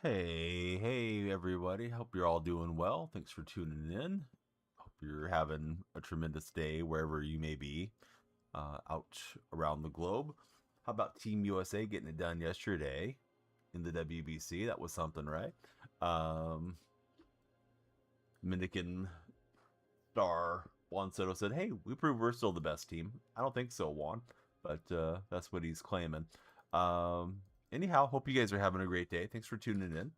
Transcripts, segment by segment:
Hey, everybody. Hope you're all doing well. Thanks for tuning in. Hope you're having a tremendous day wherever you may be out around the globe. How about Team USA getting it done yesterday in the WBC? That was something, right? Um, Dominican star Juan Soto said, "Hey, we prove we're still the best team." I don't think so, Juan, but that's what he's claiming. Um, Anyhow, hope you guys are having a great day. Thanks for tuning in.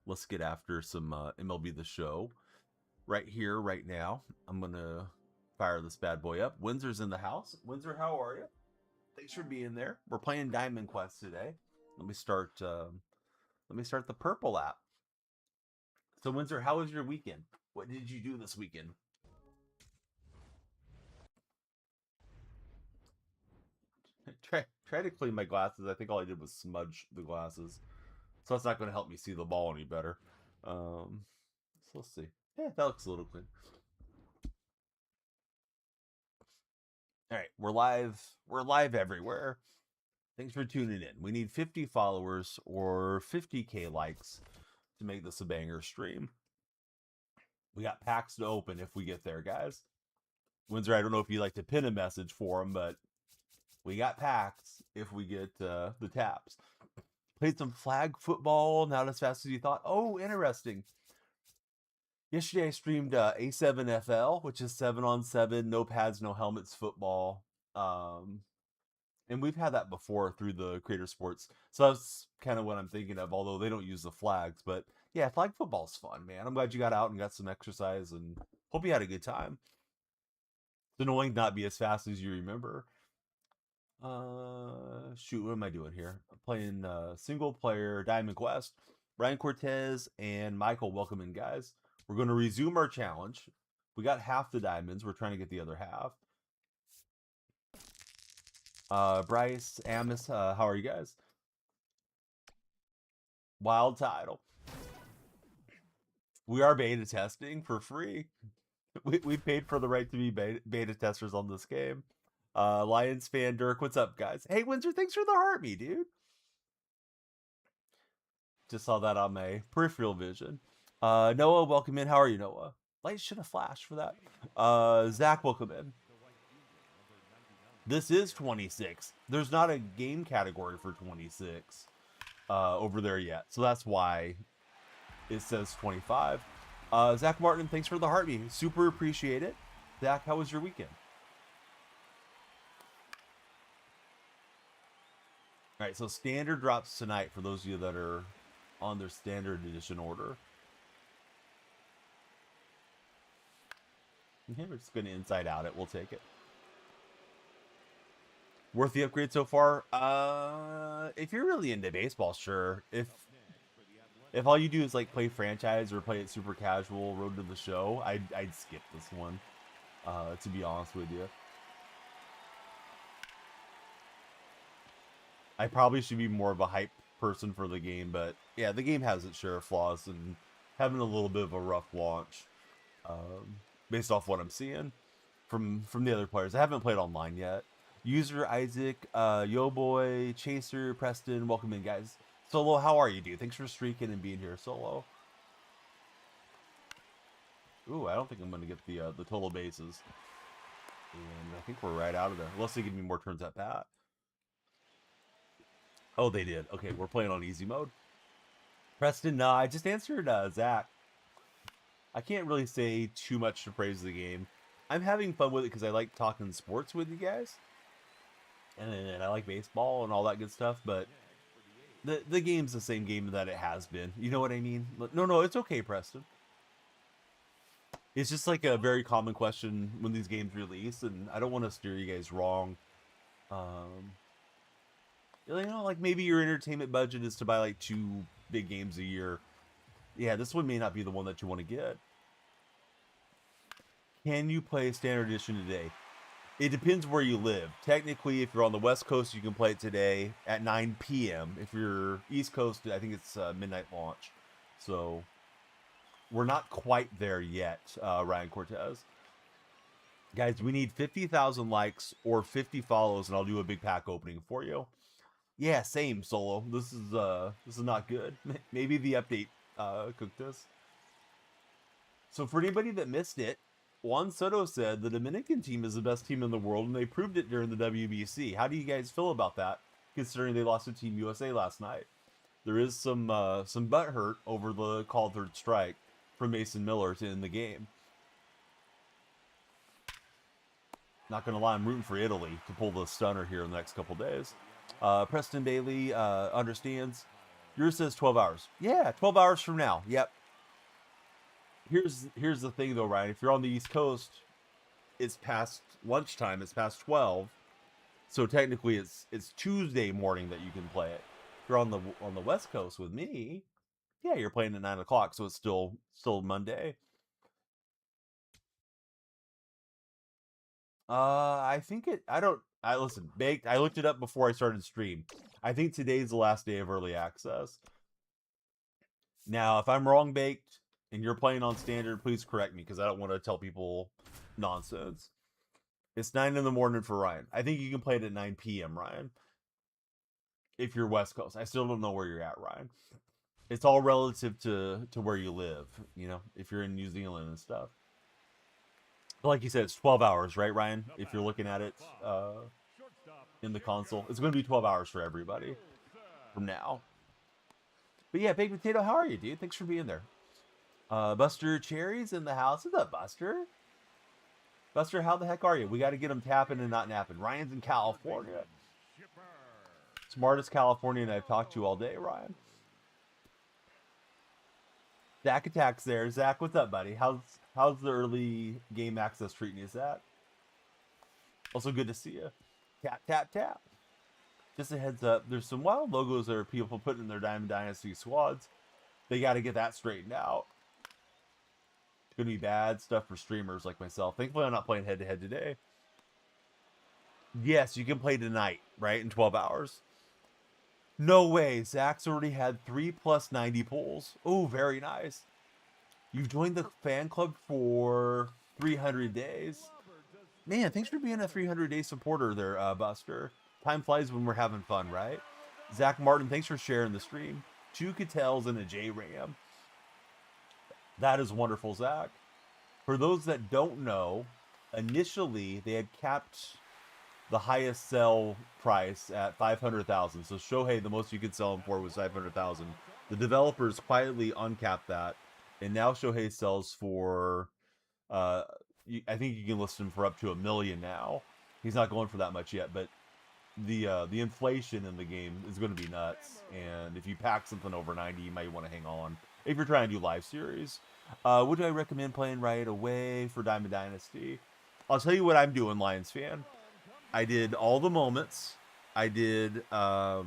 Let's get after some MLB The Show right here, right now. I'm going to fire this bad boy up. Windsor's in the house. Windsor, how are you? Thanks for being there. We're playing Diamond Quest today. Let me start. Let me start the purple app. So, Windsor, how was your weekend? What did you do this weekend? Try to clean my glasses. I think all I did was smudge the glasses, so that's not going to help me see the ball any better. So let's see. Yeah, that looks a little clean. All right, we're live. We're live everywhere. Thanks for tuning in. We need 50 followers or 50k likes to make this a banger stream. We got packs to open if we get there, guys. Windsor, I don't know if you'd like to pin a message for them, but we got packs if we get the taps. Played some flag football, not as fast as you thought. Oh, interesting. Yesterday I streamed A7FL, which is 7-on-7, no pads, no helmets football. And we've had that before through the Creator Sports. So that's kind of what I'm thinking of, although they don't use the flags. But yeah, flag football's fun, man. I'm glad you got out and got some exercise and hope you had a good time. It's annoying not be as fast as you remember. Shoot, what am I doing here? I'm playing single player Diamond Quest. Ryan Cortez and Michael, welcome in, guys. We're going to resume our challenge. We got half the diamonds. We're trying to get the other half. Bryce, Amos, how are you guys? Wild title. We are beta testing for free. We paid for the right to be beta testers on this game. Lions fan Dirk, what's up, guys? Hey, Windsor, thanks for the heart me, dude. Just saw that on my peripheral vision. Noah, welcome in. How are you, Noah? Light should have flashed for that. Zach, welcome in. This is 26. There's not a game category for 26 over there yet. So that's why it says 25. Zach Martin, thanks for the heartbeat. Super appreciate it. Zach, how was your weekend? All right, so standard drops tonight for those of you that are on their standard edition order. Okay, we're just going to inside out it. We'll take it. Worth the upgrade so far? If you're really into baseball, sure. If all you do is like play franchise or play it super casual, Road to the Show, I'd skip this one. To be honest with you, I probably should be more of a hype person for the game, but yeah, the game has its share of flaws and having a little bit of a rough launch, based off what I'm seeing from the other players. I haven't played online yet. User Isaac, Yo Boy, Chaser, Preston, welcome in, guys. Solo, how are you, dude? Thanks for streaking and being here, Solo. Ooh, I don't think I'm going to get the total bases. And I think we're right out of there. Unless they give me more turns at bat. Oh, they did. Okay, we're playing on easy mode. Preston, no, I just answered Zach. I can't really say too much to praise the game. I'm having fun with it because I like talking sports with you guys. And I like baseball and all that good stuff, but the game's the same game that it has been. You know what I mean? No, it's okay, Preston. It's just like a very common question when these games release, and I don't want to steer you guys wrong. You know, like maybe your entertainment budget is to buy like 2 big games a year. Yeah, this one may not be the one that you want to get. Can you play Standard Edition today? It depends where you live. Technically, if you're on the West Coast, you can play it today at 9 p.m. If you're East Coast, I think it's midnight launch. So we're not quite there yet, Ryan Cortez. Guys, we need 50,000 likes or 50 follows, and I'll do a big pack opening for you. Yeah, same Solo. This is not good. Maybe the update cooked this. So for anybody that missed it, Juan Soto said the Dominican team is the best team in the world, and they proved it during the WBC. How do you guys feel about that, considering they lost to Team USA last night? There is some butt hurt over the called third strike from Mason Miller to end the game. Not gonna lie, I'm rooting for Italy to pull the stunner here in the next couple days. Preston Bailey understands. Yours says 12 hours. Yeah, 12 hours from now. Yep. Here's the thing though, Ryan. If you're on the East Coast, it's past lunchtime. It's past 12. So technically, it's Tuesday morning that you can play it. If you're on the West Coast with me, yeah, you're playing at 9 o'clock, so it's still Monday. I think it. I don't. I listen. Baked. I looked it up before I started stream. I think today's the last day of early access. Now, if I'm wrong, Baked, and you're playing on standard, please correct me because I don't want to tell people nonsense. It's 9 in the morning for Ryan. I think you can play it at 9 p.m. Ryan. If you're West Coast, I still don't know where you're at, Ryan. It's all relative to where you live. You know, if you're in New Zealand and stuff. But like you said, it's 12 hours, right, Ryan? If you're looking at it in the console, it's going to be 12 hours for everybody from now. But yeah, Baked Potato, how are you, dude? Thanks for being there. Buster Cherry's in the house. What's up, Buster? Buster, how the heck are you? We got to get him tapping and not napping. Ryan's in California. Smartest Californian I've talked to all day, Ryan. Zach Attack's there. Zach, what's up, buddy? How's the early game access treating you, Zach? Also good to see you. Tap, tap, tap. Just a heads up, there's some wild logos that are people putting in their Diamond Dynasty squads. They got to get that straightened out. It's going to be bad stuff for streamers like myself. Thankfully, I'm not playing head-to-head today. Yes, you can play tonight, right? In 12 hours. No way. Zach's already had 3 plus 90 pulls. Oh, very nice. You've joined the fan club for 300 days. Man, thanks for being a 300-day supporter there, Buster. Time flies when we're having fun, right? Zach Martin, thanks for sharing the stream. 2 Cattels and a J-Ram. That is wonderful, Zach. For those that don't know, initially they had capped the highest sell price at 500,000. So Shohei, the most you could sell him for was 500,000. The developers quietly uncapped that, and now Shohei sells for, I think you can list him for up to $1 million now. He's not going for that much yet, but the inflation in the game is going to be nuts. And if you pack something over 90, you might want to hang on if you're trying to do live series. What do I recommend playing right away for Diamond Dynasty? I'll tell you what I'm doing, Lions fan. I did all the moments. I did all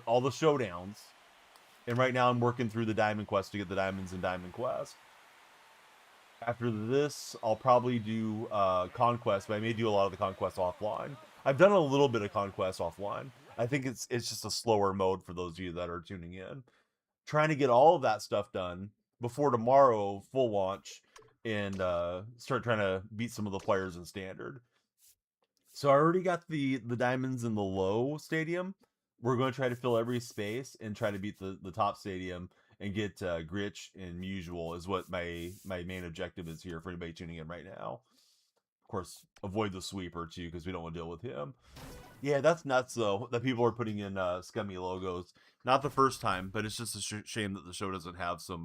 the showdowns. And right now I'm working through the Diamond Quest to get the diamonds in Diamond Quest. After this, I'll probably do Conquest, but I may do a lot of the Conquest offline. I've done a little bit of Conquest offline. I think it's just a slower mode for those of you that are tuning in. Trying to get all of that stuff done before tomorrow full launch and start trying to beat some of the players in Standard. So I already got the diamonds in the low stadium. We're going to try to fill every space and try to beat the top stadium and get Gritch and Mutual is what my main objective is here for anybody tuning in right now. Of course, avoid the sweeper too because we don't want to deal with him. Yeah, that's nuts though that people are putting in scummy logos. Not the first time, but it's just a shame that the show doesn't have some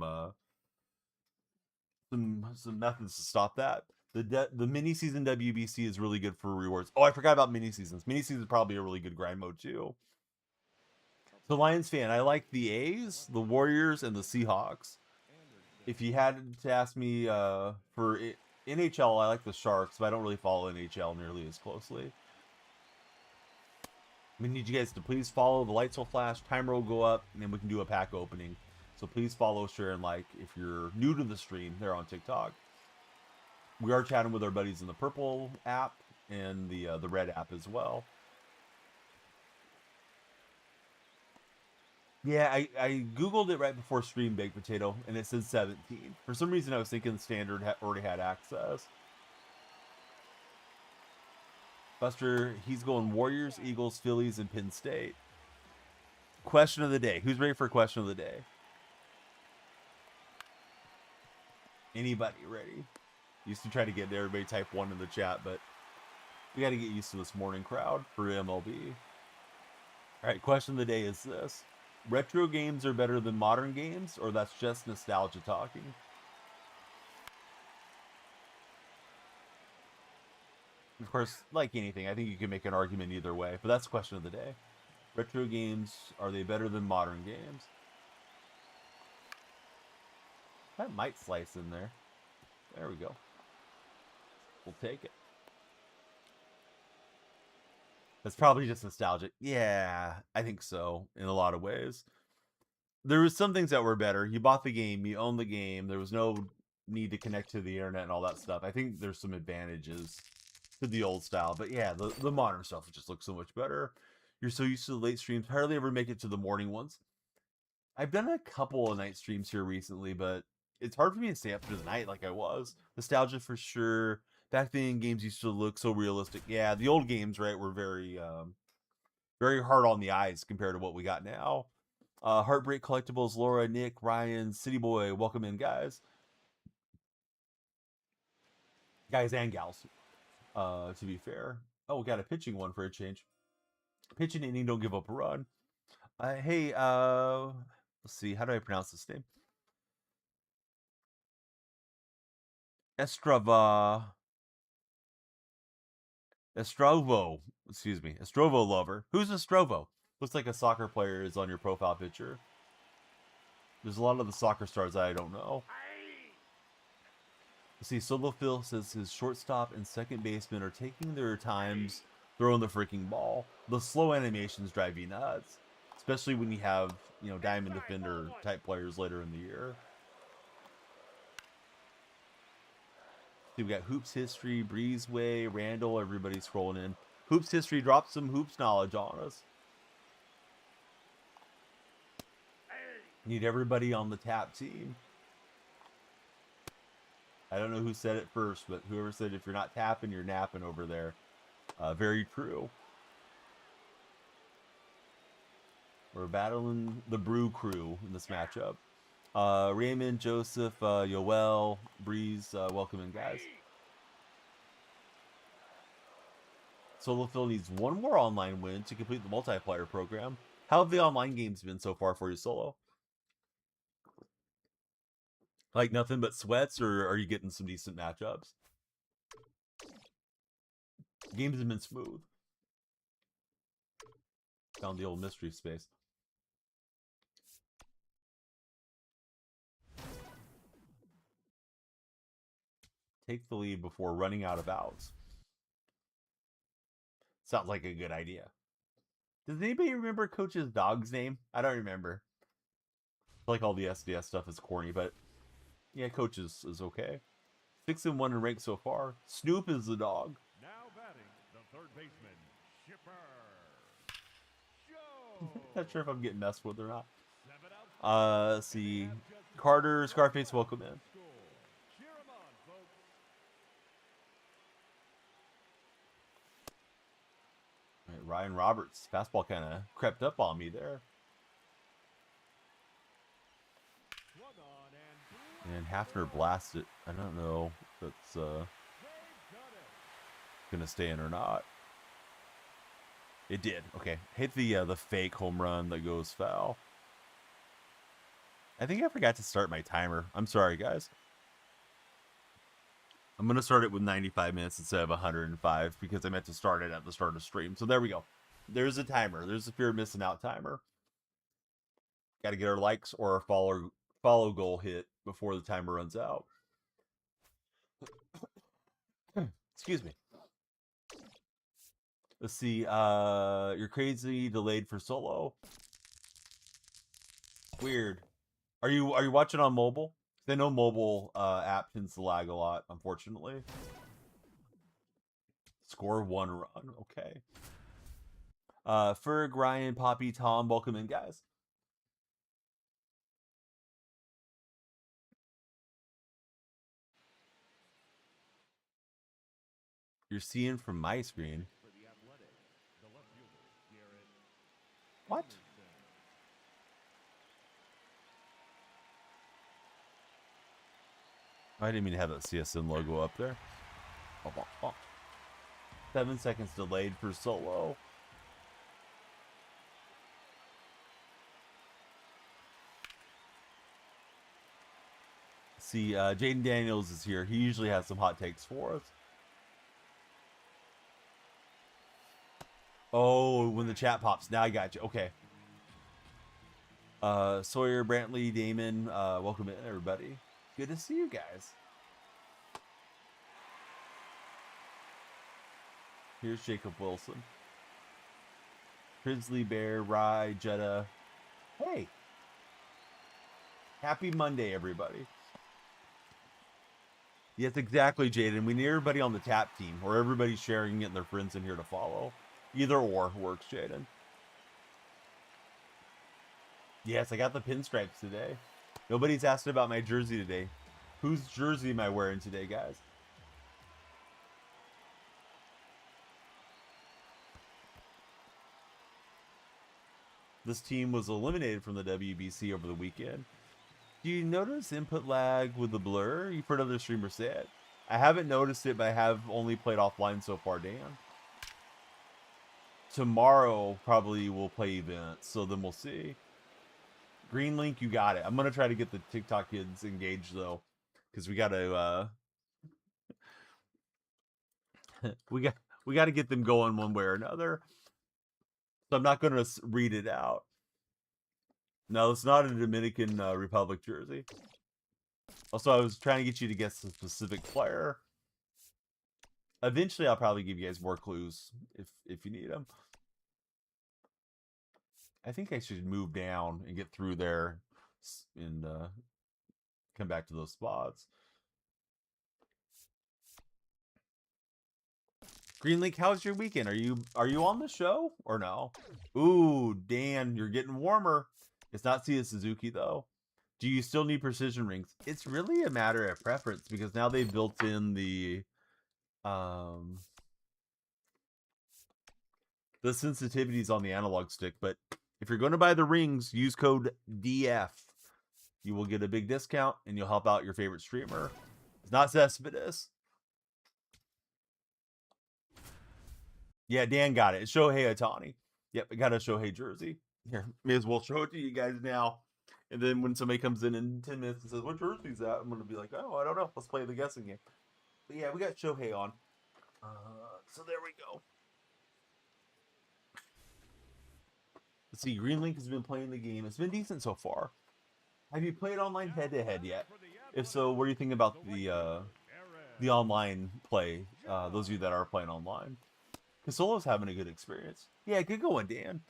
methods to stop that. The mini season WBC is really good for rewards. Oh, I forgot about mini seasons. Mini season is probably a really good grind mode too. So Lions fan, I like the A's, the Warriors, and the Seahawks. If you had to ask me for NHL, I like the Sharks, but I don't really follow NHL nearly as closely. We need you guys to please follow. The lights will flash, timer will go up, and then we can do a pack opening. So please follow, share, and like if you're new to the stream there on TikTok. We are chatting with our buddies in the purple app and the red app as well. Yeah, I Googled it right before stream, Baked Potato, and it said 17. For some reason, I was thinking Standard already had access. Buster, he's going Warriors, Eagles, Phillies, and Penn State. Question of the day. Who's ready for question of the day? Anybody ready? Used to try to get everybody type 1 in the chat, but we got to get used to this morning crowd for MLB. All right, question of the day is this. Retro games are better than modern games, or that's just nostalgia talking? Of course, like anything, I think you can make an argument either way, but that's the question of the day. Retro games, are they better than modern games? That might slice in there. There we go. We'll take it. That's probably just nostalgic. Yeah, I think so, in a lot of ways. There was some things that were better. You bought the game, you owned the game. There was no need to connect to the internet and all that stuff. I think there's some advantages to the old style. But yeah, the modern stuff just looks so much better. You're so used to the late streams. Hardly ever make it to the morning ones. I've done a couple of night streams here recently, but it's hard for me to stay up through the night like I was. Nostalgia for sure. Back then, games used to look so realistic. Yeah, the old games, right, were very, very hard on the eyes compared to what we got now. Heartbreak Collectibles, Laura, Nick, Ryan, City Boy, welcome in, guys. Guys and gals, to be fair. Oh, we got a pitching one for a change. Pitching inning, don't give up a run. Hey, let's see, how do I pronounce this name? Estrovo, excuse me, Estrovo lover. Who's Estrovo? Looks like a soccer player is on your profile picture. There's a lot of the soccer stars I don't know. Let's see, Solo Phil says his shortstop and second baseman are taking their times throwing the freaking ball. The slow animations drive you nuts, especially when you have, you know, Diamond Defender type players later in the year. See, we got Hoops History, Breezeway, Randall, everybody scrolling in. Hoops History dropped some hoops knowledge on us. Need everybody on the tap team. I don't know who said it first, but whoever said if you're not tapping, you're napping over there. Very true. We're battling the Brew crew in this matchup. Raymond, Joseph, Yoel, Breeze, welcome in, guys. Solo Phil needs one more online win to complete the multiplayer program. How have the online games been so far for you, Solo? Like nothing but sweats, or are you getting some decent matchups? Games have been smooth. Found the old mystery space. Take the lead before running out of outs. Sounds like a good idea. Does anybody remember Coach's dog's name? I don't remember. I feel like all the SDS stuff is corny, but yeah, Coach is okay. 6-1 in rank so far. Snoop is the dog. Now batting, the third baseman, Shipper. Not sure if I'm getting messed with or not. Let's see. Carter, Scarface, welcome in. All right, Ryan Roberts. Fastball kind of crept up on me there. And Hafner blasted. I don't know if that's gonna stay in or not. It did. Okay, hit the fake home run that goes foul. I think I forgot to start my timer. I'm sorry, guys. I'm gonna start it with 95 minutes instead of 105 because I meant to start it at the start of stream. So there we go. There's a timer. There's a fear of missing out timer. Got to get our likes or our follow goal hit before the timer runs out. Excuse me. Let's see. You're crazy delayed for Solo. Weird. Are you watching on mobile? I know mobile app tends to lag a lot, unfortunately. Score 1 run. Okay. Ferg, Ryan, Poppy, Tom, welcome in, guys. You're seeing from my screen. What? I didn't mean to have that CSN logo up there. 7 seconds delayed for solo. See, Jaden Daniels is here. He usually has some hot takes for us. Oh, when the chat pops. Now I got you. Okay. Sawyer, Brantley, Damon, welcome in, everybody. Good to see you guys. Here's Jacob Wilson. Grizzly Bear, Rye, Jetta. Hey. Happy Monday, everybody. Yes, exactly, Jaden. We need everybody on the tap team, or everybody sharing it and their friends in here to follow. Either or works, Jaden. Yes, I got the pinstripes today. Nobody's asked about my jersey today. Whose jersey am I wearing today, guys? This team was eliminated from the WBC over the weekend. Do you notice input lag with the blur? You've heard other streamers say it. I haven't noticed it, but I have only played offline so far, Dan. Tomorrow, probably we'll play events, so then we'll see. Green Link, you got it. I'm going to try to get the TikTok kids engaged, though, because we got to... we got to get them going one way or another. So I'm not going to read it out. No, it's not a Dominican Republic jersey. Also, I was trying to get you to guess a specific player. Eventually, I'll probably give you guys more clues if you need them. I think I should move down and get through there and come back to those spots. Green Link, how's your weekend? Are you on the show or no? Ooh, Dan, you're getting warmer. It's not Sia Suzuki though. Do you still need precision rings? It's really a matter of preference because now they've built in the sensitivities on the analog stick. But if you're going to buy the rings, use code DF. You will get a big discount and you'll help out your favorite streamer. It's not Cespedes. Yeah, Dan got it. It's Shohei Ohtani. Yep, I got a Shohei jersey. Here, may as well show it to you guys now. And then when somebody comes in 10 minutes and says, what jersey is that? I'm going to be like, oh, I don't know. Let's play the guessing game. But yeah, we got Shohei on. So there we go. Let's see, Green Link has been playing the game. It's been decent so far. Have you played online head-to-head yet? If so, what do you think about the online play? Those of you that are playing online. Because Solo's having a good experience. Yeah, good going, Dan.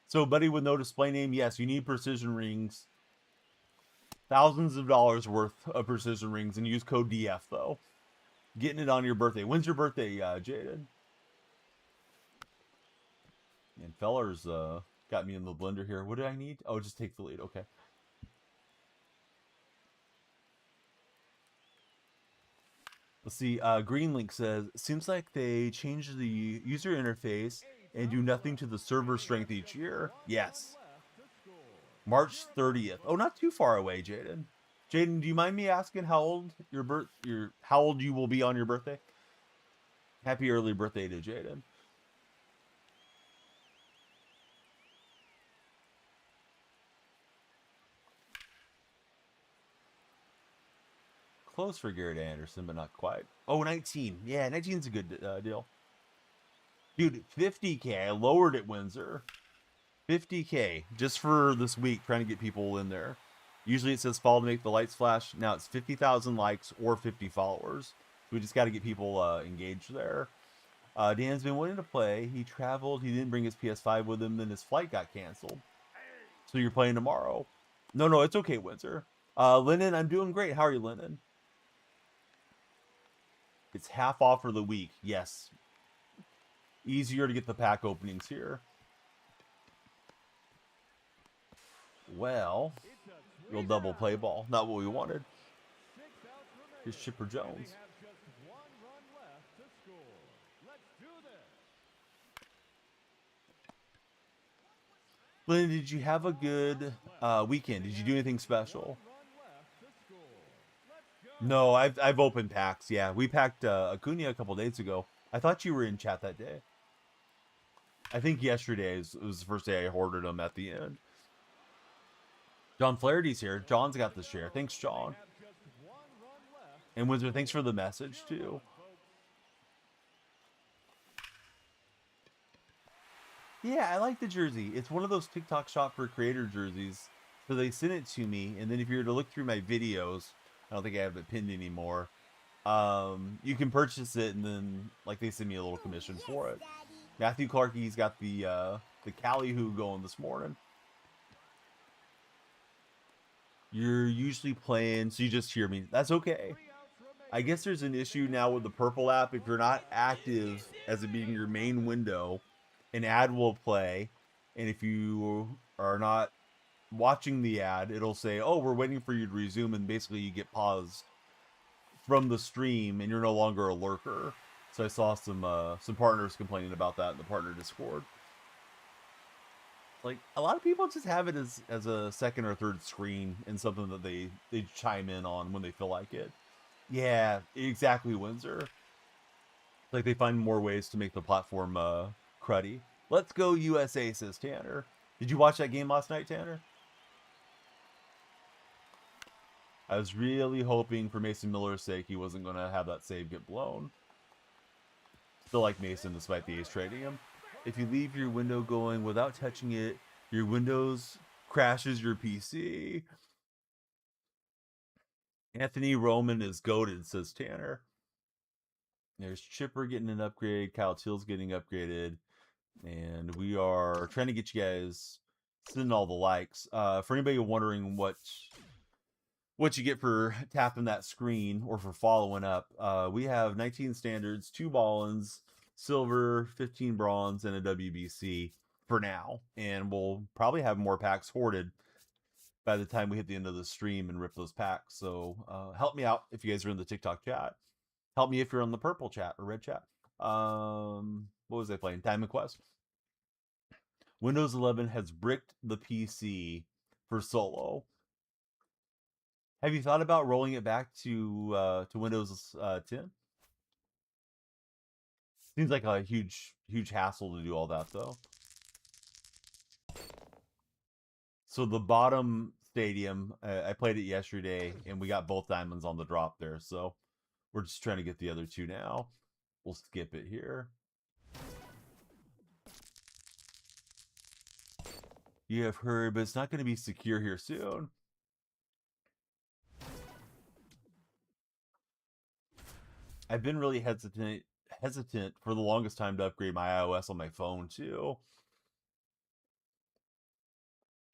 So, buddy with no display name, yes, you need precision rings. Thousands of dollars worth of precision rings, and use code DF, though. Getting it on your birthday. When's your birthday, Jaden? And Feller's got me in the blender here. What do I need? Oh, just take the lead. Okay. Let's see. Green Link says, seems like they changed the user interface and do nothing to the server strength each year. Yes. March 30th. Oh, not too far away, Jaden. Jaden, do you mind me asking how old how old you will be on your birthday? Happy early birthday to Jaden. Close for Garrett Anderson, but not quite. Oh, 19. Yeah, 19's a good deal. Dude, 50K. I lowered it, Windsor. 50K just for this week, trying to get people in there. Usually it says follow to make the lights flash. Now it's 50,000 likes or 50 followers. We just got to get people engaged there. Dan's been wanting to play. He traveled. He didn't bring his PS5 with him. Then his flight got canceled. So you're playing tomorrow. No, it's okay, Windsor. Lennon, I'm doing great. How are you, Lennon? It's half off for the week. Yes. Easier to get the pack openings here. Well, real double play ball. Not what we wanted. Here's Chipper Jones. Lynn, did you have a good weekend? Did you do anything special? No, I've opened packs. Yeah, we packed Acuna a couple days ago. I thought you were in chat that day. I think yesterday was the first day I hoarded them at the end. John Flaherty's here. John's got the share. Thanks, John. And Windsor, thanks for the message too. Yeah, I like the jersey. It's one of those TikTok shop for creator jerseys. So they sent it to me, and then if you were to look through my videos, I don't think I have it pinned anymore. You can purchase it, and then like they send me a little commission for it. Matthew Clarkey's got the Cali Who going this morning. You're usually playing, so you just hear me. That's okay. I guess there's an issue now with the Purple app. If you're not active as it being your main window, an ad will play, and if you are not watching the ad, it'll say, "Oh, we're waiting for you to resume," and basically you get paused from the stream, and you're no longer a lurker. So I saw some partners complaining about that in the partner Discord. Like a lot of people just have it as a second or third screen and something that they chime in on when they feel like it. Yeah, exactly, Windsor. Like they find more ways to make the platform cruddy. Let's go USA, says Tanner. Did you watch that game last night, Tanner? I was really hoping for Mason Miller's sake he wasn't going to have that save get blown. Still like Mason despite the ace trading him. If you leave your window going without touching it, your Windows crashes your PC. Anthony Roman is goated, says Tanner. There's Chipper getting an upgrade. Kyle Teal's getting upgraded. And we are trying to get you guys sending all the likes. For anybody wondering what you get for tapping that screen or for following up, we have 19 standards, 2 Ballins, silver, 15 bronze, and a WBC for now. And we'll probably have more packs hoarded by the time we hit the end of the stream and rip those packs. So help me out if you guys are in the TikTok chat. Help me if you're on the purple chat or red chat. What was I playing? Diamond Quest. Windows 11 has bricked the PC for solo. Have you thought about rolling it back to Windows 10? Seems like a huge hassle to do all that though. So the bottom stadium, I played it yesterday, and we got both diamonds on the drop there. So we're just trying to get the other 2 now. We'll skip it here. You have heard, but it's not going to be secure here soon. I've been really hesitant for the longest time to upgrade my iOS on my phone too.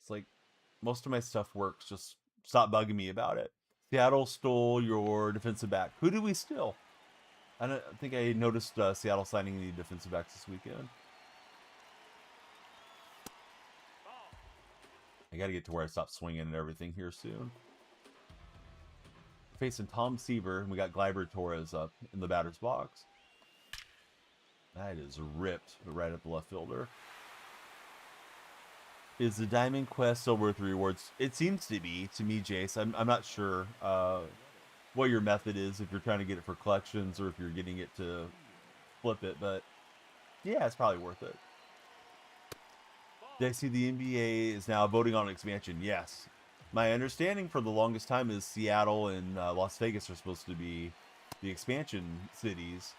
It's like most of my stuff works. Just stop bugging me about it. Seattle stole your defensive back. Who did we steal? I don't think I noticed Seattle signing the defensive backs this weekend. I got to get to where I stop swinging and everything here soon. We're facing Tom Seaver, and we got Gleyber Torres up in the batter's box. That is ripped right at the left fielder. Is the Diamond Quest still worth the rewards? It seems to be, to me, Jace. I'm not sure what your method is, if you're trying to get it for collections or if you're getting it to flip it, but yeah, it's probably worth it. Did I see the NBA is now voting on expansion? Yes. My understanding for the longest time is Seattle and Las Vegas are supposed to be the expansion cities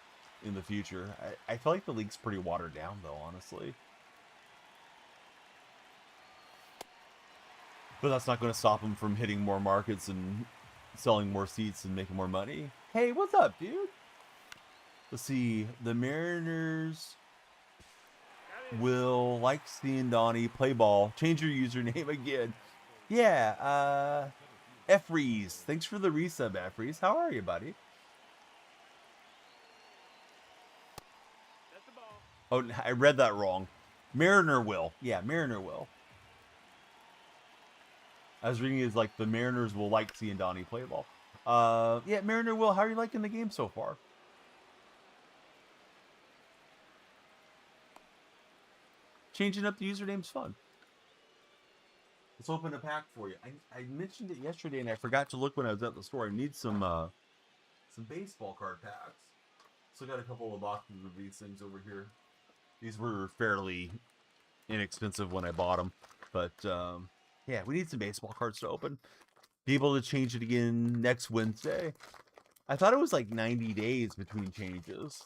in the future. I feel like the league's pretty watered down, though, honestly. But that's not going to stop them from hitting more markets and selling more seats and making more money. Hey, what's up, dude? Let's see. The Mariners will like seeing Donnie play ball. Change your username again. Yeah, Efreeze. Thanks for the resub, Efreeze. How are you, buddy? Oh, I read that wrong. Mariner will. Yeah, Mariner will. I was reading it as like the Mariners will like seeing Donnie play ball. Yeah, Mariner will. How are you liking the game so far? Changing up the username's fun. Let's open a pack for you. I mentioned it yesterday and I forgot to look when I was at the store. I need some baseball card packs. Still got a couple of boxes of these things over here. These were fairly inexpensive when I bought them, but yeah, we need some baseball cards to open. Be able to change it again next Wednesday. I thought it was like 90 days between changes.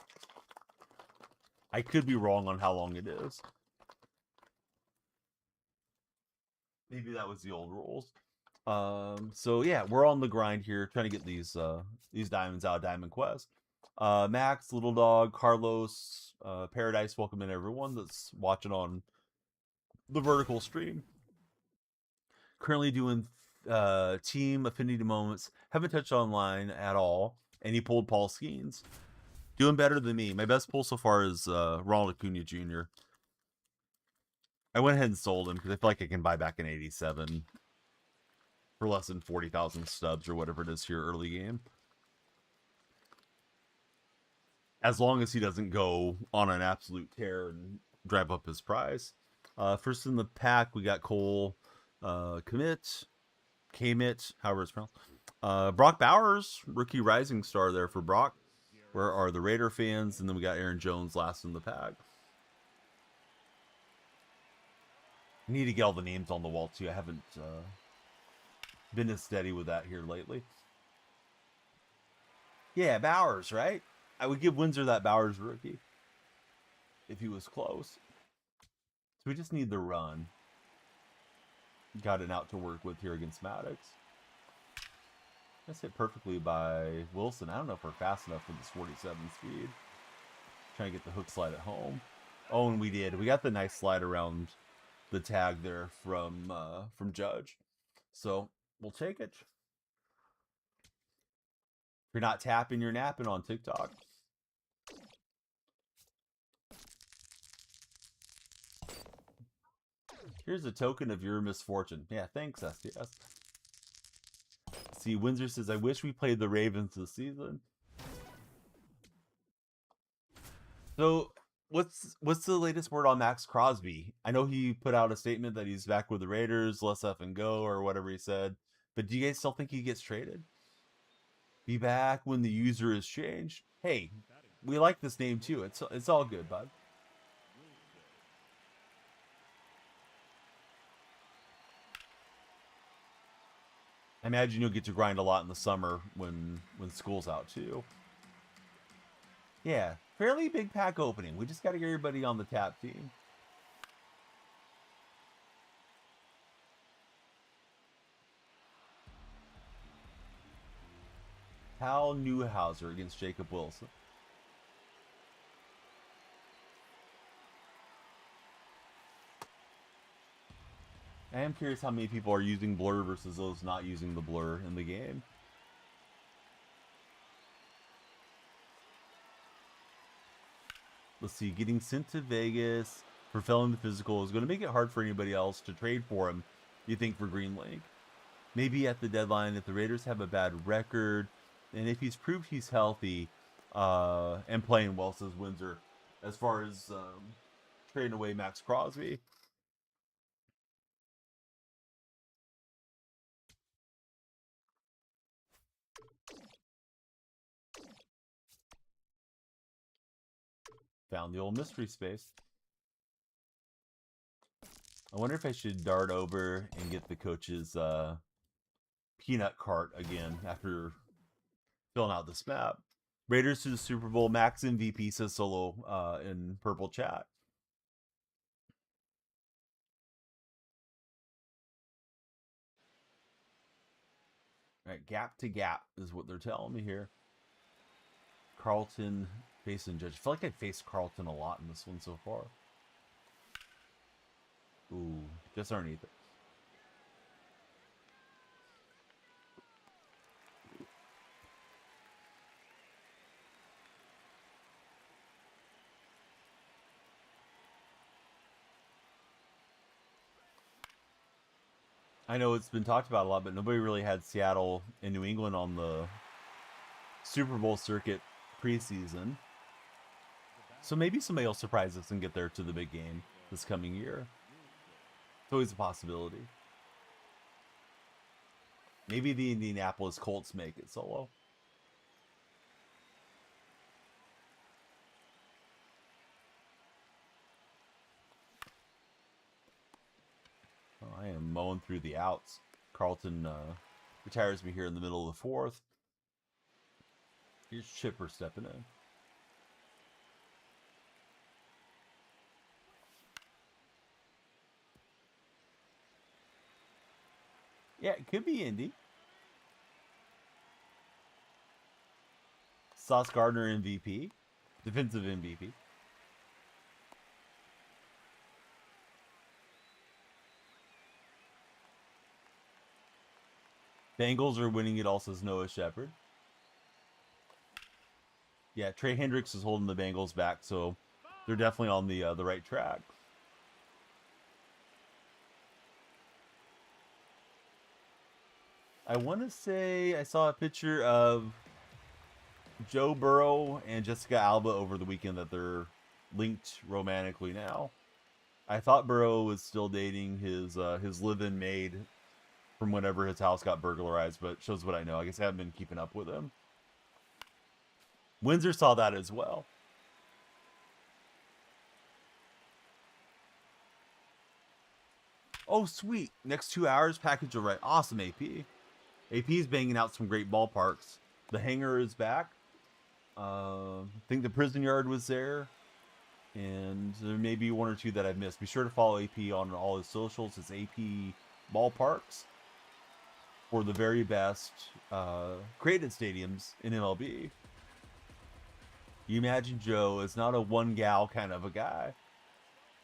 I could be wrong on how long it is. Maybe that was the old rules. So yeah, we're on the grind here, trying to get these diamonds out of Diamond Quest. Max, Little Dog, Carlos, Paradise, welcome in everyone that's watching on the vertical stream. Currently doing team affinity moments. Haven't touched online at all. And he pulled Paul Skeens. Doing better than me. My best pull so far is Ronald Acuna Jr. I went ahead and sold him because I feel like I can buy back an 87 for less than 40,000 stubs or whatever it is here early game. As long as he doesn't go on an absolute tear and drive up his price. First in the pack, we got Cole, Kmit, however it's pronounced. Brock Bowers, rookie rising star there for Brock. Where are the Raider fans? And then we got Aaron Jones last in the pack. I need to get all the names on the wall too. I haven't been as steady with that here lately. Yeah, Bowers, right? I would give Windsor that Bowers rookie if he was close. So we just need the run. Got it out to work with here against Maddox. That's hit perfectly by Wilson. I don't know if we're fast enough for this 47 speed. Trying to get the hook slide at home. Oh, and we did. We got the nice slide around the tag there from Judge. So we'll take it. If you're not tapping, you're napping on TikTok. Here's a token of your misfortune. Yeah, thanks, STS. See, Windsor says, I wish we played the Ravens this season. So, what's the latest word on Max Crosby? I know he put out a statement that he's back with the Raiders, let's up and go, or whatever he said. But do you guys still think he gets traded? Be back when the user is changed? Hey, we like this name too. It's all good, bud. I imagine you'll get to grind a lot in the summer when school's out too. Yeah, fairly big pack opening. We just got to get everybody on the tap team. Hal Newhouser against Jacob Wilson. I am curious how many people are using blur versus those not using the blur in the game. Let's see, getting sent to Vegas for failing the physical is going to make it hard for anybody else to trade for him, you think, for Green Lake. Maybe at the deadline, if the Raiders have a bad record, and if he's proved he's healthy and playing well, says Windsor, as far as trading away Max Crosby. Found the old mystery space. I wonder if I should dart over and get the coach's peanut cart again after filling out this map. Raiders to the Super Bowl. Max MVP, says Solo in purple chat. All right, gap to gap is what they're telling me here. Carlton facing Judge. I feel like I faced Carlton a lot in this one so far. Ooh, just underneath it. I know it's been talked about a lot, but nobody really had Seattle and New England on the Super Bowl circuit preseason. So maybe somebody will surprise us and get there to the big game this coming year. It's always a possibility. Maybe the Indianapolis Colts make it solo. Oh, I am mowing through the outs. Carlton retires me here in the middle of the fourth. Here's Chipper stepping in. Yeah, it could be Indy. Sauce Gardner MVP. Defensive MVP. Bengals are winning it all, says Noah Shepard. Yeah, Trey Hendricks is holding the Bengals back, so they're definitely on the right track. I want to say I saw a picture of Joe Burrow and Jessica Alba over the weekend that they're linked romantically now. I thought Burrow was still dating his live-in maid from whenever his house got burglarized, but shows what I know. I guess I haven't been keeping up with him. Windsor saw that as well. Oh, sweet. Next 2 hours, package will right. Awesome, AP. AP's banging out some great ballparks. The hangar is back. I think the prison yard was there. And there may be one or two that I've missed. Be sure to follow AP on all his socials. It's AP Ballparks for the very best created stadiums in MLB. You imagine Joe is not a one gal kind of a guy.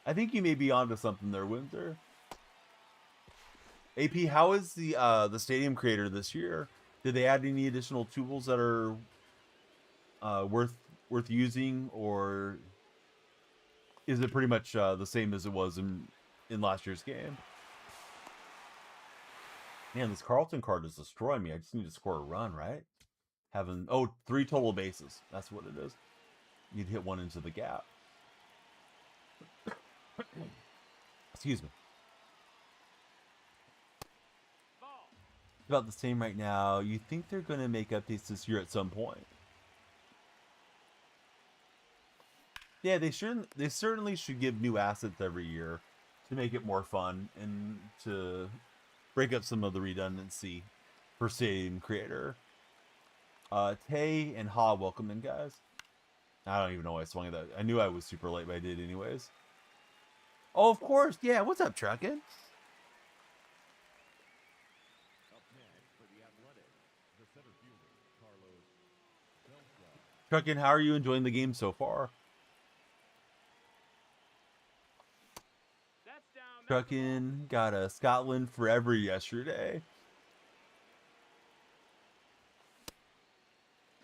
I think you may be onto something there, Windsor. AP, how is the stadium creator this year? Did they add any additional tools that are worth using, or is it pretty much the same as it was in last year's game? Man, this Carlton card is destroying me. I just need to score a run, right? 3 total bases. That's what it is. You'd hit one into the gap. Excuse me. It's about the same right now. You think they're going to make updates this year at some point? Yeah, they certainly should give new assets every year to make it more fun and to break up some of the redundancy for stadium creator. Tay and Ha, welcome in, guys. I don't even know why I swung at that. I knew I was super late, but I did anyways. Oh, of course. Yeah, what's up, Truckin'? Truckin', how are you enjoying the game so far? Truckin' got a Scotland Forever yesterday.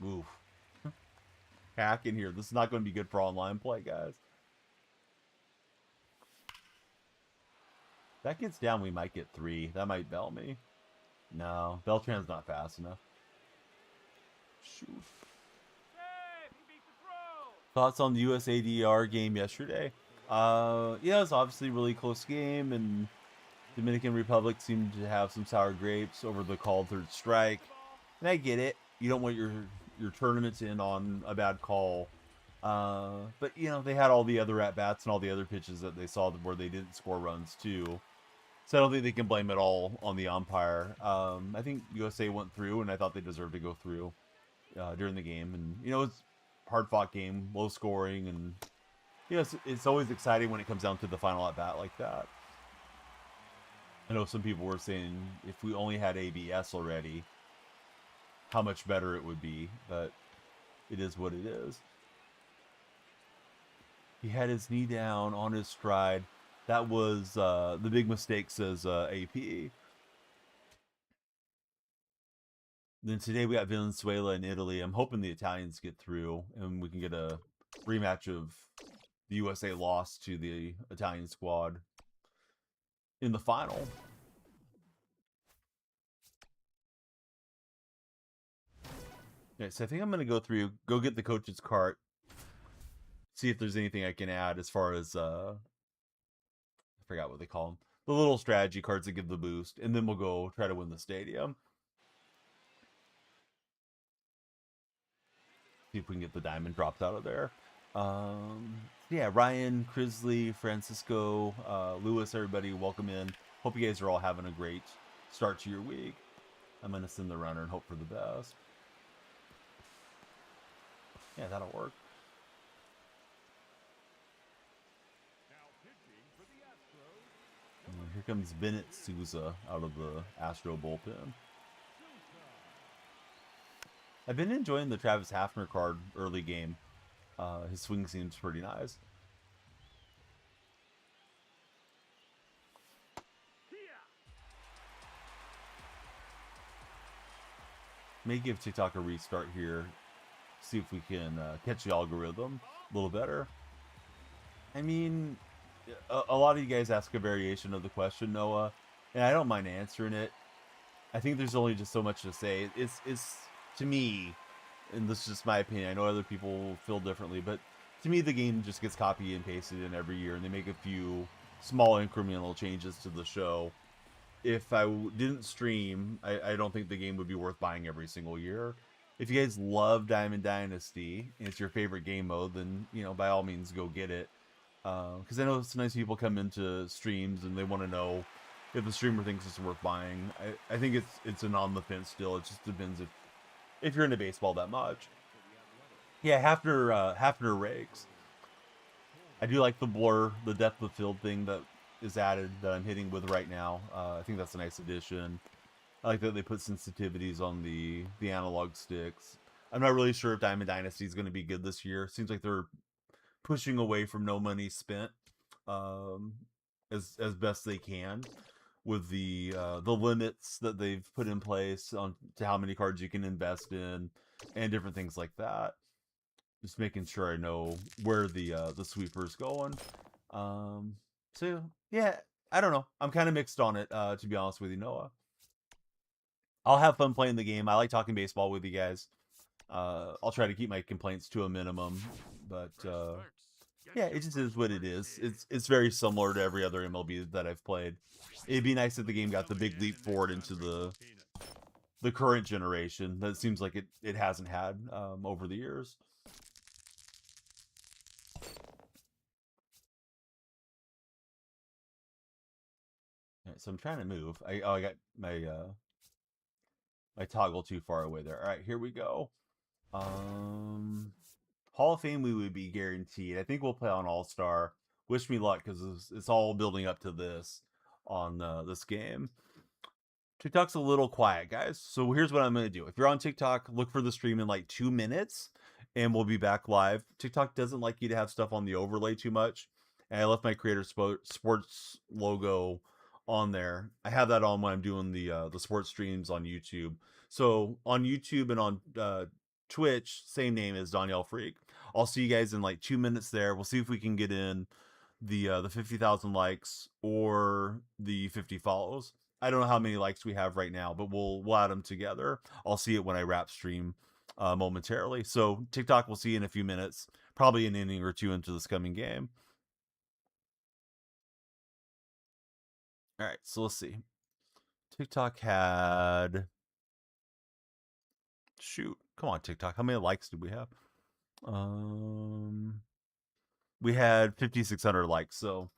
Oof. Hack in here. This is not going to be good for online play, guys. If that gets down, we might get 3. That might bell me. No, Beltran's not fast enough. Shoot. Thoughts on the USADR game yesterday? Yeah, it was obviously a really close game, and Dominican Republic seemed to have some sour grapes over the called third strike. And I get it. You don't want your tournament to end on a bad call. But, you know, they had all the other at-bats and all the other pitches that they saw where they didn't score runs, too. So I don't think they can blame it all on the umpire. I think USA went through, and I thought they deserved to go through during the game. And, you know, it's a hard-fought game, low scoring, and, you know, it's always exciting when it comes down to the final at-bat like that. I know some people were saying if we only had ABS already, how much better it would be, but it is what it is. He had his knee down on his stride. That was the big mistake, says AP. Then today we got Venezuela and Italy. I'm hoping the Italians get through and we can get a rematch of the USA loss to the Italian squad in the final. Okay, so I think I'm going to go get the coach's cart, see if there's anything I can add as far as, I forgot what they call them, the little strategy cards that give the boost, and then we'll go try to win the stadium. See if we can get the diamond drops out of there. Yeah, Ryan, Crisley, Francisco, Lewis, everybody, welcome in. Hope you guys are all having a great start to your week. I'm going to send the runner and hope for the best. Yeah, that'll work. And here comes Bennett Souza out of the Astro bullpen. I've been enjoying the Travis Hafner card early game. His swing seems pretty nice. May give TikTok a restart here. See if we can catch the algorithm a little better. I mean, a lot of you guys ask a variation of the question, Noah, and I don't mind answering it. I think there's only just so much to say. It's to me, and this is just my opinion. I know other people feel differently, but to me, the game just gets copied and pasted in every year, and they make a few small incremental changes to the show. If I didn't stream, I don't think the game would be worth buying every single year. If you guys love Diamond Dynasty and it's your favorite game mode, then by all means go get it. Because I know sometimes people come into streams and they want to know if the streamer thinks it's worth buying. I think it's an on the fence still. It just depends if you're into baseball that much. Yeah, Hafner rakes. I do like the blur, the depth of field thing that is added that I'm hitting with right now. I think that's a nice addition. I like that they put sensitivities on the analog sticks. I'm not really sure if Diamond Dynasty is going to be good this year. Seems like they're pushing away from no money spent as best they can with the limits that they've put in place on to how many cards you can invest in and different things like that. Just making sure I know where the sweeper's going. So yeah, I don't know. I'm kind of mixed on it, to be honest with you, Noah. I'll have fun playing the game. I like talking baseball with you guys. I'll try to keep my complaints to a minimum, but yeah, it just is what it is. It's very similar to every other MLB that I've played. It'd be nice if the game got the big leap forward into the current generation that it seems like it hasn't had over the years. Right, so I'm trying to move. I got my my toggle too far away there. All right, here we go. Hall of Fame we would be guaranteed. I think we'll play on All Star. Wish me luck because it's all building up to this on this game. TikTok's a little quiet, guys. So here's what I'm going to do. If you're on TikTok, look for the stream in like 2 minutes and we'll be back live. TikTok doesn't like you to have stuff on the overlay too much. And I left my creator sports logo on there. I have that on when I'm doing the sports streams on YouTube. So on YouTube and on Twitch, same name as DonyellFreak. I'll see you guys in like 2 minutes there. We'll see if we can get in the 50,000 likes or the 50 follows. I don't know how many likes we have right now, but we'll add them together. I'll see it when I wrap stream momentarily. So TikTok, we'll see you in a few minutes, probably an inning or two into this coming game. All right, so let's see. TikTok had, shoot, come on TikTok, how many likes did we have? We had 5,600 likes, so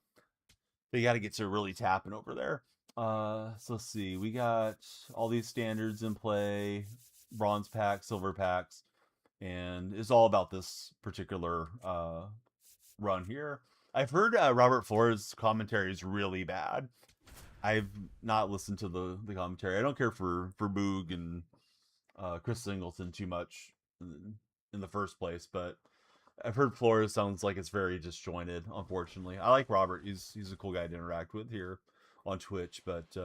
they got to get to really tapping over there. So let's see. We got all these standards in play, bronze packs, silver packs, and it's all about this particular run here. I've heard Robert Flores' commentary is really bad. I've not listened to the commentary. I don't care for Boog and Chris Singleton too much in the first place, but I've heard Flores sounds like it's very disjointed, unfortunately. I like Robert. He's a cool guy to interact with here on Twitch, but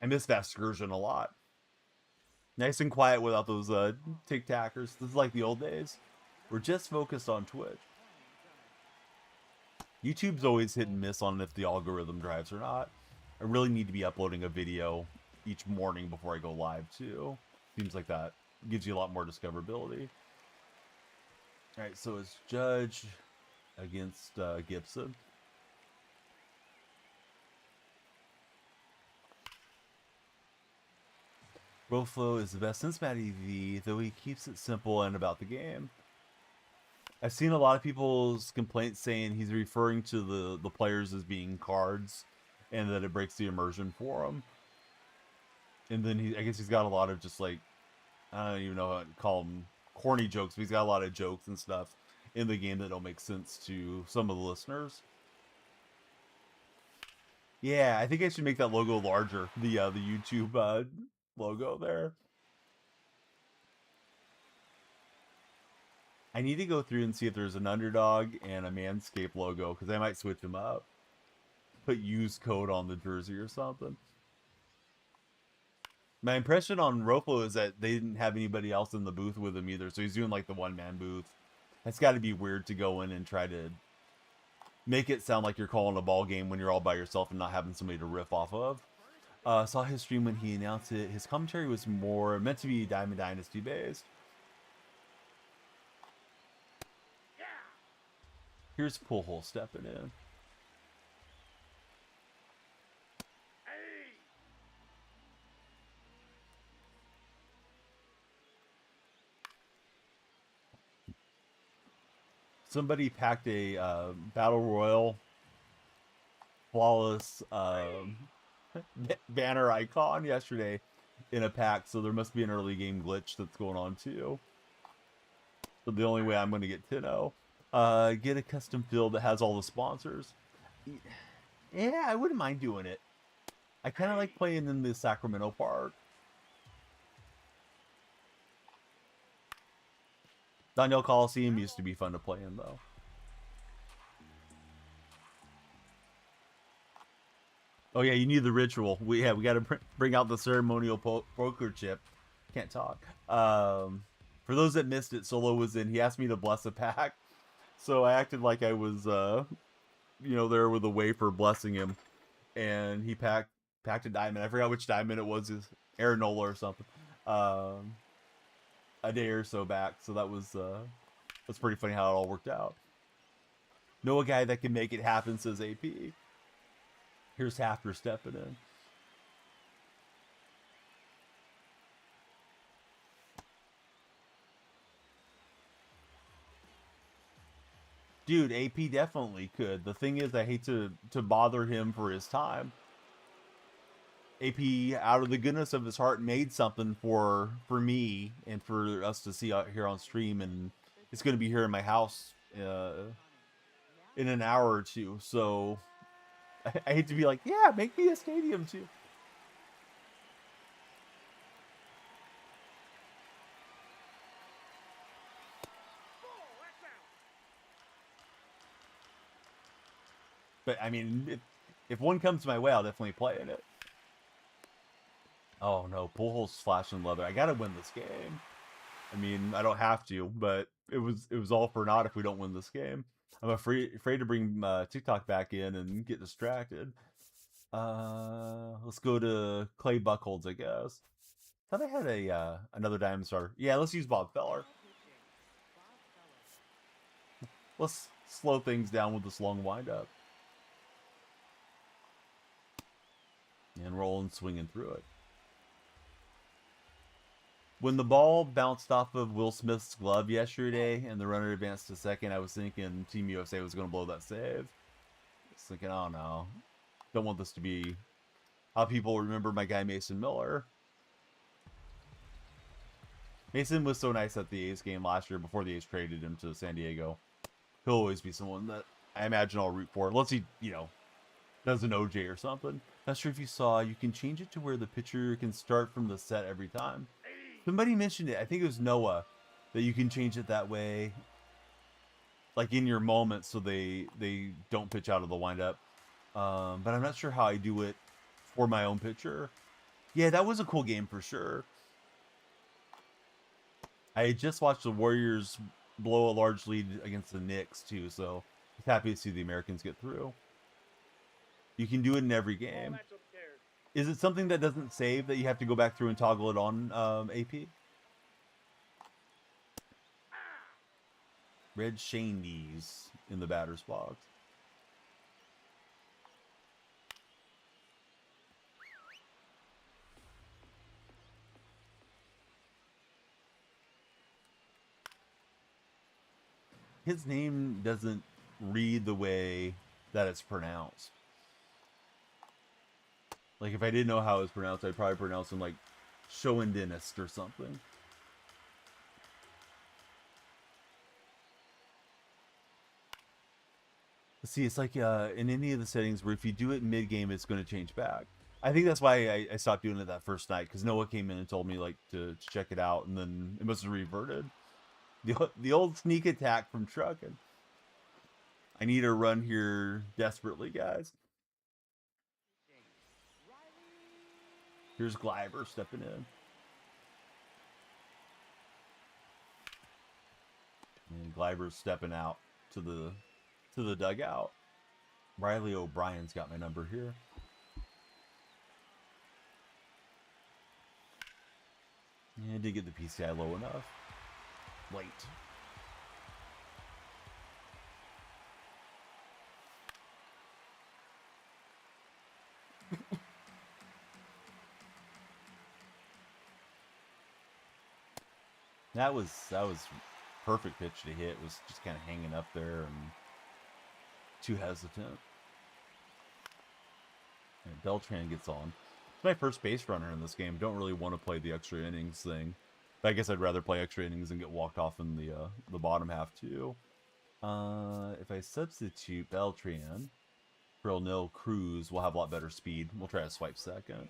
I miss that excursion a lot. Nice and quiet without those tic-tackers. This is like the old days. We're just focused on Twitch. YouTube's always hit and miss on if the algorithm drives or not. I really need to be uploading a video each morning before I go live too. Seems like that gives you a lot more discoverability. All right, so it's Judge against Gibson. Roflo is the best since Matty V, though he keeps it simple and about the game. I've seen a lot of people's complaints saying he's referring to the players as being cards, and that it breaks the immersion for him. And then I guess he's got a lot of just like, I don't even know how to call them corny jokes, but he's got a lot of jokes and stuff in the game that don't make sense to some of the listeners. Yeah, I think I should make that logo larger. The YouTube logo there. I need to go through and see if there's an Underdog and a Manscaped logo, because I might switch them up. Put use code on the jersey or something. My impression on Roflo is that they didn't have anybody else in the booth with him either, so he's doing like the one-man booth. It's got to be weird to go in and try to make it sound like you're calling a ball game when you're all by yourself and not having somebody to riff off of. Saw his stream when he announced it. His commentary was more meant to be Diamond Dynasty based. Here's Pullhole stepping in. Somebody packed a Battle Royal flawless banner icon yesterday in a pack, so there must be an early game glitch that's going on too. So the only way I'm going to get 10-0. Get a custom field that has all the sponsors. Yeah, I wouldn't mind doing it. I kind of like playing in the Sacramento park. Donyell Coliseum used to be fun to play in, though. Oh yeah, you need the ritual. We got to bring out the ceremonial poker chip. Can't talk. For those that missed it, Solo was in. He asked me to bless a pack, so I acted like I was, there with a wafer blessing him, and he packed a diamond. I forgot which diamond it was. His Aranola or something. A day or so back. So that's pretty funny how it all worked out. Know a guy that can make it happen, says AP. Here's Hafter stepping in. Dude, AP definitely could. The thing is, I hate to bother him for his time. AP, out of the goodness of his heart, made something for me and for us to see out here on stream, and it's going to be here in my house in an hour or two. So I hate to be like, yeah, make me a stadium too. But I mean, if one comes my way, I'll definitely play in it. Oh no, Pullhole's flashing leather. I gotta win this game. I mean, I don't have to, but it was all for naught if we don't win this game. I'm afraid to bring TikTok back in and get distracted. Let's go to Clay Buckholz, I guess. Thought I had another diamond starter. Yeah, let's use Bob Feller. Let's slow things down with this long windup. And rolling, swinging through it. When the ball bounced off of Will Smith's glove yesterday and the runner advanced to second, I was thinking Team USA was going to blow that save. I was thinking, oh no. Don't want this to be how people remember my guy Mason Miller. Mason was so nice at the A's game last year before the A's traded him to San Diego. He'll always be someone that I imagine I'll root for. Unless he, does an OJ or something. Not sure if you saw, you can change it to where the pitcher can start from the set every time. Somebody mentioned it. I think it was Noah, that you can change it that way, like in your moment, so they don't pitch out of the windup. But I'm not sure how I do it for my own pitcher. Yeah, that was a cool game for sure. I just watched the Warriors blow a large lead against the Knicks too, so I'm happy to see the Americans get through. You can do it in every game. Is it something that doesn't save that you have to go back through and toggle it on, AP? Red Shandies in the batter's box. his name doesn't read the way that it's pronounced. Like, if I didn't know how it was pronounced, I'd probably pronounce him like Schoendenist or something. See, it's like in any of the settings where if you do it mid-game, it's going to change back. I think that's why I stopped doing it that first night, because Noah came in and told me like to check it out, and then it must have reverted. The old sneak attack from Truckin'. I need a run here desperately, guys. Here's Gleiber stepping in. And Gleiber's stepping out to the dugout. Riley O'Brien's got my number here. Yeah, I did get the PCI low enough. Late. That was perfect pitch to hit. It was just kind of hanging up there and too hesitant. And Beltran gets on. It's my first base runner in this game. Don't really want to play the extra innings thing. But I guess I'd rather play extra innings and get walked off in the bottom half too. If I substitute Beltran for O'Neill Cruz, we'll have a lot better speed. We'll try to swipe second.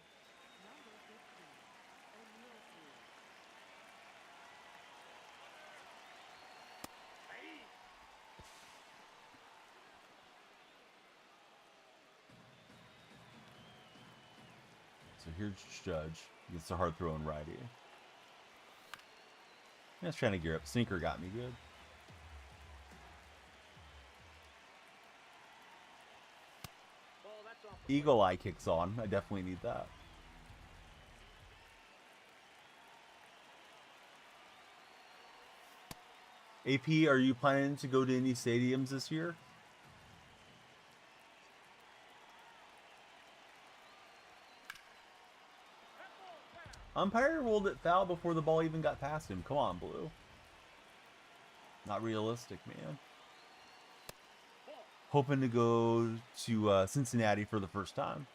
So here's Judge. Gets a hard throw and righty. I was trying to gear up. Sinker got me good. Eagle Eye kicks on. I definitely need that. AP, are you planning to go to any stadiums this year? Umpire ruled it foul before the ball even got past him. Come on, Blue. Not realistic, man. Hoping to go to Cincinnati for the first time.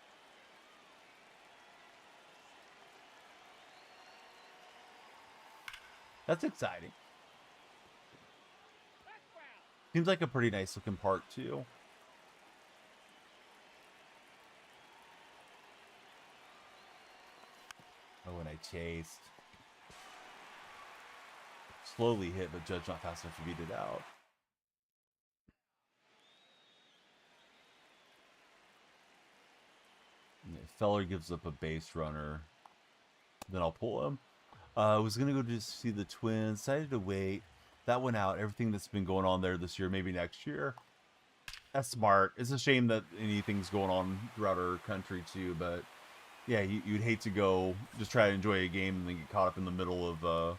That's exciting. Seems like a pretty nice looking park, too. Oh, and I chased. Slowly hit, but Judge not fast enough to beat it out. Feller gives up a base runner. Then I'll pull him. I was going to go just see the Twins. Decided to wait. That went out. Everything that's been going on there this year, maybe next year. That's smart. It's a shame that anything's going on throughout our country, too. But, yeah, you'd hate to go just try to enjoy a game and then get caught up in the middle of,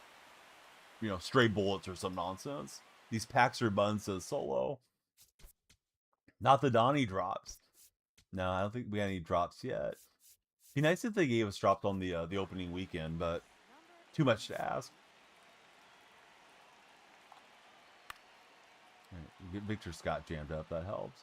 you know, stray bullets or some nonsense. These packs are buns says solo. Not the Donnie drops. No, I don't think we got any drops yet. Be nice if they gave us dropped on the opening weekend, but too much to ask. Right, get Victor Scott jammed up. That helps.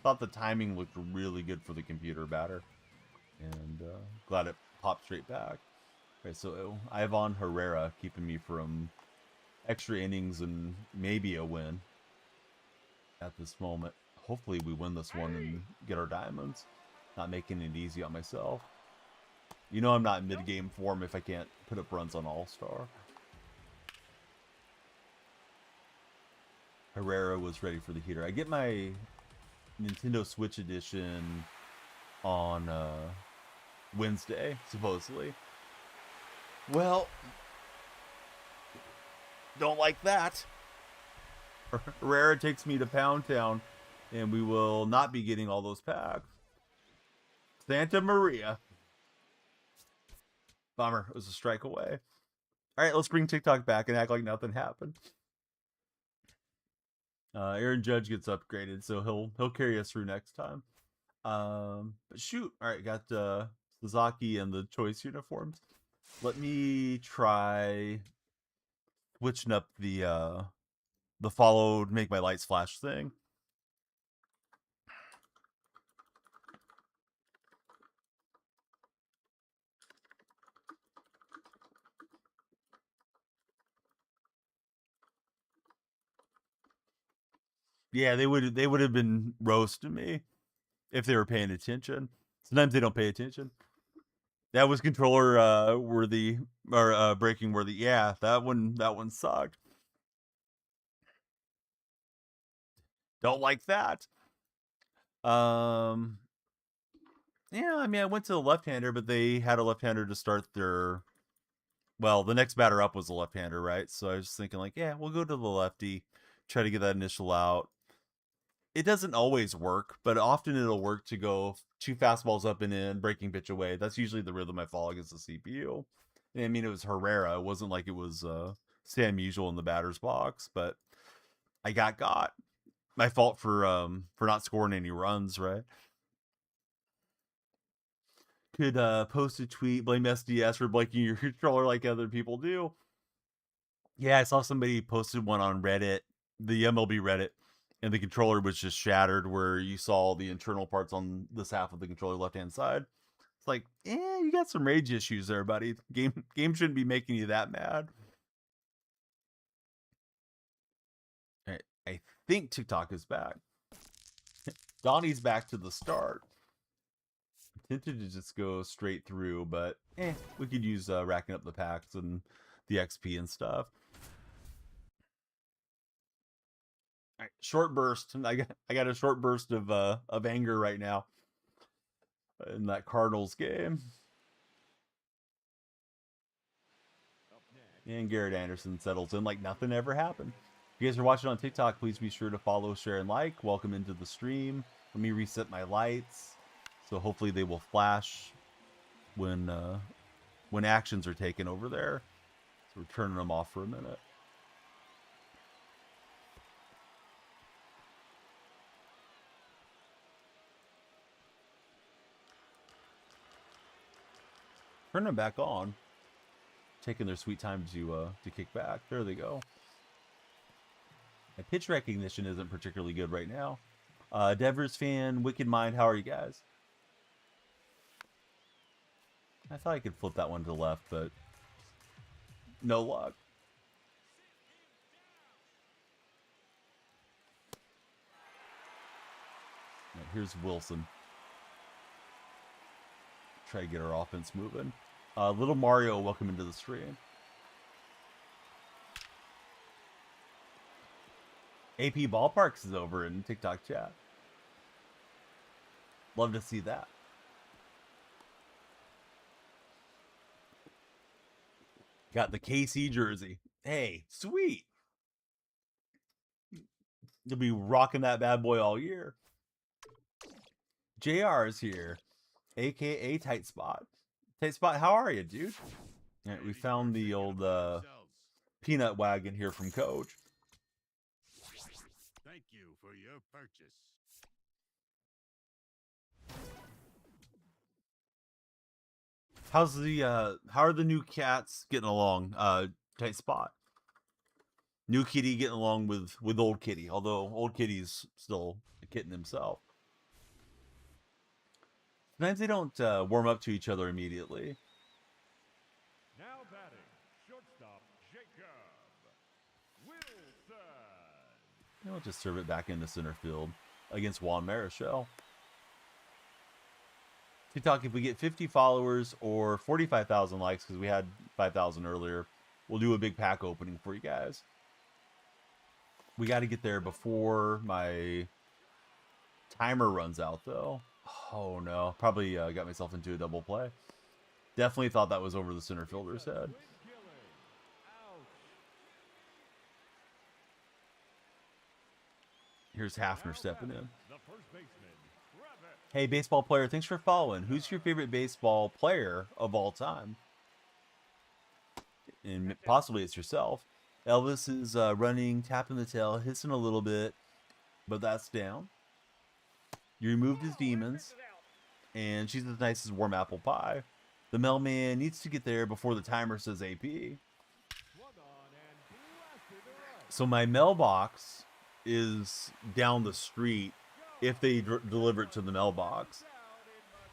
Thought the timing looked really good for the computer batter. And glad it popped straight back. Okay, so Ivan Herrera keeping me from extra innings and maybe a win at this moment. Hopefully we win this one and get our diamonds. Not making it easy on myself. You know I'm not in mid-game form if I can't put up runs on All-Star. Herrera was ready for the heater. I get my Nintendo Switch edition on Wednesday, supposedly. Well, don't like that. Herrera takes me to Pound Town, and we will not be getting all those packs. Santa Maria. Bummer. It was a strike away. All right, let's bring TikTok back and act like nothing happened. Aaron Judge gets upgraded, so he'll carry us through next time. But shoot, all right, got Sasaki and the choice uniforms. Let me try switching up the followed make my lights flash thing. Yeah, they would have been roasting me if they were paying attention. Sometimes they don't pay attention. That was controller worthy or breaking worthy. Yeah, that one sucked. Don't like that. Yeah, I mean, I went to the left-hander, but they had a left-hander to start their. Well, the next batter up was a left-hander, right? So I was just thinking, like, yeah, we'll go to the lefty, try to get that initial out. It doesn't always work, but often it'll work to go 2 fastballs up and in, breaking pitch away. That's usually the rhythm I follow against the CPU. And I mean, it was Herrera. It wasn't like it was Sam Usual in the batter's box, but I got. My fault for not scoring any runs, right? Could post a tweet, blame SDS for breaking your controller like other people do. Yeah, I saw somebody posted one on Reddit, the MLB Reddit, and the controller was just shattered where you saw the internal parts on this half of the controller left-hand side. It's like, you got some rage issues there, buddy. Game shouldn't be making you that mad. All right, I think TikTok is back. Donnie's back to the start. Tempted to just go straight through, but we could use racking up the packs and the XP and stuff. All right, short burst. I got a short burst of anger right now in that Cardinals game. And Garrett Anderson settles in like nothing ever happened. If you guys are watching on TikTok, please be sure to follow, share, and like. Welcome into the stream. Let me reset my lights, so hopefully they will flash when actions are taken over there. So we're turning them off for a minute. Turn them back on. Taking their sweet time to kick back. There they go. My pitch recognition isn't particularly good right now. Devers fan, Wicked Mind, how are you guys? I thought I could flip that one to the left, but no luck. Right, here's Wilson. Try to get our offense moving. Little Mario, welcome into the stream. AP Ballparks is over in TikTok chat. Love to see that. Got the KC jersey. Hey, sweet. You'll be rocking that bad boy all year. JR is here, aka Tight Spot. Tight Spot, how are you, dude? All right, we found the old peanut wagon here from Coach. Thank you for your purchase. How are the new cats getting along? Tight Spot. New kitty getting along with old kitty, although old kitty's still a kitten himself. Sometimes they don't warm up to each other immediately. Now batting, shortstop Jacob Wilson. I'll just serve it back into center field against Juan Marichal. TikTok, if we get 50 followers or 45,000 likes, because we had 5,000 earlier, we'll do a big pack opening for you guys. We got to get there before my timer runs out, though. Oh, no. Probably got myself into a double play. Definitely thought that was over the center fielder's head. Here's Hafner stepping in. Hey, baseball player, thanks for following. Who's your favorite baseball player of all time? And possibly it's yourself. Elvis is running, tapping the tail, hissing a little bit. but that's down. You removed his demons, and she's as nice as warm apple pie. The mailman needs to get there before the timer says AP. So my mailbox is down the street if they deliver it to the mailbox.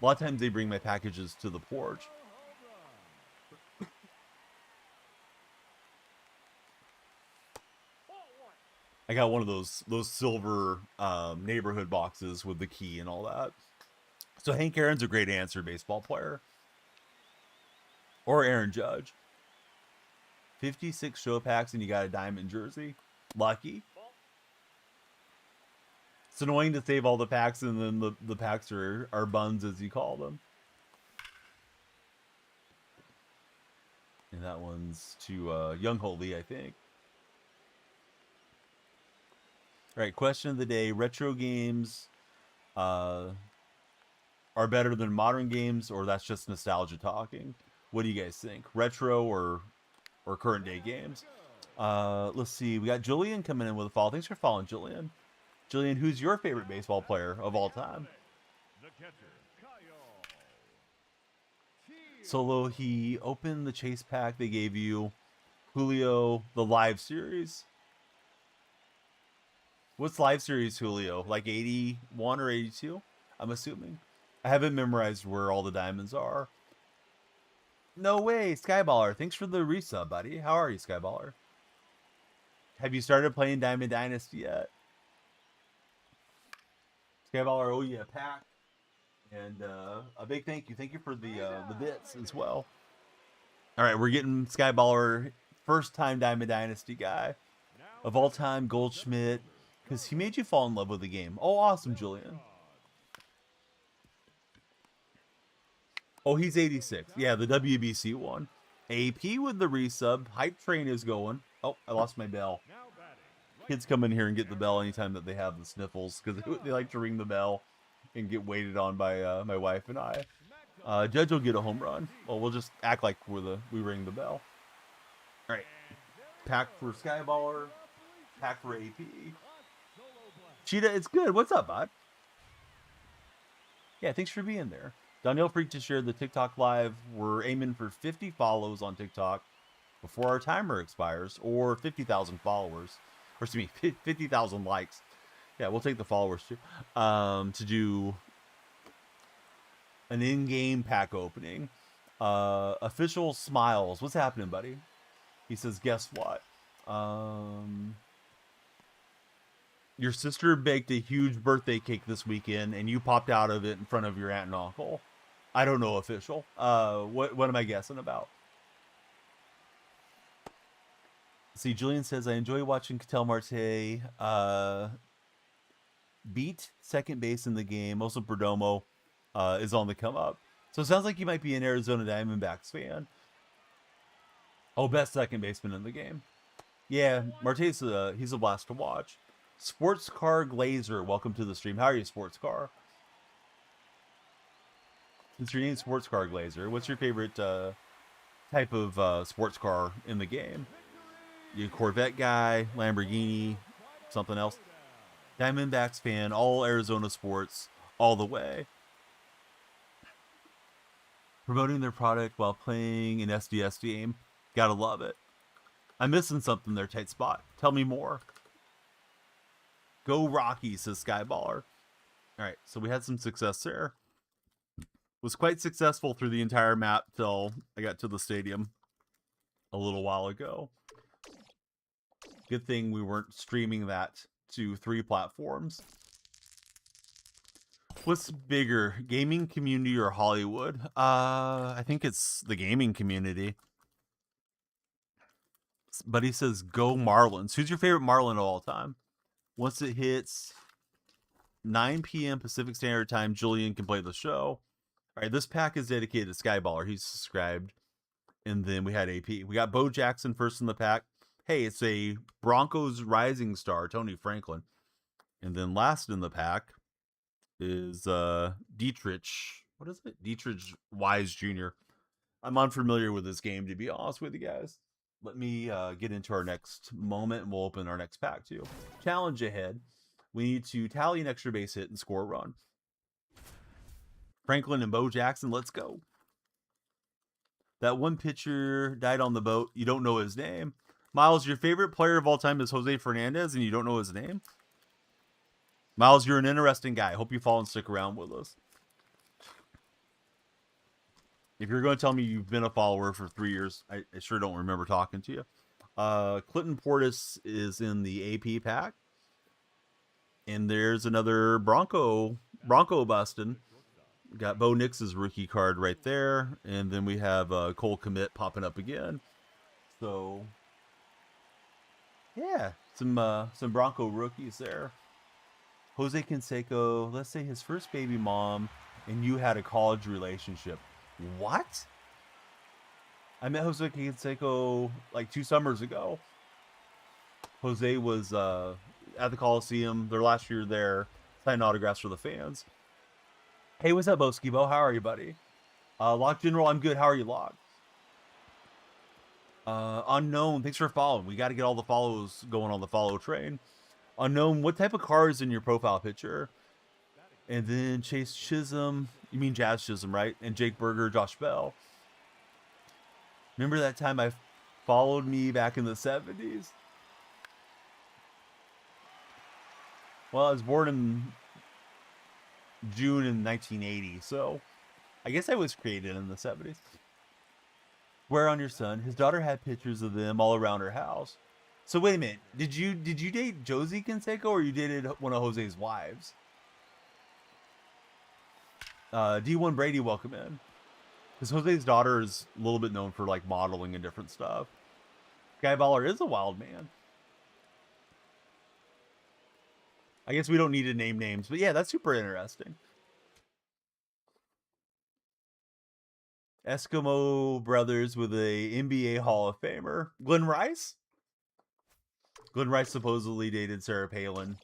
A lot of times they bring my packages to the porch. I got one of those silver neighborhood boxes with the key and all that. So Hank Aaron's a great answer, baseball player. Or Aaron Judge. 56 show packs and you got a diamond jersey. Lucky. It's annoying to save all the packs and then the packs are buns, as you call them. And that one's to Young Holy, I think. All right, question of the day. Retro games are better than modern games, or that's just nostalgia talking? What do you guys think? Retro or current day games? Let's see. We got Julian coming in with a follow. Thanks for following, Julian. Julian, who's your favorite baseball player of all time? Solo, he opened the chase pack they gave you. Julio, the live series. What's live series, Julio? Like 81 or 82? I'm assuming. I haven't memorized where all the diamonds are. No way, Skyballer. Thanks for the resub, buddy. How are you, Skyballer? Have you started playing Diamond Dynasty yet? Skyballer, owe you a pack. And a big thank you. Thank you for the bits as well. All right, we're getting Skyballer, first-time Diamond Dynasty guy. Of all time, Goldschmidt. Because he made you fall in love with the game. Oh, awesome, Julian. Oh, he's 86. Yeah, the WBC one. AP with the resub. Hype train is going. Oh, I lost my bell. Kids come in here and get the bell anytime that they have the sniffles. Because they like to ring the bell and get waited on by my wife and I. Judge will get a home run. Well, we'll just act like we ring the bell. All right. Pack for Skyballer. Pack for AP. Cheetah, it's good. What's up, bud? Yeah, thanks for being there. DonyellFreak just shared the TikTok live. We're aiming for 50 follows on TikTok before our timer expires, or 50,000 followers, or excuse me, 50,000 likes. Yeah, we'll take the followers too. To do an in-game pack opening. Official Smiles. What's happening, buddy? He says, guess what? Your sister baked a huge birthday cake this weekend, and you popped out of it in front of your aunt and uncle. I don't know, official. What am I guessing about? See, Julian says, I enjoy watching Ketel Marte beat second base in the game. Also, Perdomo is on the come up. So it sounds like you might be an Arizona Diamondbacks fan. Oh, best second baseman in the game. Yeah, Marte's he's a blast to watch. Sports Car Glazer, welcome to the stream. How are you, Sports Car? Since your name's Sports Car Glazer, what's your favorite type of sports car in the game? You a Corvette guy, Lamborghini, something else? Diamondbacks fan, all Arizona sports, all the way. Promoting their product while playing an SDS game. Gotta love it. I'm missing something there, tight spot. Tell me more. Go Rocky, says Skyballer. Alright, so we had some success there. Was quite successful through the entire map till I got to the stadium a little while ago. Good thing we weren't streaming that to 3 platforms. What's bigger, gaming community or Hollywood? I think it's the gaming community. But he says, go Marlins. Who's your favorite Marlin of all time? Once it hits 9 p.m. Pacific Standard Time, Julian can play the show. All right, this pack is dedicated to Skyballer. He's subscribed. And then we had AP. We got Bo Jackson first in the pack. Hey, it's a Broncos rising star, Tony Franklin. And then last in the pack is Dietrich. What is it? Dietrich Wise Jr. I'm unfamiliar with this game, to be honest with you guys. Let me get into our next moment, and we'll open our next pack too. Challenge ahead. We need to tally an extra base hit and score a run. Franklin and Bo Jackson, let's go. That one pitcher died on the boat. You don't know his name. Miles, your favorite player of all time is Jose Fernandez, and you don't know his name? Miles, you're an interesting guy. Hope you follow and stick around with us. If you're going to tell me you've been a follower for 3 years, I sure don't remember talking to you. Clinton Portis is in the AP pack. And there's another Bronco bustin'. Got Bo Nix's rookie card right there. And then we have Cole Kmet popping up again. So, yeah, some Bronco rookies there. Jose Canseco, let's say his first baby mom and you had a college relationship. What? I met Jose Canseco like 2 summers ago. Jose was at the Coliseum their last year there, signing autographs for the fans. Hey, what's up, Boski Bo? How are you, buddy? Lock General, I'm good. How are you, Lock? Unknown, thanks for following. We got to get all the follows going on the follow train. Unknown, what type of car is in your profile picture? And then Chase Chisholm, you mean Jazz Chisholm, right? And Jake Berger, Josh Bell. Remember that time I followed me back in the 70s? Well, I was born in June in 1980, so I guess I was created in the 70s. Where on your son? His daughter had pictures of them all around her house. So wait a minute, did you date Josie Canseco or you dated one of Jose's wives? D1 Brady, welcome in. Because Jose's daughter is a little bit known for like modeling and different stuff. Guy Baller is a wild man. I guess we don't need to name names, but yeah, that's super interesting. Eskimo brothers with a NBA Hall of Famer. Glenn Rice? Glenn Rice supposedly dated Sarah Palin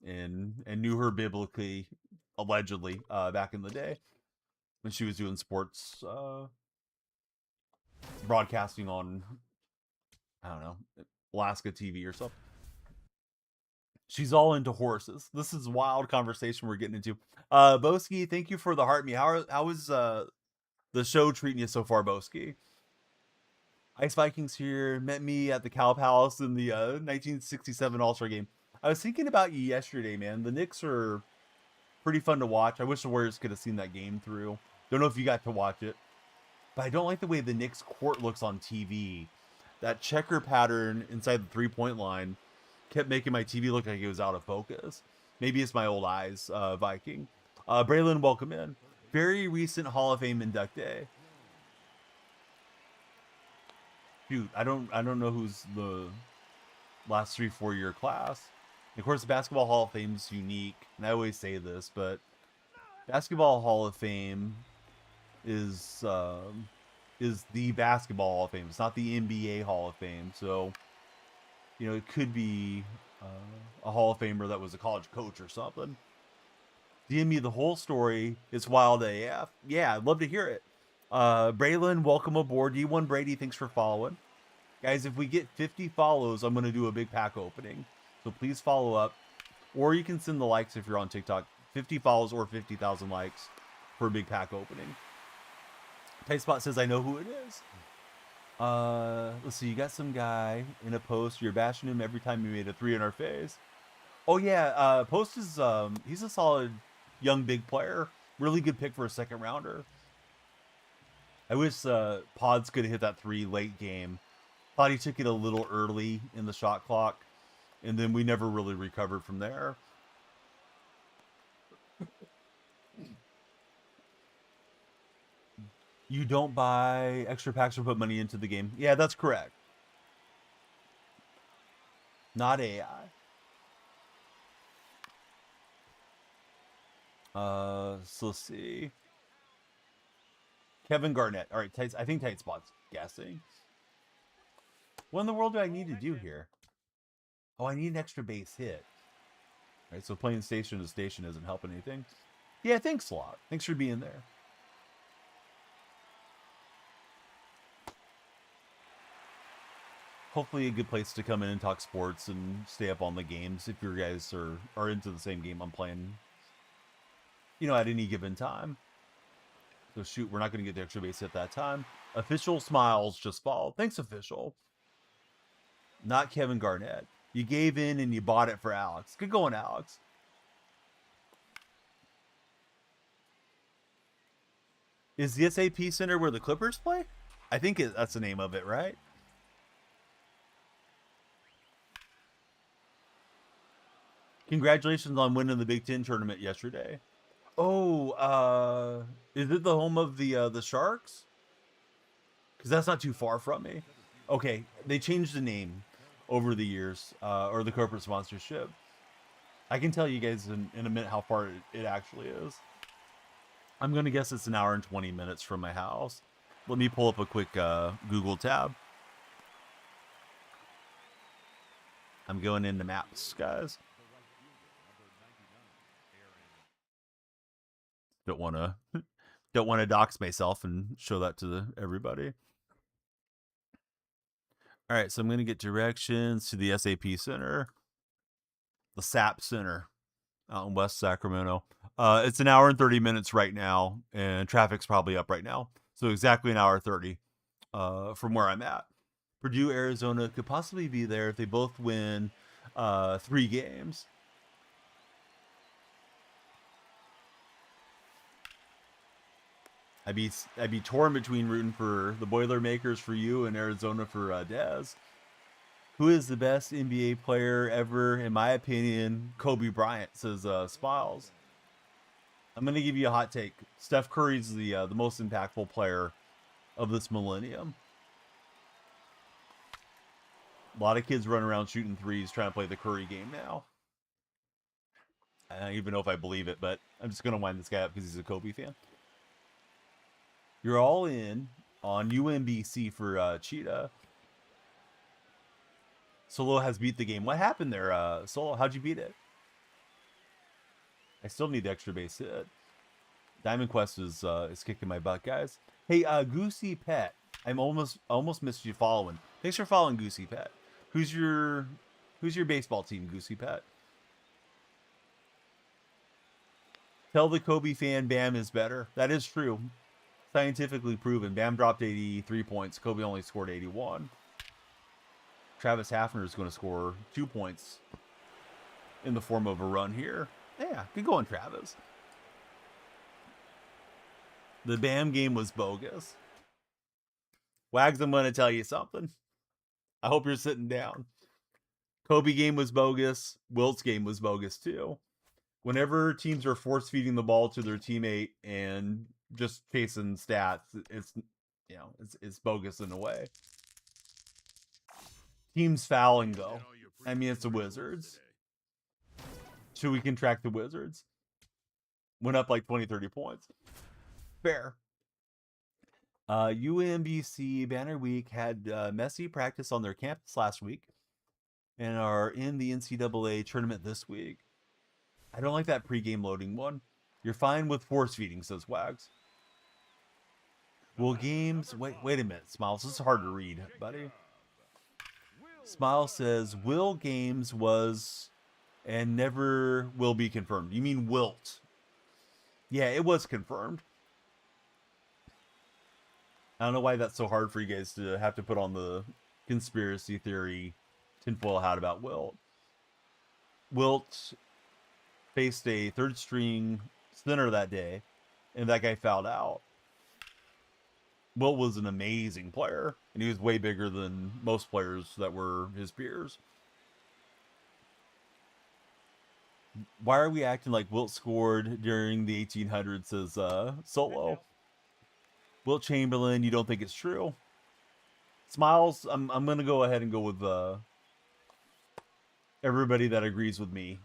and knew her biblically, allegedly, back in the day when she was doing sports broadcasting on, I don't know, Alaska TV or something. She's all into horses. This is a wild conversation we're getting into. Boski, thank you for the heart me. How is the show treating you so far, Boski? Ice Vikings here. Met me at the Cow Palace in the 1967 All-Star game. I was thinking about you yesterday, man. The Knicks are pretty fun to watch. I wish the Warriors could have seen that game through. Don't know if you got to watch it. But I don't like the way the Knicks court looks on TV. That checker pattern inside the three-point line kept making my TV look like it was out of focus. Maybe it's my old eyes, Viking. Braylon, welcome in. Very recent Hall of Fame inductee. Shoot, I don't know who's the last 3-4 year class. And of course, the Basketball Hall of Fame is unique, and I always say this, but Basketball Hall of Fame is the Basketball Hall of Fame. It's not the NBA Hall of Fame. So, you know, it could be a Hall of Famer that was a college coach or something. DM me the whole story. It's wild AF. Yeah, I'd love to hear it. Braylon, welcome aboard. D1 Brady, thanks for following. Guys, if we get 50 follows, I'm going to do a big pack opening. So please follow up. Or you can send the likes if you're on TikTok. 50 follows or 50,000 likes for a big pack opening. Tight Spot says, I know who it is. Let's see. You got some guy in a post. You're bashing him every time you made a 3 in our face. Oh, yeah. Post is, he's a solid young big player. Really good pick for a second rounder. I wish Pods could have hit that 3 late game. Thought he took it a little early in the shot clock. And then we never really recovered from there. You don't buy extra packs or put money into the game. Yeah, that's correct. Not AI. So let's see. Kevin Garnett. All right, I think Tight Spot's guessing. What in the world do I need to do here? Oh, I need an extra base hit. All right, so playing station to station isn't helping anything. Yeah, thanks a lot. Thanks for being there. hopefully a good place to come in and talk sports and stay up on the games if you guys are into the same game I'm playing, you know, at any given time. So shoot, we're not going to get the extra base at that time. Official Smiles just followed. Thanks, Official. Not Kevin Garnett. You gave in and you bought it for Alex. Good going, Alex. Is the SAP Center where the Clippers play? I think that's the name of it, right? Congratulations on winning the Big Ten tournament yesterday. Oh, is it the home of the Sharks? Because that's not too far from me. Okay, they changed the name over the years, or the corporate sponsorship. I can tell you guys in a minute how far it actually is. I'm going to guess it's an hour and 20 minutes from my house. Let me pull up a quick Google tab. I'm going into maps, guys. Don't want to dox myself and show that to everybody. All right, so I'm going to get directions to the SAP Center, the SAP Center out in West Sacramento. It's an hour and 30 minutes right now, and traffic's probably up right now. So exactly an hour 30 from where I'm at. Purdue, Arizona could possibly be there if they both win 3 games. I'd be torn between rooting for the Boilermakers for you and Arizona for Dez. Who is the best NBA player ever? In my opinion, Kobe Bryant, says Smiles. I'm going to give you a hot take. Steph Curry's the most impactful player of this millennium. A lot of kids run around shooting threes trying to play the Curry game now. I don't even know if I believe it, but I'm just going to wind this guy up because he's a Kobe fan. You're all in on UMBC for Cheetah. Solo has beat the game. What happened there, Solo? How'd you beat it? I still need the extra base hit. Diamond Quest is kicking my butt, guys. Hey, Goosey Pet. I'm almost missed you following. Thanks for following, Goosey Pet. Who's your baseball team, Goosey Pet? Tell the Kobe fan Bam is better. That is true. Scientifically proven. Bam dropped 83 points. Kobe only scored 81. Travis Hafner is going to score 2 points in the form of a run here. Yeah, good going, Travis. The Bam game was bogus. Wags, I'm going to tell you something. I hope you're sitting down. Kobe game was bogus. Wilt's game was bogus too. Whenever teams are force feeding the ball to their teammate and just chasing stats, it's bogus in a way. Teams foul and go. I mean, it's the Wizards. So we can track the Wizards. Went up like 20, 30 points. Fair. UMBC Banner Week had messy practice on their campus last week and are in the NCAA tournament this week. I don't like that pregame loading one. You're fine with force feeding, says Wags. Will games... Wait a minute, Smiles. This is hard to read, buddy. Smile says, will games was and never will be confirmed. You mean wilt. Yeah, it was confirmed. I don't know why that's so hard for you guys to have to put on the conspiracy theory tinfoil hat about Wilt. Wilt faced a third string center that day, and that guy fouled out. Wilt was an amazing player, and he was way bigger than most players that were his peers. Why are we acting like Wilt scored during the 1800s, says Solo. Wilt Chamberlain, you don't think it's true? Smiles, I'm going to go ahead and go with everybody that agrees with me.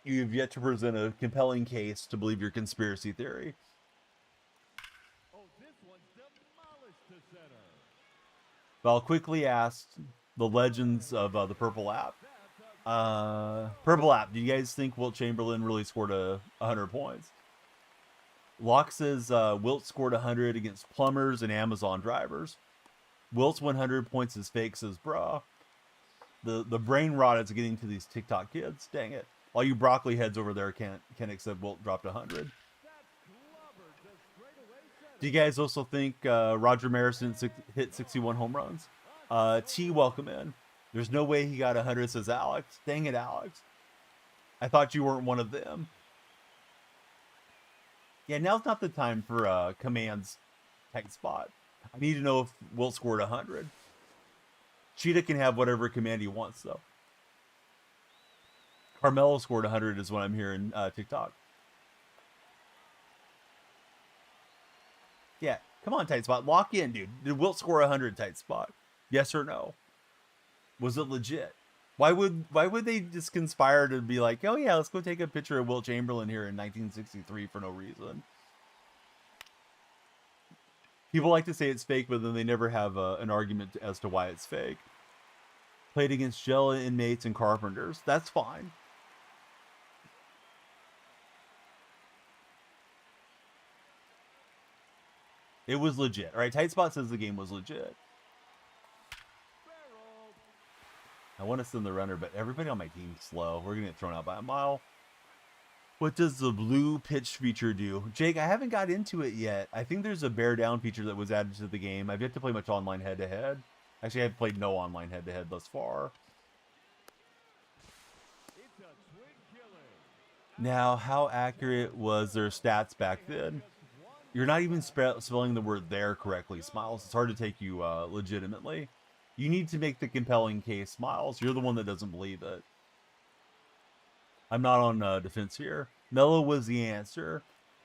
You've yet to present a compelling case to believe your conspiracy theory. But I'll quickly ask the legends of the Purple App. Purple App, do you guys think Wilt Chamberlain really scored 100 points? Locke says Wilt scored 100 against plumbers and Amazon drivers. Wilt's 100 points is fake, says bruh. The brain rot is getting to these TikTok kids. Dang it. All you broccoli heads over there can't accept Wilt dropped 100. Do you guys also think Roger Maris hit 61 home runs? T, welcome in. There's no way he got 100, says Alex. Dang it, Alex. I thought you weren't one of them. Yeah, now's not the time for commands tight spot. I need to know if Wilt scored 100. Cheetah can have whatever command he wants, though. Carmelo scored 100 is what I'm hearing TikTok. Yeah, come on, tight spot. Lock in, dude. Did Wilt score 100 tight spot? Yes or no? Was it legit? Why would they just conspire to be like, oh yeah, let's go take a picture of Wilt Chamberlain here in 1963 for no reason? People like to say it's fake, but then they never have an argument as to why it's fake. Played against jail inmates and carpenters. That's fine. It was legit. All right, Tight Spot says the game was legit. I want to send the runner, but everybody on my team's slow. We're going to get thrown out by a mile. What does the blue pitch feature do? Jake, I haven't got into it yet. I think there's a bear down feature that was added to the game. I've yet to play much online head-to-head. Actually, I've played no online head-to-head thus far. Now, how accurate was their stats back then? You're not even spelling the word there correctly, Smiles. It's hard to take you legitimately. You need to make the compelling case, Smiles. You're the one that doesn't believe it. I'm not on defense here. Mello was the answer.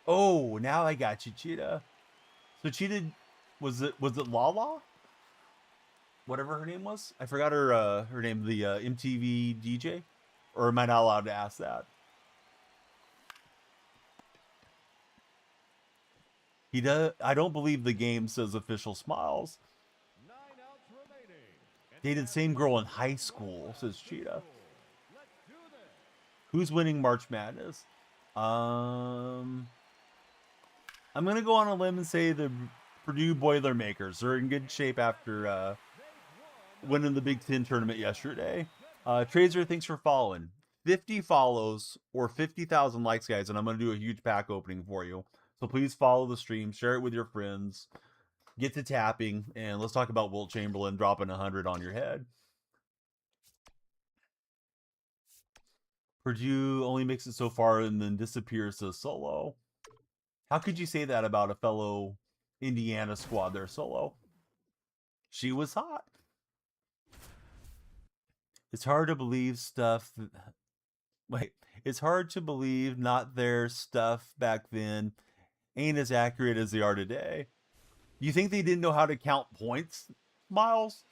Oh, now I got you, Cheetah. So Cheetah, was it Lala? Whatever her name was? I forgot her name, the MTV DJ? Or am I not allowed to ask that? He does. I don't believe the game says official Smiles. Dated same girl in high school, says Cheetah. Who's winning March Madness? I'm gonna go on a limb and say the Purdue Boilermakers. They're in good shape after winning the Big Ten tournament yesterday. Trazer, thanks for following. 50 follows or 50,000 likes, guys, and I'm gonna do a huge pack opening for you. So please follow the stream, share it with your friends, get to tapping, and let's talk about Wilt Chamberlain dropping 100 on your head. Purdue only makes it so far and then disappears to solo. How could you say that about a fellow Indiana squad there, Solo? She was hot. It's hard to believe stuff. Wait, it's hard to believe not their stuff back then ain't as accurate as they are today. You think they didn't know how to count points, Miles?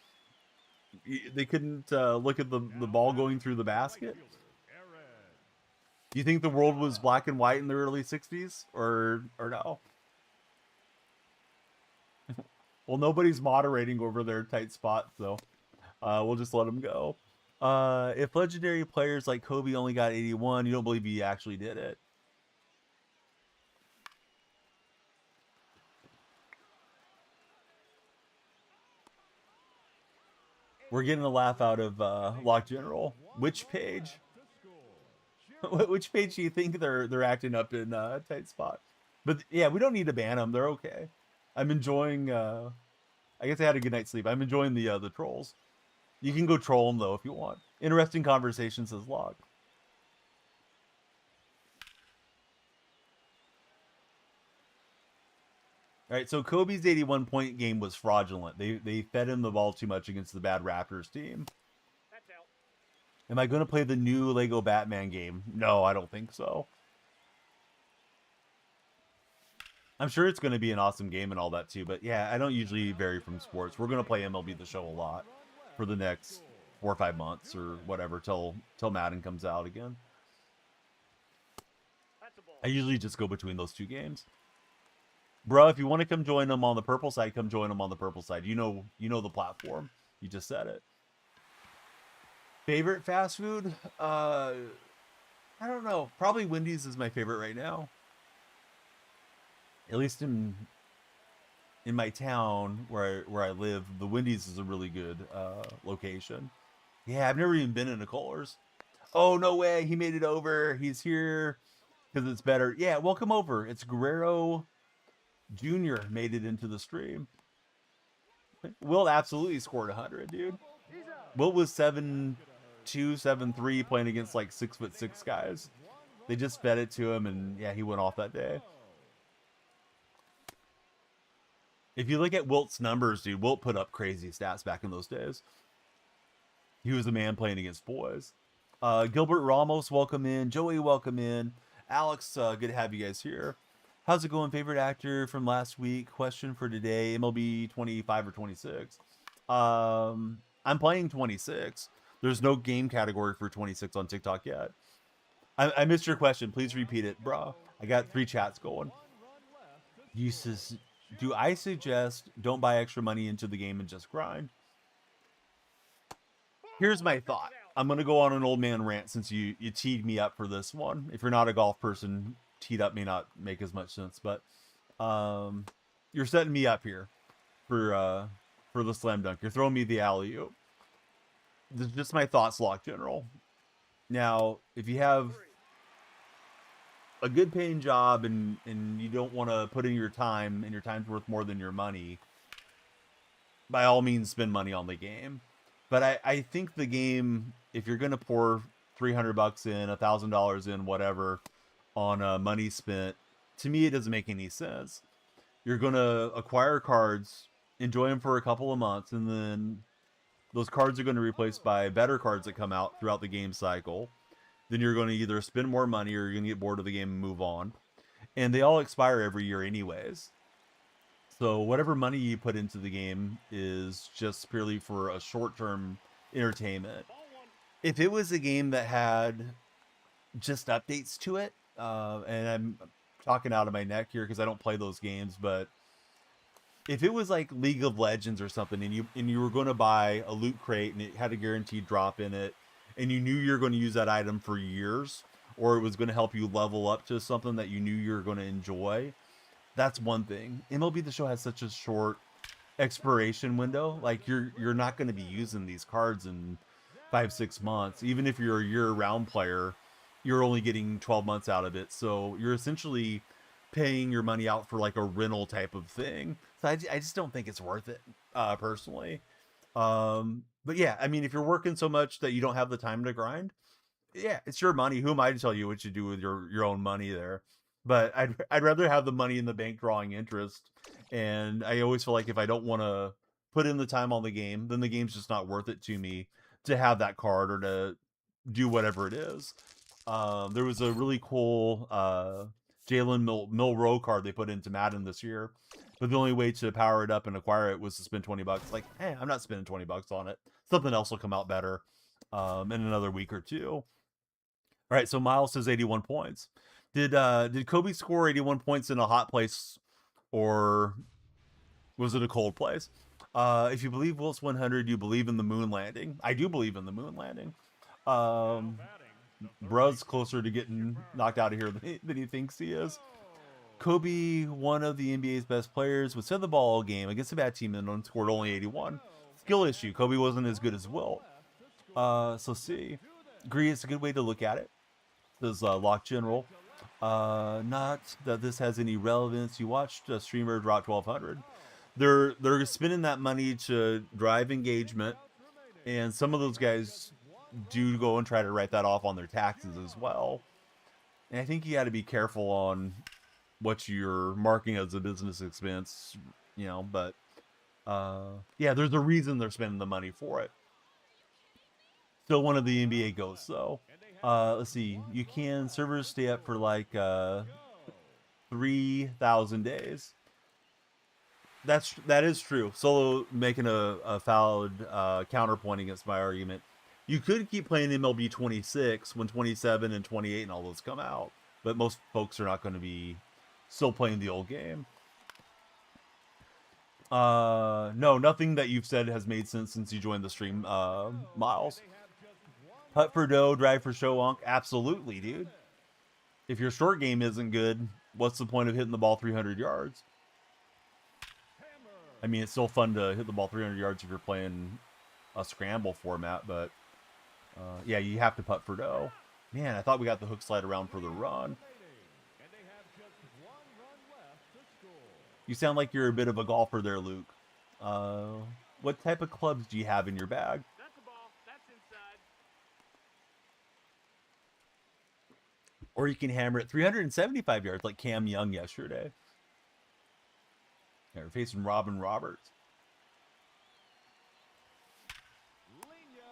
They couldn't look at the ball going through the basket? Do you think the world was black and white in the early 60s? Or no? Well, nobody's moderating over their tight spot, so we'll just let them go. If legendary players like Kobe only got 81, you don't believe he actually did it. We're getting a laugh out of Lock General. Which page? Which page do you think they're acting up in tight spot? But yeah, we don't need to ban them. They're okay. I'm enjoying. I guess I had a good night's sleep. I'm enjoying the trolls. You can go troll them though if you want. Interesting conversation, says Lock. All right, so Kobe's 81-point game was fraudulent. They fed him the ball too much against the bad Raptors team. Am I going to play the new Lego Batman game? No, I don't think so. I'm sure it's going to be an awesome game and all that too, but yeah, I don't usually vary from sports. We're going to play MLB The Show a lot for the next 4 or 5 months or whatever till Madden comes out again. I usually just go between those two games. Bro, if you want to come join them on the purple side, come join them on the purple side. You know the platform. You just said it. Favorite fast food? I don't know. Probably Wendy's is my favorite right now. At least in in my town where I live, the Wendy's is a really good location. Yeah, I've never even been in a Kohler's. Oh, no way. He made it over. He's here because it's better. Yeah, welcome over. It's Guerrero Jr. made it into the stream. Will absolutely scored 100, dude. Will was 7'2", 7'3", playing against like 6'6" guys. They just fed it to him, and yeah, he went off that day. If you look at Wilt's numbers, dude, Wilt put up crazy stats back in those days. He was a man playing against boys. Gilbert Ramos, welcome in. Joey, welcome in. Alex, good to have you guys here. How's it going? Favorite actor from last week? Question for today. MLB 25 or 26. I'm playing 26. There's no game category for 26 on TikTok yet. I missed your question. Please repeat it, bro. I got 3 chats going. Do I suggest don't buy extra money into the game and just grind? Here's my thought. I'm going to go on an old man rant since you teed me up for this one. If you're not a golf person, teed up may not make as much sense, but you're setting me up here for the slam dunk. You're throwing me the alley-oop. This is just my thoughts, Lock General. Now, if you have a good paying job and you don't want to put in your time and your time's worth more than your money, by all means spend money on the game. But I think the game, if you're going to pour $300 in, $1,000 in, whatever, on money spent, to me, it doesn't make any sense. You're going to acquire cards, enjoy them for a couple of months, and then those cards are going to be replaced by better cards that come out throughout the game cycle. Then you're going to either spend more money or you're going to get bored of the game and move on. And they all expire every year anyways. So whatever money you put into the game is just purely for a short-term entertainment. If it was a game that had just updates to it, and I'm talking out of my neck here because I don't play those games, but if it was like League of Legends or something, and you were going to buy a loot crate and it had a guaranteed drop in it, and you knew you were going to use that item for years, or it was going to help you level up to something that you knew you were going to enjoy, that's one thing. MLB The Show has such a short expiration window. Like you're not going to be using these cards in 5-6 months. Even if you're a year-round player, you're only getting 12 months out of it. So you're essentially paying your money out for like a rental type of thing. So I just don't think it's worth it, personally. But yeah, I mean, if you're working so much that you don't have the time to grind, yeah, it's your money. Who am I to tell you what you do with your own money there? But I'd rather have the money in the bank drawing interest. And I always feel like if I don't want to put in the time on the game, then the game's just not worth it to me to have that card or to do whatever it is. There was a really cool Jalen Milroe card they put into Madden this year, but the only way to power it up and acquire it was to spend $20. Like, hey, I'm not spending $20 on it. Something else will come out better in another week or two. All right, so Miles says 81 points. Did Kobe score 81 points in a hot place, or was it a cold place? If you believe Wilt's 100, you believe in the moon landing. I do believe in the moon landing. Bruh's closer to getting knocked out of here than he thinks he is. Kobe, one of the NBA's best players, would set the ball all game against a bad team and scored only 81. Skill issue. Kobe wasn't as good as Wilt. So see. Agree, it's a good way to look at it. Says Lock General. Not that this has any relevance. You watched a streamer drop 1,200. They're spending that money to drive engagement, and some of those guys do go and try to write that off on their taxes as well. And I think you got to be careful on what you're marking as a business expense, but yeah, there's a reason they're spending the money for it. Still one of the NBA goes, though. Let's see. You can servers stay up for like 3,000 days. That is true. Solo making a valid counterpoint against my argument. You could keep playing MLB 26 when 27 and 28 and all those come out, but most folks are not going to be still playing the old game. No, nothing that you've said has made sense since you joined the stream, Miles. Putt for dough, drive for show onk. Absolutely, dude. If your short game isn't good, what's the point of hitting the ball 300 yards? I mean, it's still fun to hit the ball 300 yards if you're playing a scramble format, but yeah, you have to putt for dough. Man, I thought we got the hook slide around for the run. And they have just 1 run left to score. You sound like you're a bit of a golfer there, Luke. What type of clubs do you have in your bag? That's the ball. That's inside. Or you can hammer it 375 yards like Cam Young yesterday. Yeah, we're facing Robin Roberts. Lena,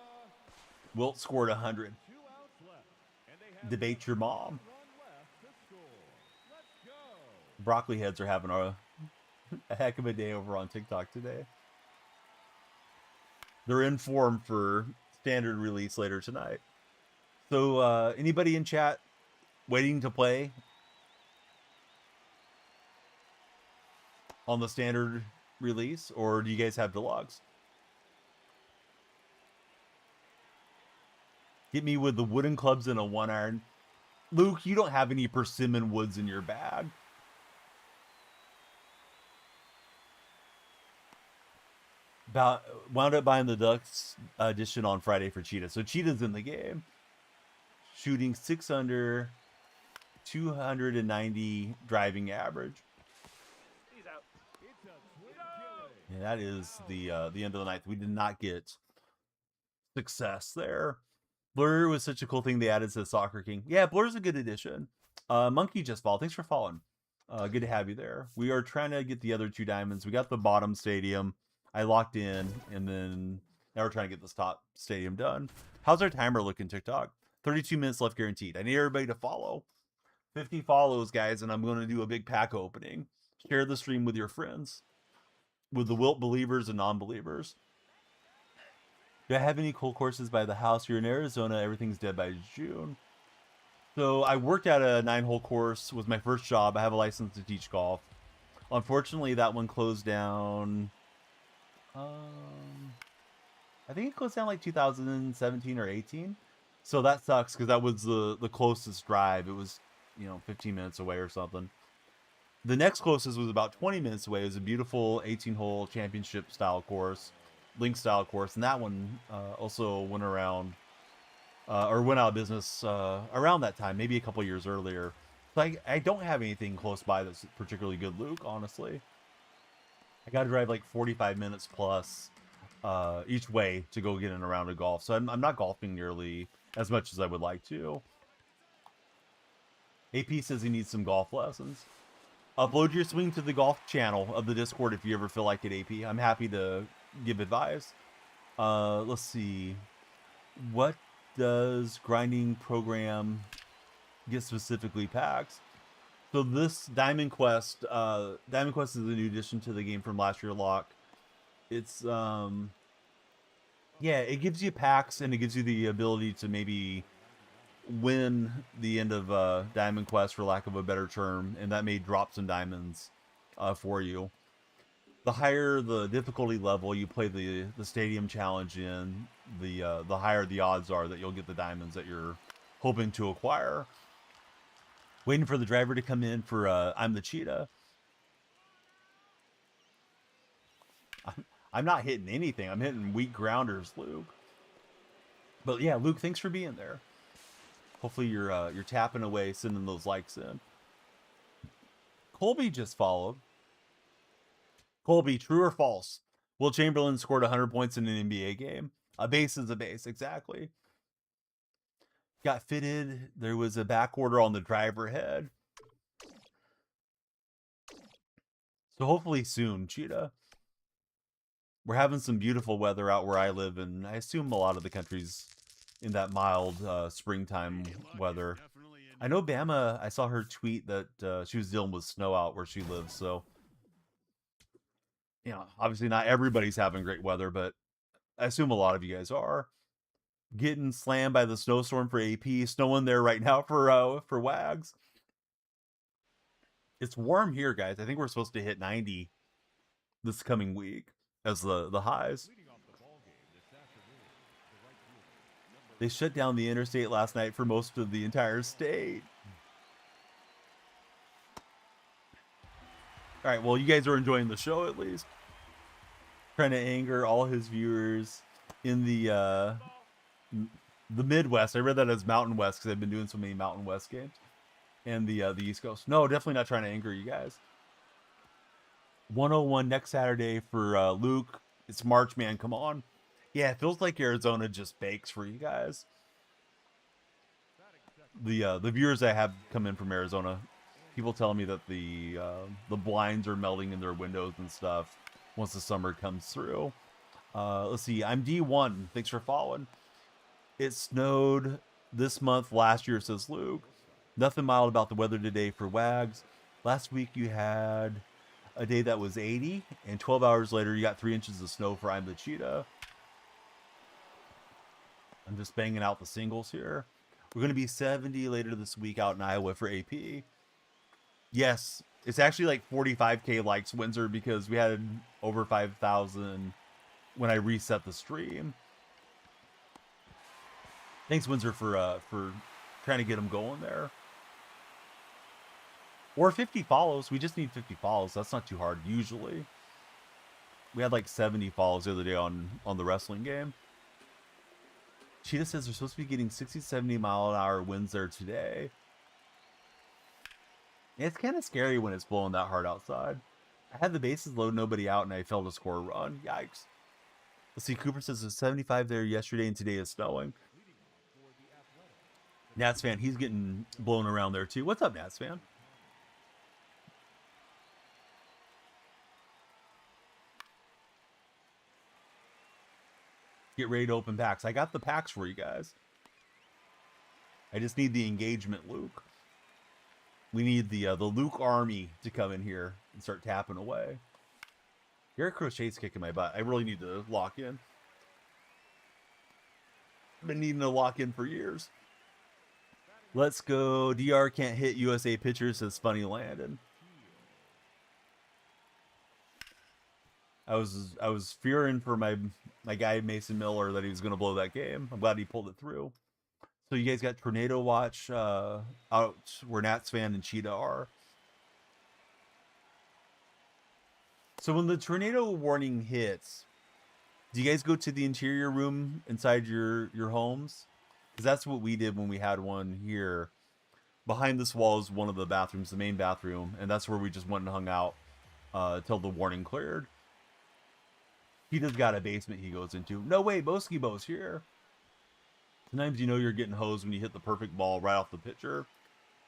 Wilt scored 100. 2 outs left. And they have Debate your mom. 1 run left to score. Let's go. Broccoli heads are having a heck of a day over on TikTok today. They're in form for standard release later tonight. So anybody in chat waiting to play on the standard release, or do you guys have deluxe? Get me with the wooden clubs and a 1-iron. Luke, you don't have any persimmon woods in your bag. Wound up buying the Ducks edition on Friday for Cheetah. So Cheetah's in the game. Shooting 6 under, 290 driving average. He's out. It's a twin killing. Yeah, that is the end of the night. We did not get success there. Blur was such a cool thing they added to the Soccer King. Yeah, Blur's a good addition. Monkey just followed. Thanks for following. Good to have you there. We are trying to get the other 2 diamonds. We got the bottom stadium. I locked in, and then now we're trying to get this top stadium done. How's our timer looking, TikTok? 32 minutes left guaranteed. I need everybody to follow. 50 follows, guys, and I'm going to do a big pack opening. Share the stream with your friends, with the Wilt believers and non-believers. Do I have any cool courses by the house? You're in Arizona. Everything's dead by June. So I worked at a 9-hole course. Was my first job. I have a license to teach golf. Unfortunately, that one closed down. I think it closed down like 2017 or 18. So that sucks because that was the closest drive. It was, 15 minutes away or something. The next closest was about 20 minutes away. It was a beautiful 18-hole championship style course, link style course, and that one also went around or went out of business around that time, maybe a couple years earlier. So I don't have anything close by that's particularly good, Luke, honestly. I got to drive like 45 minutes plus each way to go get in a round of golf. So I'm not golfing nearly as much as I would like to. AP says he needs some golf lessons. Upload your swing to the golf channel of the Discord if you ever feel like it, AP. I'm happy to give advice. Let's see. What does grinding program get specifically packs? So this Diamond Quest is a new addition to the game from last year, Lock. It's yeah, it gives you packs and it gives you the ability to maybe win the end of Diamond Quest, for lack of a better term, and that may drop some diamonds for you. The higher the difficulty level you play the stadium challenge in, the higher the odds are that you'll get the diamonds that you're hoping to acquire. Waiting for the driver to come in for I'm the Cheetah. I'm not hitting anything. I'm hitting weak grounders, Luke. But yeah, Luke, thanks for being there. Hopefully you're tapping away, sending those likes in. Colby just followed. Colby, true or false? Will Chamberlain scored 100 points in an NBA game? A base is a base, exactly. Got fitted. There was a back order on the driver head. So hopefully soon, Cheetah. We're having some beautiful weather out where I live, and I assume a lot of the country's in that mild springtime weather. I know Bama, I saw her tweet that she was dealing with snow out where she lives, so obviously not everybody's having great weather, but I assume a lot of you guys are. Getting slammed by the snowstorm for AP, snowing there right now for Wags. It's warm here, guys. I think we're supposed to hit 90 this coming week as the highs. They shut down the interstate last night for most of the entire state. All right, well, you guys are enjoying the show at least. trying to anger all his viewers in the Midwest. I read that as Mountain West because I've been doing so many Mountain West games. And the East Coast. No, definitely not trying to anger you guys. 101 next Saturday for Luke. It's March, man. Come on. Yeah, it feels like Arizona just bakes for you guys. The viewers I have come in from Arizona, people telling me that the blinds are melting in their windows and stuff once the summer comes through. Let's see. I'm D1. Thanks for following. It snowed this month last year, says Luke. Nothing mild about the weather today for Wags. Last week you had a day that was 80, and 12 hours later you got 3 inches of snow for I'm the Cheetah. I'm just banging out the singles here. We're going to be 70 later this week out in Iowa for AP. Yes, it's actually like 45K likes, Windsor, because we had over 5,000 when I reset the stream. Thanks, Windsor, for trying to get them going there. Or 50 follows. We just need 50 follows. That's not too hard usually. We had like 70 follows the other day on the wrestling game. Cheetah says they're supposed to be getting 60, 70 mile an hour winds there today. It's kind of scary when it's blowing that hard outside. I had the bases load, nobody out, and I failed to score a run. Yikes. Let's see, Cooper says it's 75 there yesterday and today is snowing. Nats fan, he's getting blown around there too. What's up, Nats fan? Get ready to open packs. I got the packs for you guys. I just need the engagement, Luke. We need the Luke army to come in here and start tapping away. Garrett Crochet's kicking my butt. I really need to lock in. I've been needing to lock in for years. Let's go. DR can't hit USA pitchers, says Funny Landon. I was fearing for my guy Mason Miller that he was going to blow that game. I'm glad he pulled it through. So you guys got Tornado Watch out where Nats fan and Cheetah are. So when the tornado warning hits, do you guys go to the interior room inside your homes? Because that's what we did when we had one here. Behind this wall is one of the bathrooms, the main bathroom, and that's where we just went and hung out till the warning cleared. He just got a basement he goes into. No way, Boski Bo's here. Sometimes you know you're getting hosed when you hit the perfect ball right off the pitcher.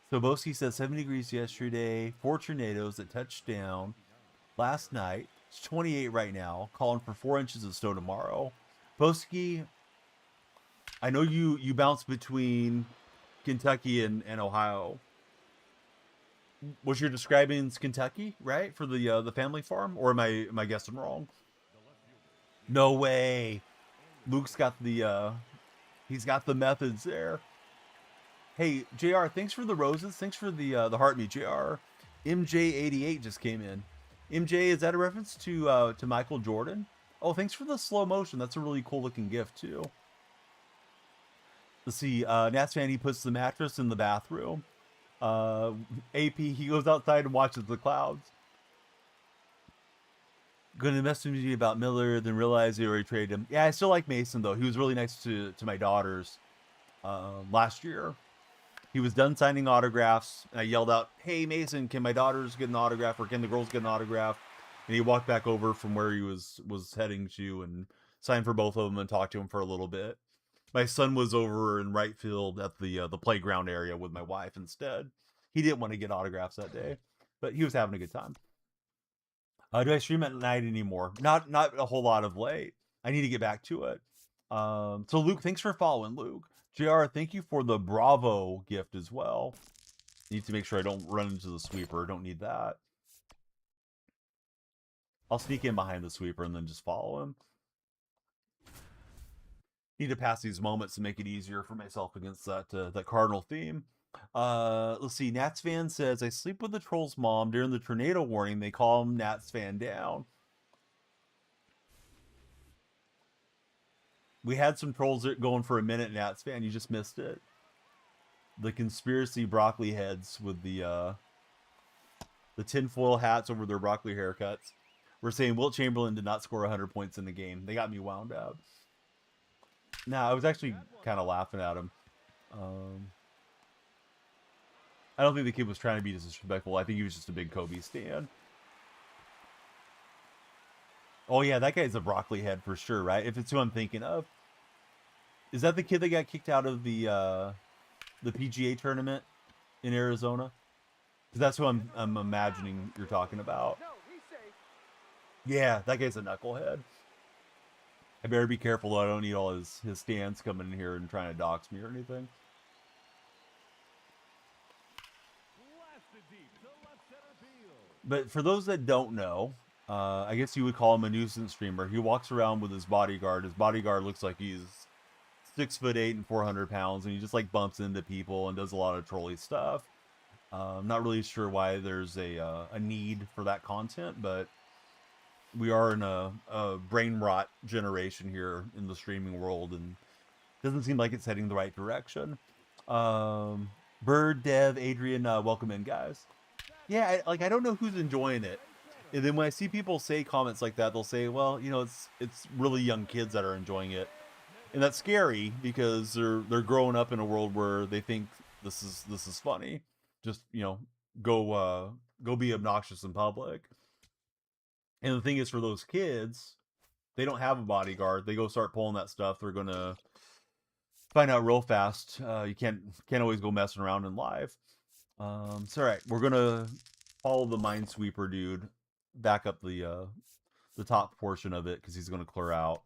So Boski says 70 degrees yesterday, 4 tornadoes that touched down last night. It's 28 right now, calling for 4 inches of snow tomorrow. Boski, I know you bounce between Kentucky and Ohio. What you're describing is Kentucky, right? For the family farm? Or am I guessing wrong? No way. Luke's got the he's got the methods there. Hey, JR, thanks for the roses. Thanks for the heartbeat, JR. MJ88 just came in. MJ, is that a reference to Michael Jordan? Oh, thanks for the slow motion. That's a really cool looking gift too. Let's see, Nats fan, he puts the mattress in the bathroom. AP, he goes outside and watches the clouds. Gonna message me about Miller, then realize they already traded him. Yeah, I still like Mason though. He was really nice to my daughters last year. He was done signing autographs, and I yelled out, "Hey Mason, can my daughters get an autograph, or can the girls get an autograph?" And he walked back over from where he was heading to and signed for both of them and talked to him for a little bit. My son was over in right field at the playground area with my wife instead. He didn't want to get autographs that day, but he was having a good time. Do I stream at night anymore? Not a whole lot of late. I need to get back to it. So Luke, thanks for following, Luke. JR, thank you for the Bravo gift as well. Need to make sure I don't run into the sweeper. Don't need that. I'll sneak in behind the sweeper and then just follow him. Need to pass these moments to make it easier for myself against that Cardinal theme. Let's see. Nats fan says, I sleep with the troll's mom during the tornado warning. They call him Nats fan down. We had some trolls going for a minute, Nats fan. You just missed it. The conspiracy broccoli heads with the tinfoil hats over their broccoli haircuts. We're saying Wilt Chamberlain did not score 100 points in the game. They got me wound up. Nah, I was actually kind of laughing at him. I don't think the kid was trying to be disrespectful. I think he was just a big Kobe stan. Oh yeah, that guy's a broccoli head for sure, right? If it's who I'm thinking of. Is that the kid that got kicked out of the PGA tournament in Arizona? Because that's who I'm imagining you're talking about. Yeah, that guy's a knucklehead. I better be careful though. I don't need all his stands coming in here and trying to dox me or anything. But for those that don't know, I guess you would call him a nuisance streamer. He walks around with his bodyguard. His bodyguard looks like he's 6'8" and 400 pounds, and he just like bumps into people and does a lot of trolly stuff. I'm not really sure why there's a need for that content, but we are in a brain rot generation here in the streaming world, and it doesn't seem like it's heading the right direction. Bird, Dev, Adrian, welcome in, guys. Yeah, I don't know who's enjoying it. And then when I see people say comments like that, they'll say, well, you know, it's really young kids that are enjoying it. And that's scary because they're growing up in a world where they think this is funny. Just, you know, go be obnoxious in public. And the thing is, for those kids, they don't have a bodyguard. They go start pulling that stuff, they're gonna find out real fast. You can't always go messing around in live. So all right, we're gonna follow the Minesweeper dude back up the top portion of it because he's gonna clear out.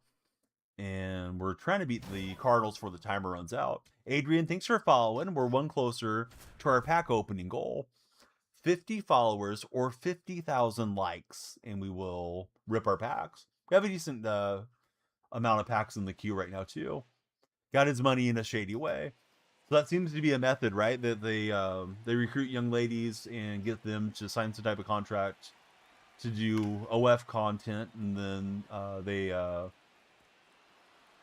And we're trying to beat the Cardinals before the timer runs out. Adrian, thanks for following. We're one closer to our pack opening goal. 50 followers or 50,000 likes, and we will rip our packs. We have a decent amount of packs in the queue right now, too. Got his money in a shady way. So that seems to be a method, right? That they recruit young ladies and get them to sign some type of contract to do OF content, and then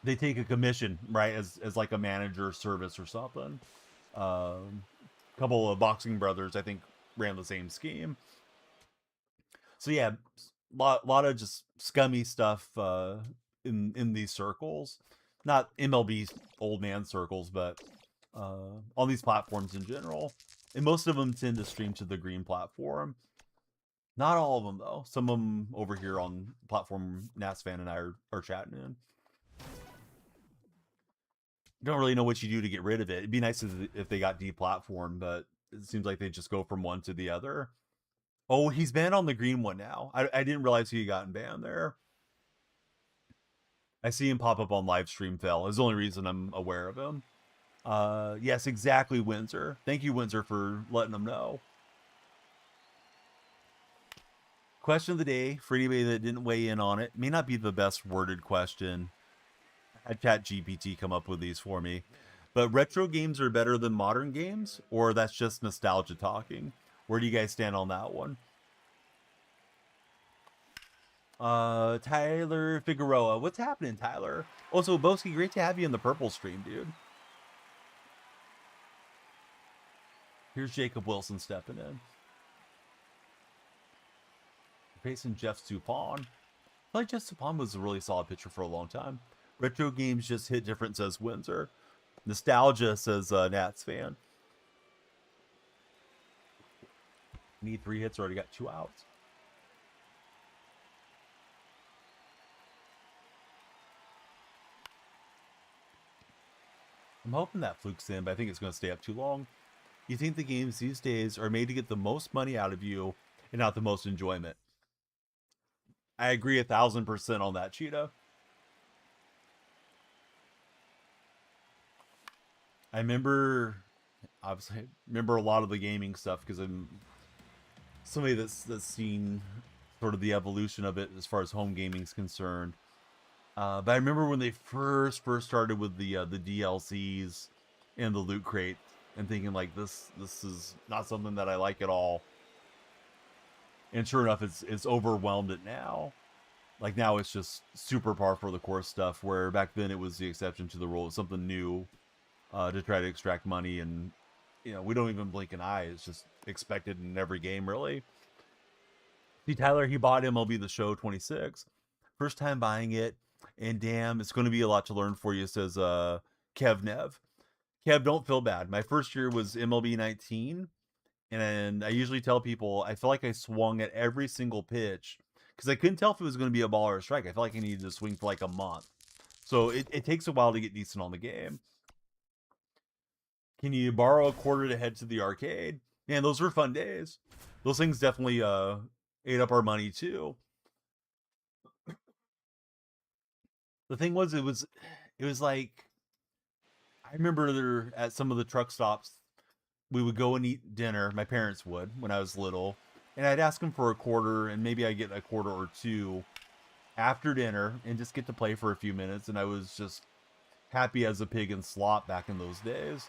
they take a commission, right, as like a manager service or something. Couple of boxing brothers, I think, ran the same scheme. So yeah, lot of just scummy stuff in these circles, not MLB old man circles, but on these platforms in general. And most of them tend to stream to the green platform. Not all of them though. Some of them over here on platform NASFan and I are chatting in. Don't really know what you do to get rid of it. It'd be nice if they got deplatformed, but it seems like they just go from one to the other. Oh, he's banned on the green one now. I didn't realize he had gotten banned there. I see him pop up on Livestream, Phil. Is the only reason I'm aware of him. Yes, exactly, Windsor. Thank you, Windsor, for letting them know. Question of the day, for anybody that didn't weigh in on it, may not be the best worded question. I had ChatGPT come up with these for me. But retro games are better than modern games? Or that's just nostalgia talking? Where do you guys stand on that one? Tyler Figueroa. What's happening, Tyler? Also, Boski, great to have you in the purple stream, dude. Here's Jacob Wilson stepping in. Facing Jeff Suppan. I feel like Jeff Suppan was a really solid pitcher for a long time. Retro games just hit different, says Windsor. Nostalgia, says Nats fan. Need 3 hits, already got 2 outs. I'm hoping that flukes in, but I think it's going to stay up too long. You think the games these days are made to get the most money out of you and not the most enjoyment? I agree 1,000% on that, Cheetah. I remember, obviously, a lot of the gaming stuff because I'm somebody that's seen sort of the evolution of it as far as home gaming is concerned. But I remember when they first started with the DLCs and the loot crate, and thinking like this is not something that I like at all. And sure enough, it's overwhelmed it now. Like now it's just super par for the course stuff, where back then it was the exception to the rule. It's something new to try to extract money, and you know, we don't even blink an eye. It's just expected in every game, really. See, Tyler, he bought MLB The Show 26. First time buying it, and damn, it's going to be a lot to learn for you, says Kev Nev. Kev, don't feel bad. My first year was MLB 19, and I usually tell people I feel like I swung at every single pitch because I couldn't tell if it was going to be a ball or a strike. I felt like I needed to swing for like a month. So it takes a while to get decent on the game. Can you borrow a quarter to head to the arcade? Man, those were fun days. Those things definitely ate up our money too. The thing was, it was like I remember there at some of the truck stops, we would go and eat dinner. My parents would when I was little, and I'd ask them for a quarter, and maybe I get a quarter or two after dinner, and just get to play for a few minutes. And I was just happy as a pig in slop back in those days.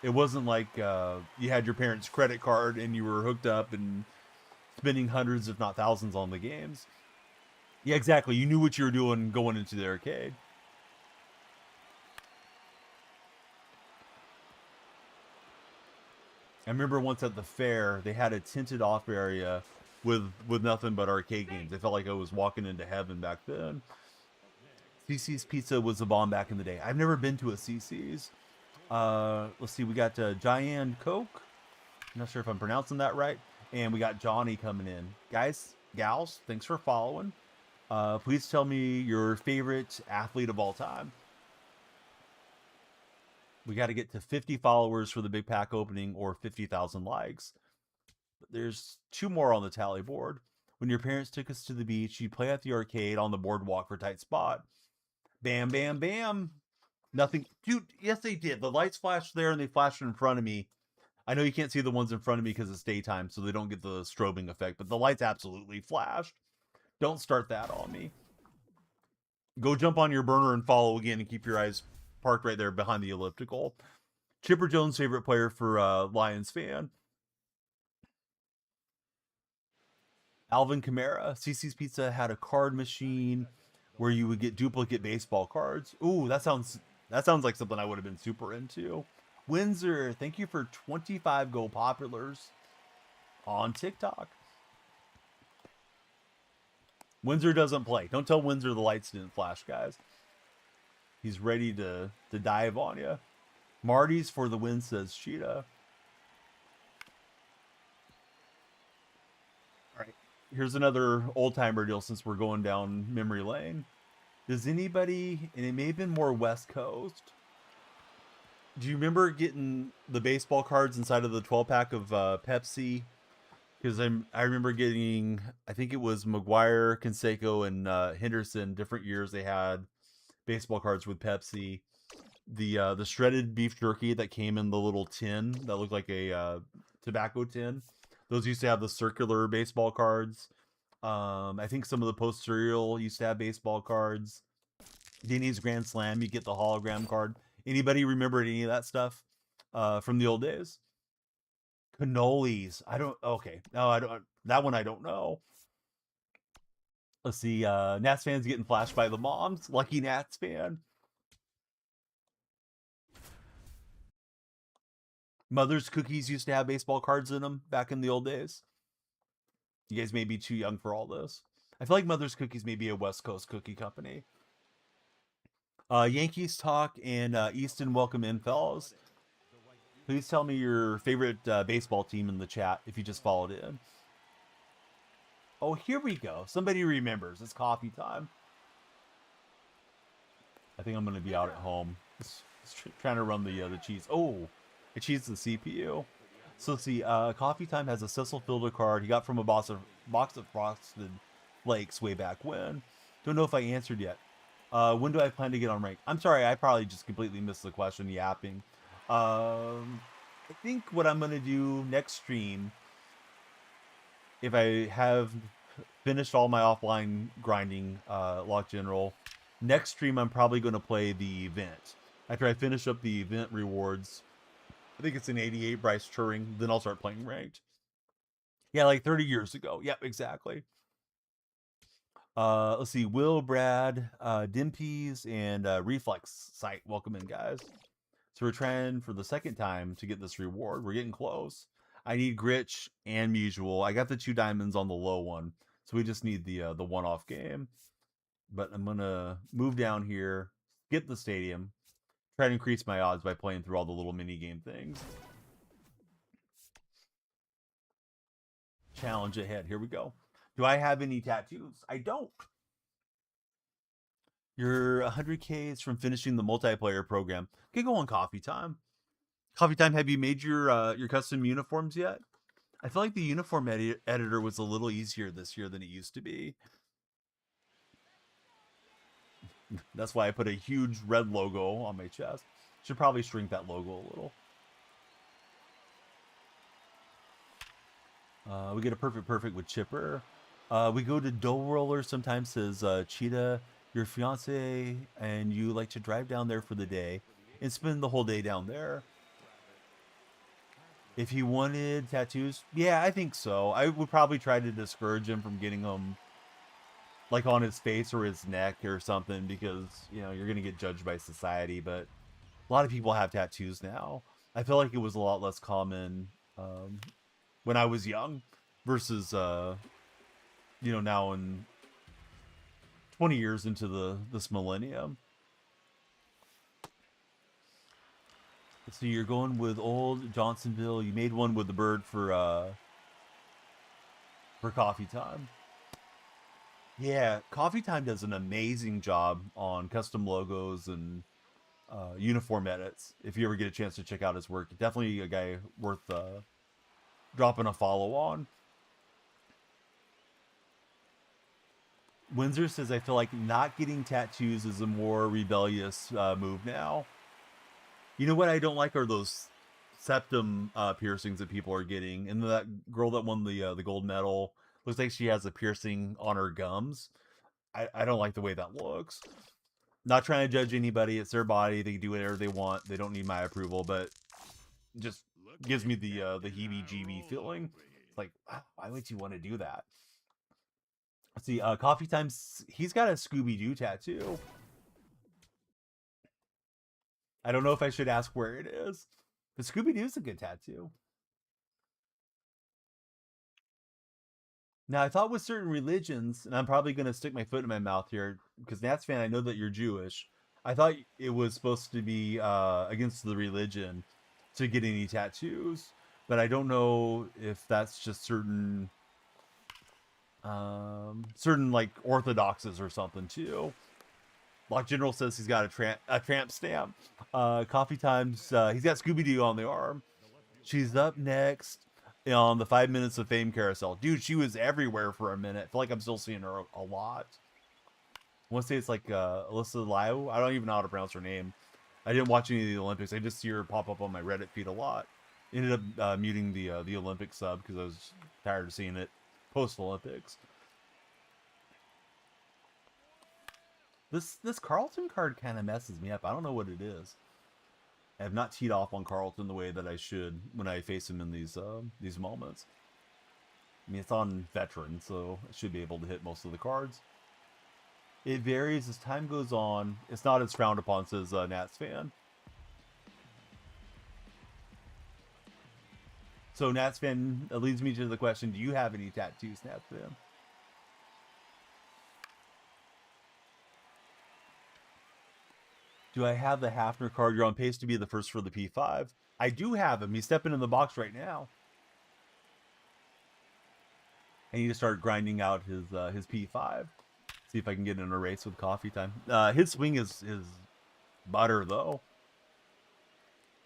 It wasn't like you had your parents' credit card and you were hooked up and spending hundreds, if not thousands, on the games. Yeah, exactly. You knew what you were doing going into the arcade. I remember once at the fair, they had a tinted off area with nothing but arcade games. I felt like I was walking into heaven back then. CC's Pizza was a bomb back in the day. I've never been to a CC's. Let's see, we got Giant Coke. I'm not sure if I'm pronouncing that right. And we got Johnny coming in. Guys, gals, thanks for following. Please tell me your favorite athlete of all time. We got to get to 50 followers for the big pack opening or 50,000 likes. There's 2 more on the tally board. When your parents took us to the beach, you play at the arcade on the boardwalk for a tight spot. Bam, bam, bam. Nothing. Dude, yes, they did. The lights flashed there and they flashed in front of me. I know you can't see the ones in front of me because it's daytime, so they don't get the strobing effect, but the lights absolutely flashed. Don't start that on me. Go jump on your burner and follow again and keep your eyes parked right there behind the elliptical. Chipper Jones' favorite player for Lions fan. Alvin Kamara. CC's Pizza had a card machine where you would get duplicate baseball cards. Ooh, that sounds like something I would have been super into. Windsor, thank you for 25 Go Populars on TikTok. Windsor doesn't play. Don't tell Windsor the lights didn't flash, guys. He's ready to dive on you. Marty's for the win, says Cheetah. All right. Here's another old-timer deal since we're going down memory lane. Does anybody, and it may have been more West Coast, do you remember getting the baseball cards inside of the 12-pack of Pepsi? Because I remember getting, I think it was McGuire, Canseco, and Henderson. Different years they had baseball cards with Pepsi. The shredded beef jerky that came in the little tin that looked like a tobacco tin. Those used to have the circular baseball cards. I think some of the Post cereal used to have baseball cards. Denny's Grand Slam, you get the hologram card. Anybody remember any of that stuff from the old days? Cannolis. I don't. Okay. No, I don't. That one I don't know. Let's see. Nats fans getting flashed by the moms. Lucky Nats fan. Mother's Cookies used to have baseball cards in them back in the old days. You guys may be too young for all this. I feel like Mother's Cookies may be a West Coast cookie company. Yankees talk and Easton, welcome in, fellas. Please tell me your favorite baseball team in the chat if you just followed in. Oh, here we go. Somebody remembers. It's coffee time. I think I'm going to be out at home. Just trying to run the cheese. Oh, it cheats the CPU. So let's see. Coffee time has a Cecil Fielder card he got from a box of Frosted Flakes way back when. Don't know if I answered yet. When do I plan to get on rank? I'm sorry, I probably just completely missed the question, yapping. I think what I'm going to do next stream, if I have finished all my offline grinding, Lock General, next stream I'm probably going to play the event. After I finish up the event rewards, I think it's an 88 Bryce Turing, then I'll start playing ranked. Yeah, like 30 years ago. Yep, exactly. Let's see, Will, Brad, Dimpies, and Reflex Site. Welcome in, guys. So we're trying for the second time to get this reward. We're getting close. I need Gritch and Mutual. I got the 2 diamonds on the low one, So we just need the one-off game. But I'm gonna move down here, skip the stadium, try to increase my odds by playing through all the little mini game things. Challenge ahead. Here we go. Do I have any tattoos? I don't. Your 100Ks from finishing the multiplayer program. Okay, go on Coffee Time. Coffee Time, have you made your custom uniforms yet? I feel like the uniform editor was a little easier this year than it used to be. That's why I put a huge red logo on my chest. Should probably shrink that logo a little. We get a perfect with Chipper. We go to Dough Roller sometimes, says Cheetah, your fiance and you like to drive down there for the day and spend the whole day down there. If he wanted tattoos, yeah, I think so. I would probably try to discourage him from getting them like on his face or his neck or something, because you know you're gonna get judged by society. But a lot of people have tattoos now. I feel like it was a lot less common when I was young versus you know, now in 20 years into this millennium. So you're going with old Johnsonville. You made one with the bird for Coffee Time. Yeah, Coffee Time does an amazing job on custom logos and uniform edits. If you ever get a chance to check out his work, definitely a guy worth dropping a follow on. Windsor says, I feel like not getting tattoos is a more rebellious move now. You know what I don't like are those septum piercings that people are getting. And that girl that won the gold medal looks like she has a piercing on her gums. I don't like the way that looks. Not trying to judge anybody. It's their body. They can do whatever they want. They don't need my approval, but just gives me the heebie-jeebie feeling. It's like, why would you want to do that? Let's see, Coffee Time's, he's got a Scooby-Doo tattoo. I don't know if I should ask where it is, but Scooby-Doo's a good tattoo. Now, I thought with certain religions, and I'm probably going to stick my foot in my mouth here, because Nats fan, I know that you're Jewish. I thought it was supposed to be against the religion to get any tattoos, but I don't know if that's just certain like orthodoxes or something too. Lock General says he's got a tramp stamp. Coffee Times, he's got Scooby-Doo on the arm. She's up next on the 5 Minutes of Fame carousel. Dude, she was everywhere for a minute. I feel like I'm still seeing her a lot. I want to say it's like Alyssa Liu. I don't even know how to pronounce her name. I didn't watch any of the Olympics. I just see her pop up on my Reddit feed a lot. Ended up muting the Olympic sub because I was tired of seeing it post-Olympics. This Carlton card kind of messes me up. I don't know what it is. I have not teed off on Carlton the way that I should when I face him in these moments. I mean, it's on veteran, so I should be able to hit most of the cards. It varies as time goes on. It's not as frowned upon, says Nats fan. So Nats fan, that leads me to the question: do you have any tattoos, Nats fan? Do I have the Hafner card? You're on pace to be the first for the P5. I do have him. He's stepping in the box right now. I need to start grinding out his P5. See if I can get in a race with Coffee Time. His swing is butter, though.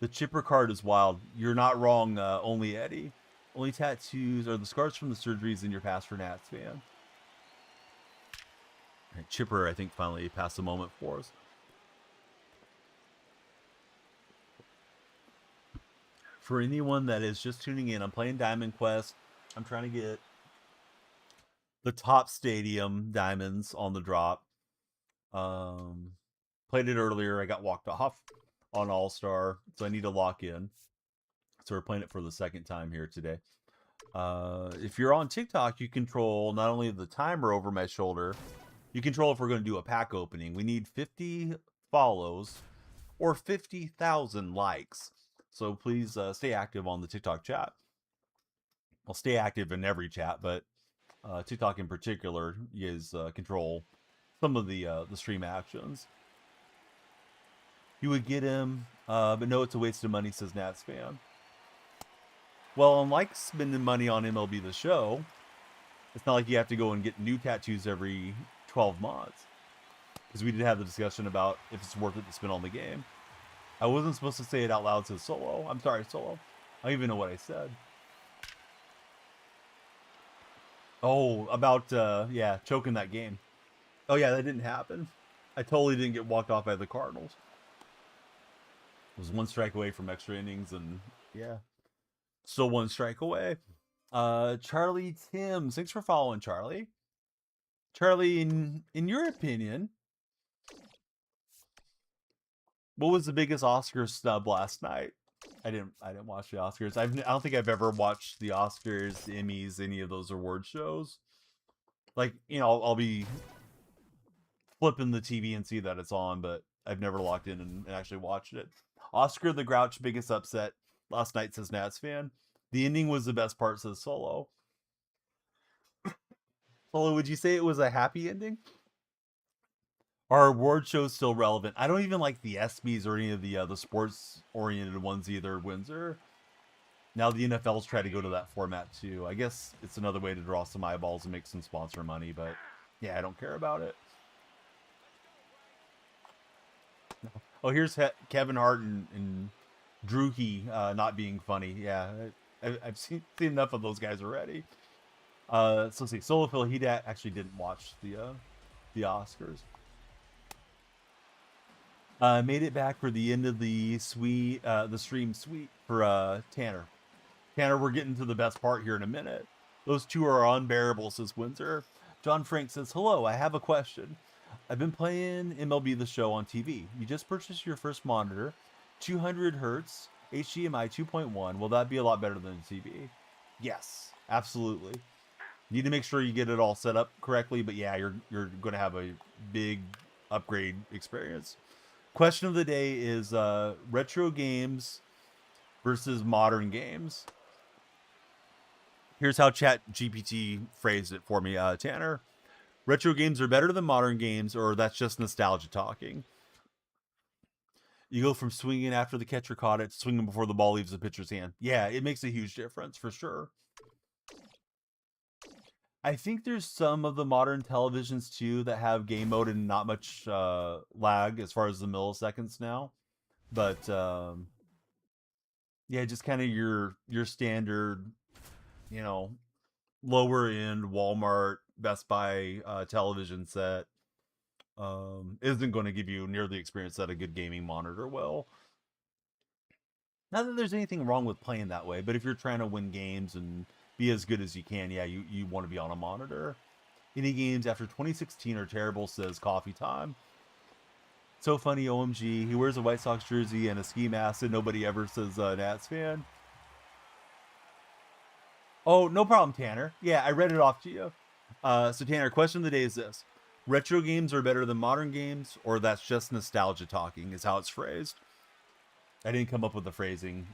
The Chipper card is wild. You're not wrong, only Eddie. Only tattoos are the scars from the surgeries in your past for Nats fan. Right, Chipper, I think, finally passed the moment for us. For anyone that is just tuning in, I'm playing Diamond Quest. I'm trying to get the top stadium diamonds on the drop. Played it earlier. I got walked off on All-Star, so I need to lock in. So we're playing it for the second time here today. If you're on TikTok, you control not only the timer over my shoulder, you control if we're going to do a pack opening. We need 50 follows or 50,000 likes. So please stay active on the TikTok chat. I'll stay active in every chat, but TikTok in particular, you guys control some of the stream actions. You would get him, but no, it's a waste of money, says Nats fan. Well, unlike spending money on MLB The Show, it's not like you have to go and get new tattoos every 12 months. Because we did have the discussion about if it's worth it to spend on the game. I wasn't supposed to say it out loud, says Solo. I'm sorry, Solo. I don't even know what I said. Oh, about, yeah, choking that game. Oh, yeah, that didn't happen. I totally didn't get walked off by the Cardinals. It was one strike away from extra innings, and yeah, still one strike away. Charlie Timms, thanks for following, Charlie. Charlie, in your opinion, what was the biggest Oscar snub last night? I didn't watch the Oscars. I don't think I've ever watched the Oscars, the Emmys, any of those award shows. Like, you know, I'll be flipping the TV and see that it's on, but I've never locked in and actually watched it. Oscar the Grouch, biggest upset last night, says Nats fan. The ending was the best part, says Solo. Solo, would you say it was a happy ending? Are award shows still relevant? I don't even like the ESPYs or any of the sports-oriented ones either, Windsor. Now the NFL's trying to go to that format too. I guess it's another way to draw some eyeballs and make some sponsor money, but yeah, I don't care about it. Oh, here's Kevin Hart and Drewkey not being funny. Yeah, I've seen enough of those guys already. So let's see, Solophil, he actually didn't watch the Oscars. Made it back for the end of the stream suite for Tanner. Tanner, we're getting to the best part here in a minute. Those two are unbearable, says Windsor. John Frank says, hello, I have a question. I've been playing MLB The Show on TV. You just purchased your first monitor, 200 hertz, HDMI 2.1. Will that be a lot better than TV? Yes, absolutely. Need to make sure you get it all set up correctly, but yeah, you're going to have a big upgrade experience. Question of the day is retro games versus modern games. Here's how ChatGPT phrased it for me, Tanner. Retro games are better than modern games, or that's just nostalgia talking. You go from swinging after the catcher caught it to swinging before the ball leaves the pitcher's hand. Yeah, it makes a huge difference for sure. I think there's some of the modern televisions too that have game mode and not much lag as far as the milliseconds now, but yeah, just kind of your standard, you know, lower end Walmart, Best Buy television set isn't going to give you near the experience that a good gaming monitor will. Not that there's anything wrong with playing that way, but if you're trying to win games and be as good as you can, yeah, you want to be on a monitor. Any games after 2016 are terrible, says Coffee Time. So funny, OMG. He wears a White Sox jersey and a ski mask, and nobody ever says Nats fan. Oh, no problem, Tanner. Yeah, I read it off to you. So, Tanner, question of the day is this. Retro games are better than modern games, or that's just nostalgia talking, is how it's phrased. I didn't come up with the phrasing.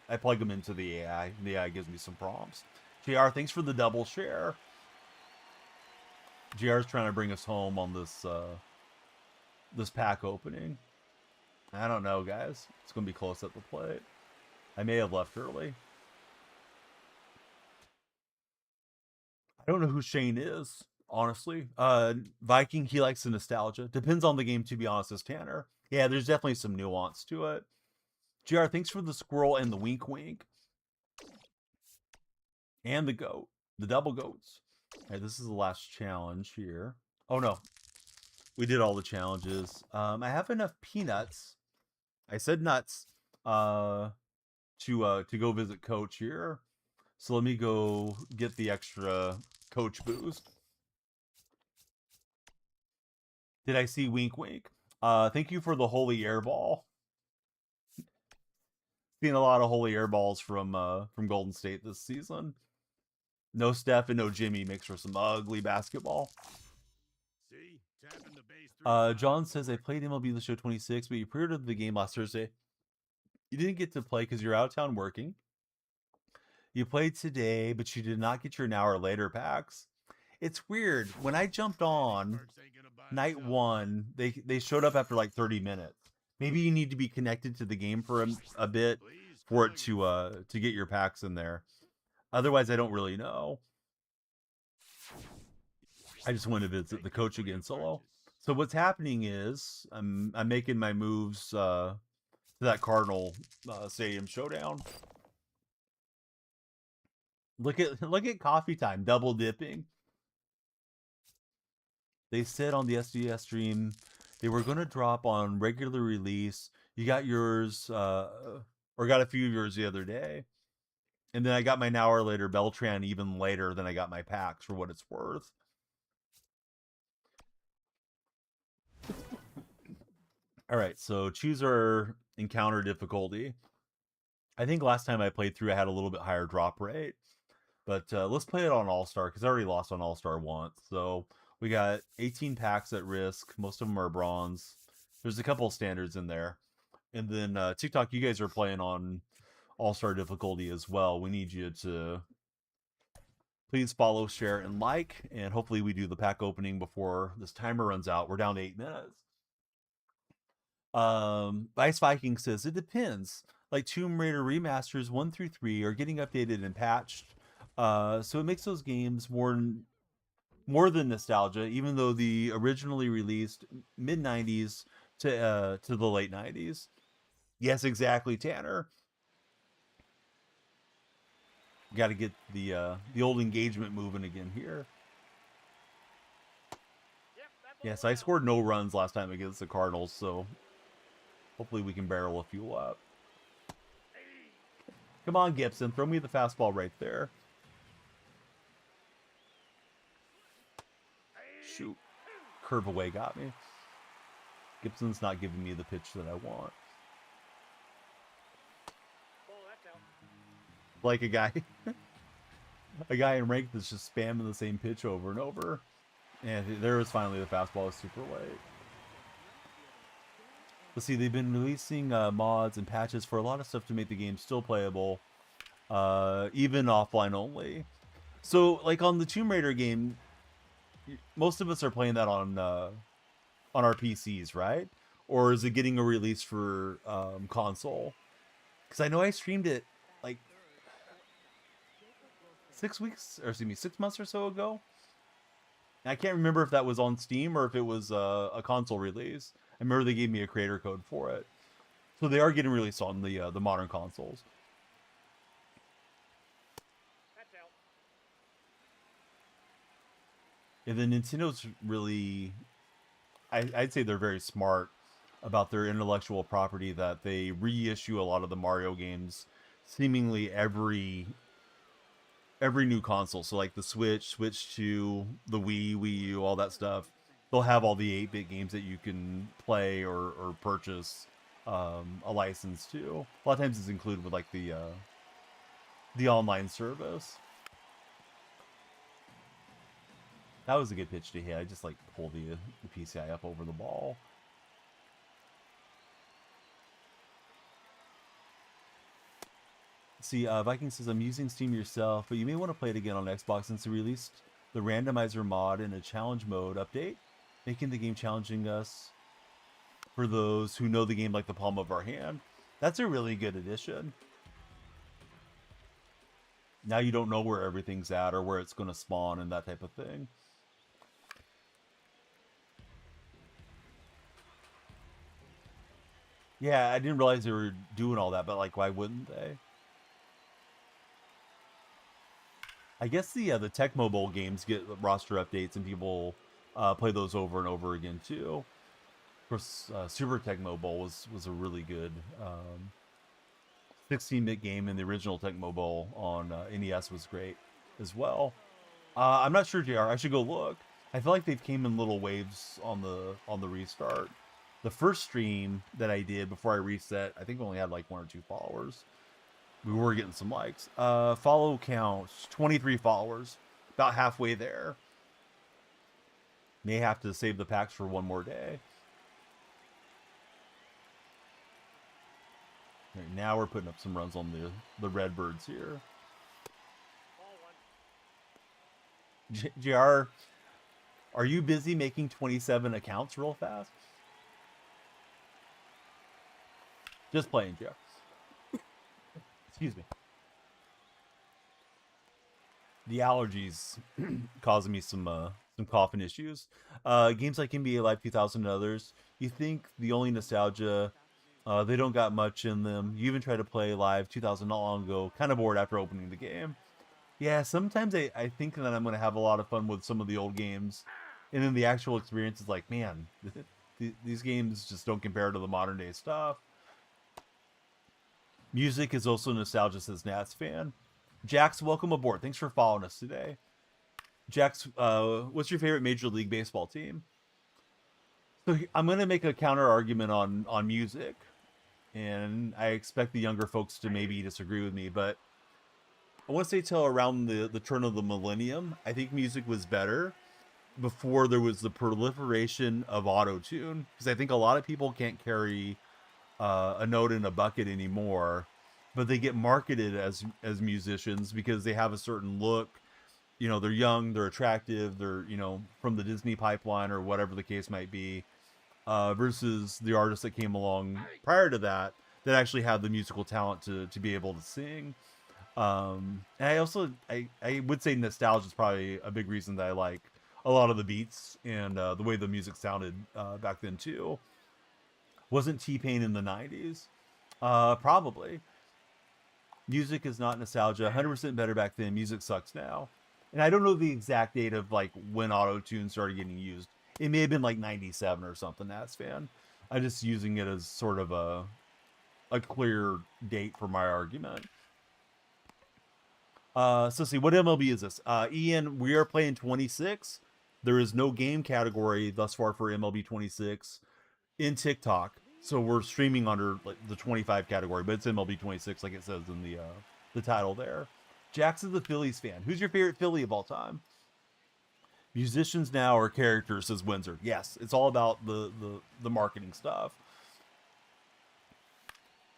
I plug them into the AI, and the AI gives me some prompts. JR, thanks for the double share. JR's trying to bring us home on this this pack opening. I don't know, guys. It's going to be close at the plate. I may have left early. I don't know who Shane is, honestly. Viking, he likes the nostalgia. Depends on the game, to be honest, as Tanner. Yeah, there's definitely some nuance to it. JR, thanks for the squirrel and the wink wink. And the goat. The double goats. All right, this is the last challenge here. Oh, no. We did all the challenges. I have enough peanuts. I said nuts. To go visit Coach here. So let me go get the extra Coach boost. Did I see wink wink? Thank you for the holy air ball. Seen a lot of holy air balls from Golden State this season. No Steph and no Jimmy makes for some ugly basketball. See, tapping the base John says, I played MLB The Show 26, but you pre-ordered the game last Thursday. You didn't get to play because you're out of town working. You played today, but you did not get your now or later packs. It's weird. When I jumped on night 1, they showed up after like 30 minutes. Maybe you need to be connected to the game for a bit for it to get your packs in there. Otherwise, I don't really know. I just want to visit the coach again solo. So what's happening is I'm making my moves to that Cardinal Stadium showdown. Look at coffee time, double dipping. They said on the SDS stream they were going to drop on regular release. You got yours, or got a few of yours the other day. And then I got mine an hour later, Beltran, even later than I got my packs for what it's worth. All right, so choose our encounter difficulty. I think last time I played through, I had a little bit higher drop rate. But let's play it on All-Star, because I already lost on All-Star once. So we got 18 packs at risk. Most of them are bronze. There's a couple of standards in there. And then TikTok, you guys are playing on All-Star difficulty as well. We need you to please follow, share, and like. And hopefully we do the pack opening before this timer runs out. We're down to 8 minutes. Ice Viking says, it depends. Like Tomb Raider remasters 1 through 3 are getting updated and patched. So it makes those games more than nostalgia, even though the originally released mid-90s to the late 90s. Yes, exactly, Tanner. Got to get the old engagement moving again here. Yes, I scored no runs last time against the Cardinals, so hopefully we can barrel a few up. Come on, Gibson, throw me the fastball right there. Shoot. Curve away got me. Gibson's not giving me the pitch that I want. Like a guy in rank that's just spamming the same pitch over and over. And there was finally the fastball. Was super late. Let's see, they've been releasing mods and patches for a lot of stuff to make the game still playable, even offline only. So, like on the Tomb Raider game, most of us are playing that on our PCs, right? Or is it getting a release for console? Because I know I streamed it like 6 months or so ago. And I can't remember if that was on Steam or if it was a console release. I remember they gave me a creator code for it. So they are getting released on the modern consoles. And then Nintendo's really, I'd say they're very smart about their intellectual property, that they reissue a lot of the Mario games seemingly every new console. So like the Switch 2, the Wii U, all that stuff. They'll have all the 8-bit games that you can play or purchase a license to. A lot of times it's included with like the online service. That was a good pitch to hit. I just like pull the PCI up over the ball. See, Viking says, I'm using Steam yourself, but you may want to play it again on Xbox since they released the randomizer mod in a challenge mode update, making the game challenging us for those who know the game like the palm of our hand. That's a really good addition. Now you don't know where everything's at or where it's going to spawn and that type of thing. Yeah, I didn't realize they were doing all that, but like, why wouldn't they? I guess the Tecmo Bowl games get roster updates and people play those over and over again too. Of course, Super Tecmo Bowl was a really good 16-bit game, and the original Tecmo Bowl on NES was great as well. I'm not sure, JR. I should go look. I feel like they've came in little waves on the restart. The first stream that I did before I reset, I think we only had like 1 or 2 followers. We were getting some likes. Follow count, 23 followers. About halfway there. May have to save the packs for one more day. Right, now we're putting up some runs on the Redbirds here. JR, are you busy making 27 accounts real fast? Just playing, JR. Excuse me. The allergies causing me some coughing issues. Games like NBA Live 2000 and others, you think the only nostalgia, they don't got much in them. You even tried to play Live 2000 not long ago, kind of bored after opening the game. Yeah, sometimes I think that I'm going to have a lot of fun with some of the old games. And then the actual experience is like, man, these games just don't compare to the modern day stuff. Music is also nostalgia, says Nats fan. Jax, welcome aboard. Thanks for following us today. Jax, what's your favorite Major League Baseball team? So I'm going to make a counter argument on music. And I expect the younger folks to maybe disagree with me, but I want to say till around the turn of the millennium, I think music was better before there was the proliferation of auto-tune, because I think a lot of people can't carry a note in a bucket anymore, but they get marketed as musicians because they have a certain look. You know, they're young, they're attractive, they're, you know, from the Disney pipeline or whatever the case might be, versus the artists that came along prior to that actually had the musical talent to be able to sing. And I would say nostalgia is probably a big reason that I like a lot of the beats and the way the music sounded back then too. Wasn't T-Pain in the 90s? Probably. Music is not nostalgia. 100% better back then. Music sucks now. And I don't know the exact date of like when auto-tune started getting used. It may have been like 97 or something, that's fan. I'm just using it as sort of a clear date for my argument. So see, what MLB is this? Ian, we are playing 26. There is no game category thus far for MLB 26 in TikTok. So we're streaming under like the 25 category, but it's MLB 26 like it says in the title there. Jax is the Phillies fan. Who's your favorite Philly of all time? Musicians now are characters, says Windsor. Yes, it's all about the marketing stuff.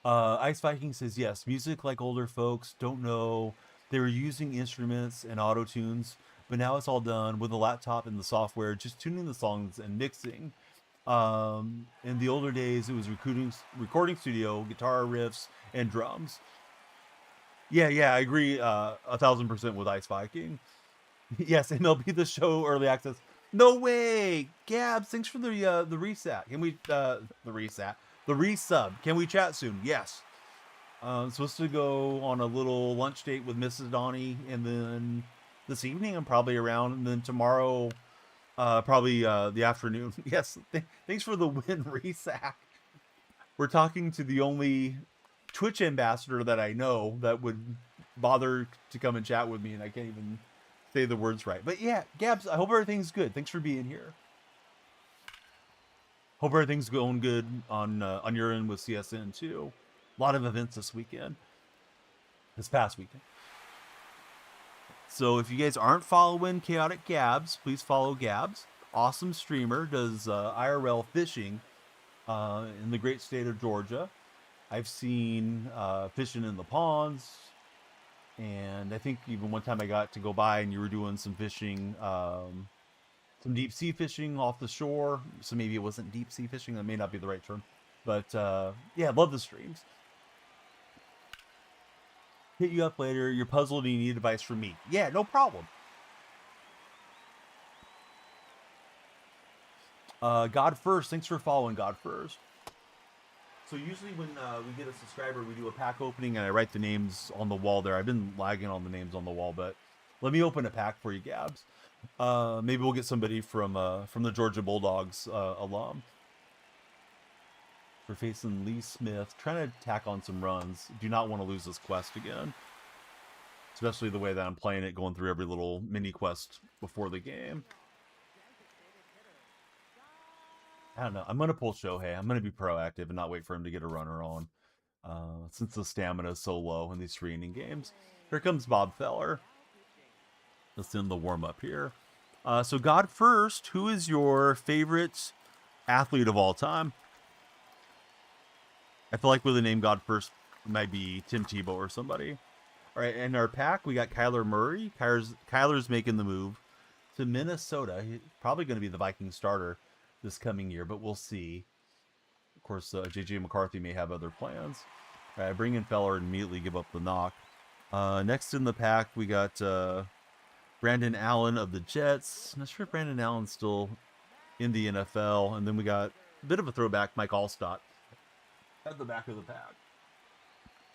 Ice Viking says yes. Music like older folks don't know. They were using instruments and auto tunes, but now it's all done with a laptop and the software, just tuning the songs and mixing. In the older days, it was recording studio, guitar riffs, and drums. Yeah, I agree 1,000% with Ice Viking. Yes, MLB The Show early access. No way, Gabs. Thanks for the reset. Can we the resub? Can we chat soon? Yes. I'm supposed to go on a little lunch date with Mrs. Donnie, and then this evening I'm probably around, and then tomorrow, probably the afternoon. Yes, thanks for the win, Resac. We're talking to the only Twitch ambassador that I know that would bother to come and chat with me, and I can't even say the words right. But yeah, Gabs, I hope everything's good. Thanks for being here. Hope everything's going good on your end with CSN too. A lot of events this past weekend. So if you guys aren't following Chaotic Gabs, please follow Gabs. Awesome streamer, does IRL fishing in the great state of Georgia. I've seen fishing in the ponds, and I think even one time I got to go by and you were doing some fishing, some deep sea fishing off the shore. So maybe it wasn't deep sea fishing. That may not be the right term. But yeah, love the streams. Hit you up later. You're puzzled and you need advice from me. Yeah, no problem. God First. Thanks for following God First. So usually when we get a subscriber, we do a pack opening and I write the names on the wall there. I've been lagging on the names on the wall, but let me open a pack for you, Gabs. Maybe we'll get somebody from the Georgia Bulldogs alum. We're facing Lee Smith, trying to tack on some runs. Do not want to lose this quest again. Especially the way that I'm playing it, going through every little mini quest before the game. I don't know. I'm going to pull Shohei. I'm going to be proactive and not wait for him to get a runner on. Since the stamina is so low in these 3-inning games. Here comes Bob Feller. Let's end the warm-up here. So God First, who is your favorite athlete of all time? I feel like with the name God First, it might be Tim Tebow or somebody. All right, in our pack, we got Kyler Murray. Kyler's making the move to Minnesota. He's probably going to be the Viking starter this coming year, but we'll see. Of course, J.J. McCarthy may have other plans. All right, bring in Feller and immediately give up the knock. Next in the pack, we got Brandon Allen of the Jets. I'm not sure if Brandon Allen's still in the NFL. And then we got a bit of a throwback, Mike Allstott at the back of the pack.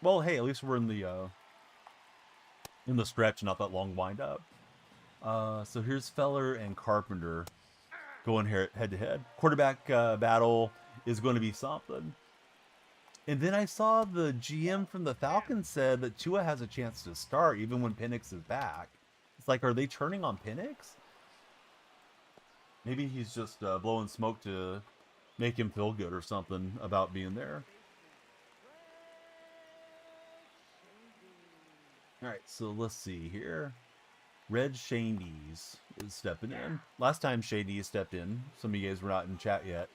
Well, hey, at least we're in the stretch, not that long wind up. So here's Feller and Carpenter going here head to head. Quarterback battle is going to be something. And then I saw the GM from the Falcons said that Tua has a chance to start even when Penix is back. It's like, are they turning on Penix? Maybe he's just blowing smoke to make him feel good or something about being there. All right, so let's see here. Red Shaney's is stepping in. Last time Shady stepped in, some of you guys were not in chat yet.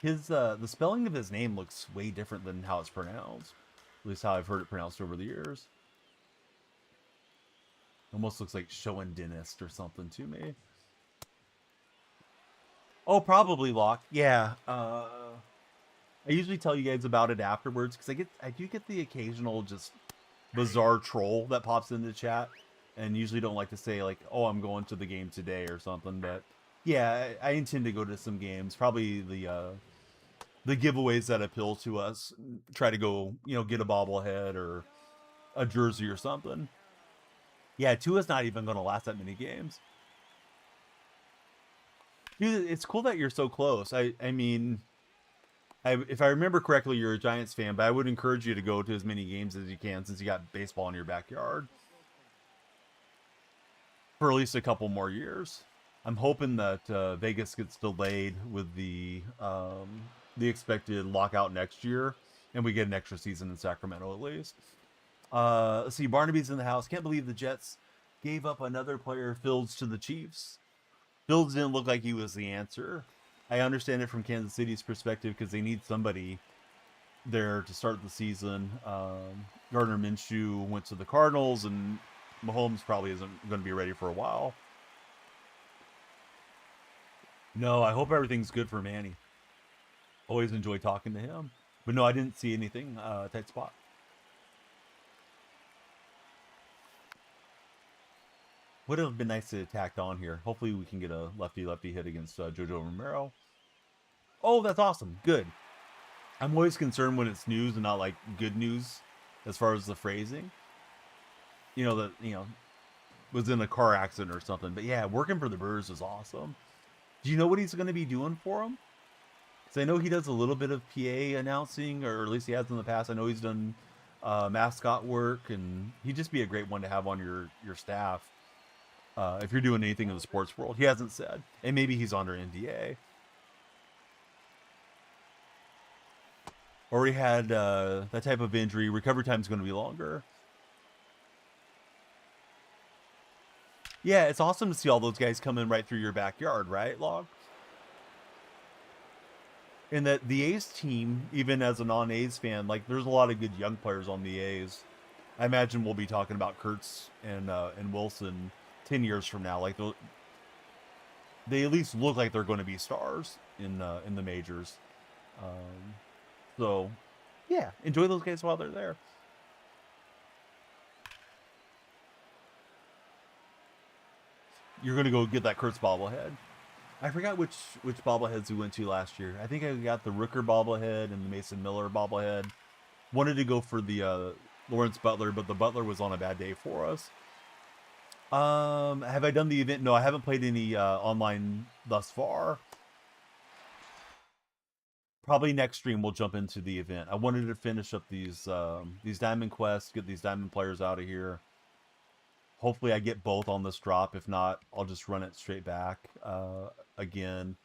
His the spelling of his name looks way different than how it's pronounced. At least how I've heard it pronounced over the years. Almost looks like Showen Dentist or something to me. Oh, probably Locke. Yeah. I usually tell you guys about it afterwards because I do get the occasional just bizarre troll that pops into chat, and usually don't like to say like, oh, I'm going to the game today or something. But yeah, I intend to go to some games. Probably the giveaways that appeal to us. Try to go, get a bobblehead or a jersey or something. Yeah, Tua's not even going to last that many games. Dude, it's cool that you're so close. I mean, if I remember correctly, you're a Giants fan, but I would encourage you to go to as many games as you can since you got baseball in your backyard for at least a couple more years. I'm hoping that Vegas gets delayed with the expected lockout next year, and we get an extra season in Sacramento at least. Let's see, Barnaby's in the house. Can't believe the Jets gave up another player, Fields, to the Chiefs. Fields didn't look like he was the answer. I understand it from Kansas City's perspective because they need somebody there to start the season. Gardner Minshew went to the Cardinals, and Mahomes probably isn't going to be ready for a while. No, I hope everything's good for Manny. Always enjoy talking to him. But no, I didn't see anything. Tight spot. Would have been nice to tacked on here. Hopefully we can get a lefty-lefty hit against Jojo Romero. Oh, that's awesome. Good. I'm always concerned when it's news and not like good news as far as the phrasing. Was in a car accident or something. But yeah, working for the Brewers is awesome. Do you know what he's going to be doing for them? Because I know he does a little bit of PA announcing, or at least he has in the past. I know he's done mascot work, and he'd just be a great one to have on your staff. If you're doing anything in the sports world. He hasn't said. And maybe he's under NDA. Or he had that type of injury. Recovery time is going to be longer. Yeah, it's awesome to see all those guys coming right through your backyard, right, Log? And that the A's team, even as a non-A's fan, like there's a lot of good young players on the A's. I imagine we'll be talking about Kurtz and Wilson 10 years from now. Like they at least look like they're going to be stars in the majors. So yeah, enjoy those guys while they're there. You're going to go get that Kurtz bobblehead. I forgot which bobbleheads we went to last year. I think I got the Rooker bobblehead and the Mason Miller bobblehead. Wanted to go for the Lawrence Butler, but the Butler was on a bad day for us. Have I done the event? No, I haven't played any online thus far. Probably next stream we'll jump into the event. I wanted to finish up these diamond quests, get these diamond players out of here. Hopefully I get both on this drop. If not, I'll just run it straight back again.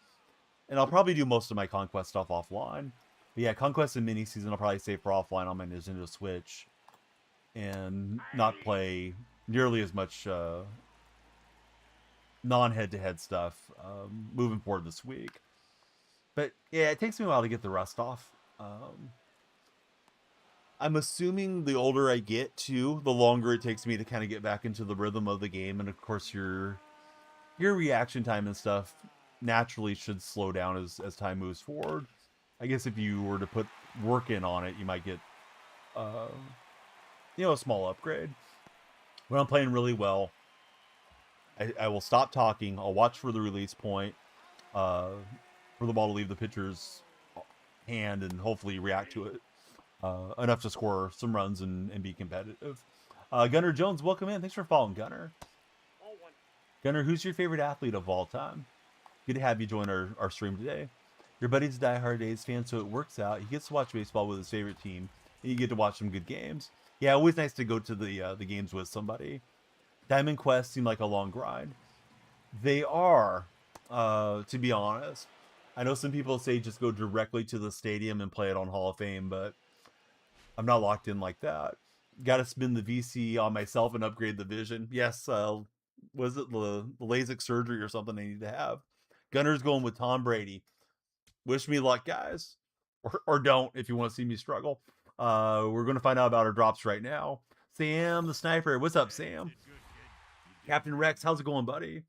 And I'll probably do most of my Conquest stuff offline. But yeah, Conquest and mini season I'll probably save for offline on my Nintendo Switch. And not play nearly as much non-head-to-head stuff moving forward this week. But yeah, it takes me a while to get the rust off. I'm assuming the older I get too, the longer it takes me to kind of get back into the rhythm of the game. And of course, you're your reaction time and stuff naturally should slow down as time moves forward. I guess if you were to put work in on it, you might get, uh, a small upgrade. When I'm playing really well, I will stop talking. I'll watch for the release point, uh, for the ball to leave the pitcher's hand, and hopefully react to it enough to score some runs and be competitive. Gunnar Jones, welcome in. Thanks for following, Gunnar. All one. Gunnar, who's your favorite athlete of all time? Good to have you join our stream today. Your buddy's a diehard A's fan, so it works out. He gets to watch baseball with his favorite team, and you get to watch some good games. Yeah, always nice to go to the games with somebody. Diamond Quest seem like a long grind. They are, to be honest. I know some people say just go directly to the stadium and play it on Hall of Fame, but I'm not locked in like that. Got to spin the VC on myself and upgrade the vision. Yes, was it the LASIK surgery or something I need to have? Gunner's going with Tom Brady. Wish me luck, guys. Or don't if you want to see me struggle. We're going to find out about our drops right now. Sam the Sniper. What's up, Sam? Captain Rex, how's it going, buddy?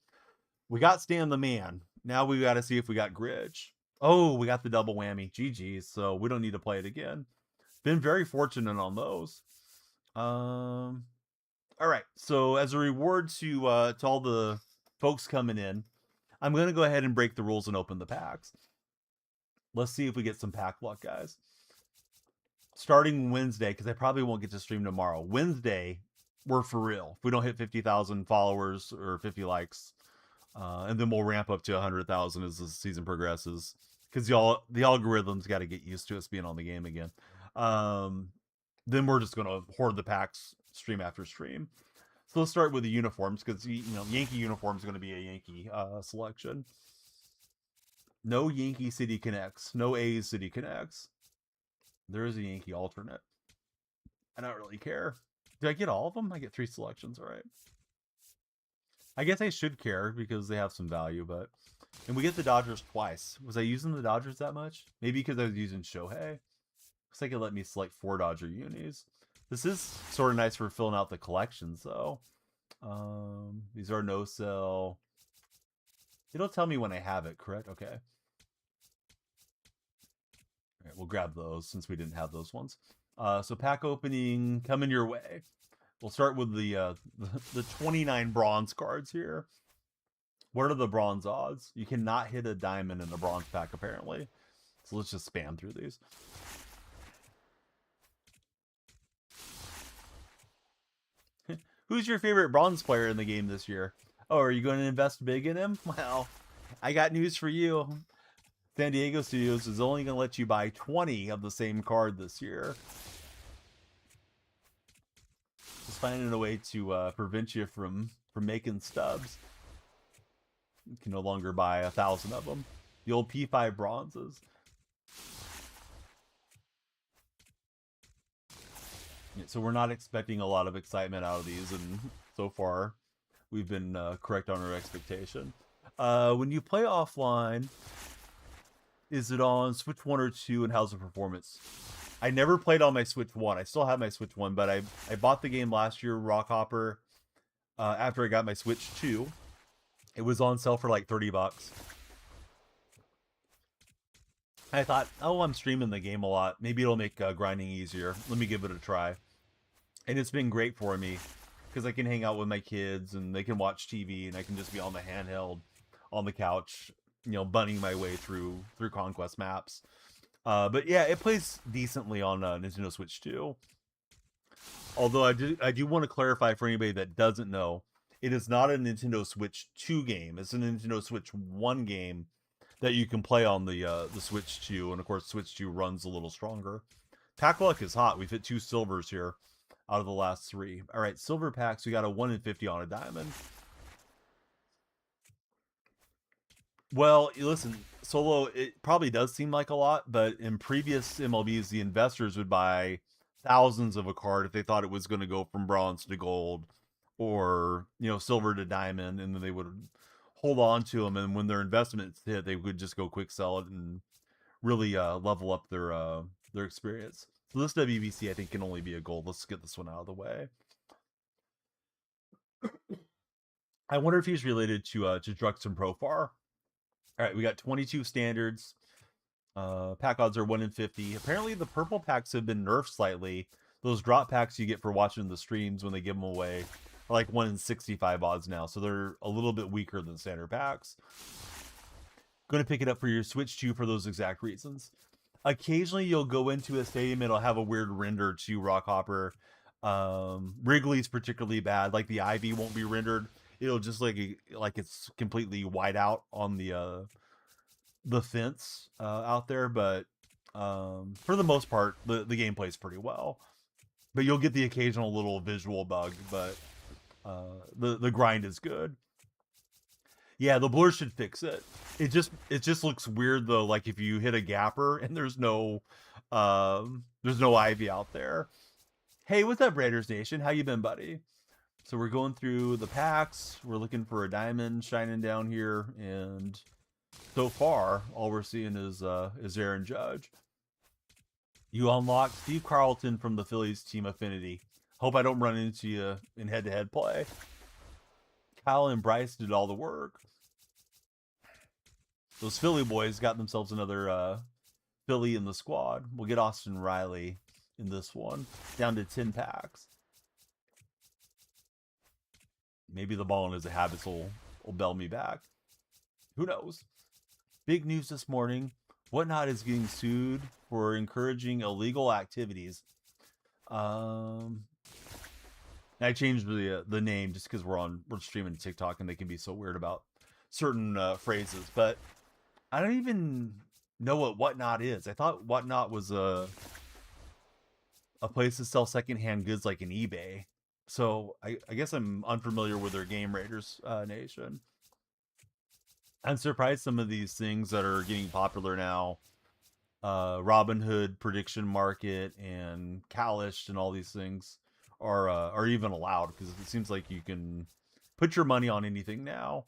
We got Stan the Man. Now we got to see if we got Gridge. Oh, we got the double whammy. GG's. So we don't need to play it again. Been very fortunate on those. All right. So as a reward to all the folks coming in, I'm going to go ahead and break the rules and open the packs. Let's see if we get some pack luck, guys. Starting Wednesday, because I probably won't get to stream tomorrow. Wednesday, we're for real. If we don't hit 50,000 followers or 50 likes, and then we'll ramp up to 100,000 as the season progresses, because the algorithms got to get used to us being on the game again. Then we're just going to hoard the packs stream after stream. So let's start with the uniforms, because Yankee uniform is going to be a Yankee selection. No Yankee City Connects. No A's City Connects. There is a Yankee alternate. I don't really care. Did I get all of them? I get 3 selections, all right. I guess I should care because they have some value, but... And we get the Dodgers twice. Was I using the Dodgers that much? Maybe because I was using Shohei. Looks like it let me select 4 Dodger unis. This is sort of nice for filling out the collections, though. These are no-sell. It'll tell me when I have it, correct? Okay. All right, we'll grab those since we didn't have those ones. So pack opening coming your way. We'll start with the 29 bronze cards here. What are the bronze odds? You cannot hit a diamond in a bronze pack, apparently. So let's just spam through these. Who's your favorite bronze player in the game this year? Oh, are you going to invest big in him? Well, I got news for you. San Diego Studios is only going to let you buy 20 of the same card this year. Just finding a way to prevent you from making stubs. You can no longer buy 1,000 of them. The old P5 bronzes. Yeah, so we're not expecting a lot of excitement out of these, and so far we've been correct on our expectation. When you play offline, is it on Switch 1 or 2, and how's the performance? I never played on my Switch 1. I still have my Switch 1, but I bought the game last year, Rockhopper, after I got my Switch 2. It was on sale for like $30. I thought, oh, I'm streaming the game a lot. Maybe it'll make grinding easier. Let me give it a try. And it's been great for me because I can hang out with my kids and they can watch TV and I can just be on the handheld on the couch, bunnying my way through Conquest maps. But yeah, it plays decently on Nintendo Switch 2. Although I do want to clarify for anybody that doesn't know, it is not a Nintendo Switch 2 game. It's a Nintendo Switch 1 game that you can play on the Switch 2, and of course Switch 2 runs a little stronger. Pack luck is hot. We've hit 2 silvers here out of the last 3. All right, silver packs. We got a 1 in 50 on a diamond. Well, listen, Solo, it probably does seem like a lot, but in previous MLBs, the investors would buy thousands of a card if they thought it was going to go from bronze to gold or, silver to diamond, and then they would hold on to them, and when their investments hit, they would just go quick sell it and really level up their experience. So this WBC, I think, can only be a gold. Let's get this one out of the way. I wonder if he's related to Drux and Profar. All right, we got 22 standards. Pack odds are 1 in 50. Apparently, the purple packs have been nerfed slightly. Those drop packs you get for watching the streams when they give them away are like 1 in 65 odds now, so they're a little bit weaker than standard packs. Going to pick it up for your Switch 2 for those exact reasons. Occasionally, you'll go into a stadium, it'll have a weird render to Rockhopper. Wrigley's particularly bad. Like the Ivy won't be rendered. It'll just like it's completely white out on the fence out there, but for the most part, the game plays pretty well. But you'll get the occasional little visual bug, but the grind is good. Yeah, the blur should fix it. It just looks weird though, like if you hit a gapper and there's no Ivy out there. Hey, what's up, Raiders Nation? How you been, buddy? So we're going through the packs. We're looking for a diamond shining down here, and so far, all we're seeing is Aaron Judge. You unlocked Steve Carlton from the Phillies team affinity. Hope I don't run into you in head-to-head play. Kyle and Bryce did all the work. Those Philly boys got themselves another Philly in the squad. We'll get Austin Riley in this one, down to 10 packs. Maybe the ball in his habits will bail me back. Who knows? Big news this morning. Whatnot is getting sued for encouraging illegal activities. I changed the name just because we're streaming TikTok and they can be so weird about certain phrases. But I don't even know what Whatnot is. I thought Whatnot was a place to sell secondhand goods like an eBay. So I guess I'm unfamiliar with their game, Raiders Nation. I'm surprised some of these things that are getting popular now, Robinhood Prediction Market and Kalish and all these things are even allowed, because it seems like you can put your money on anything now.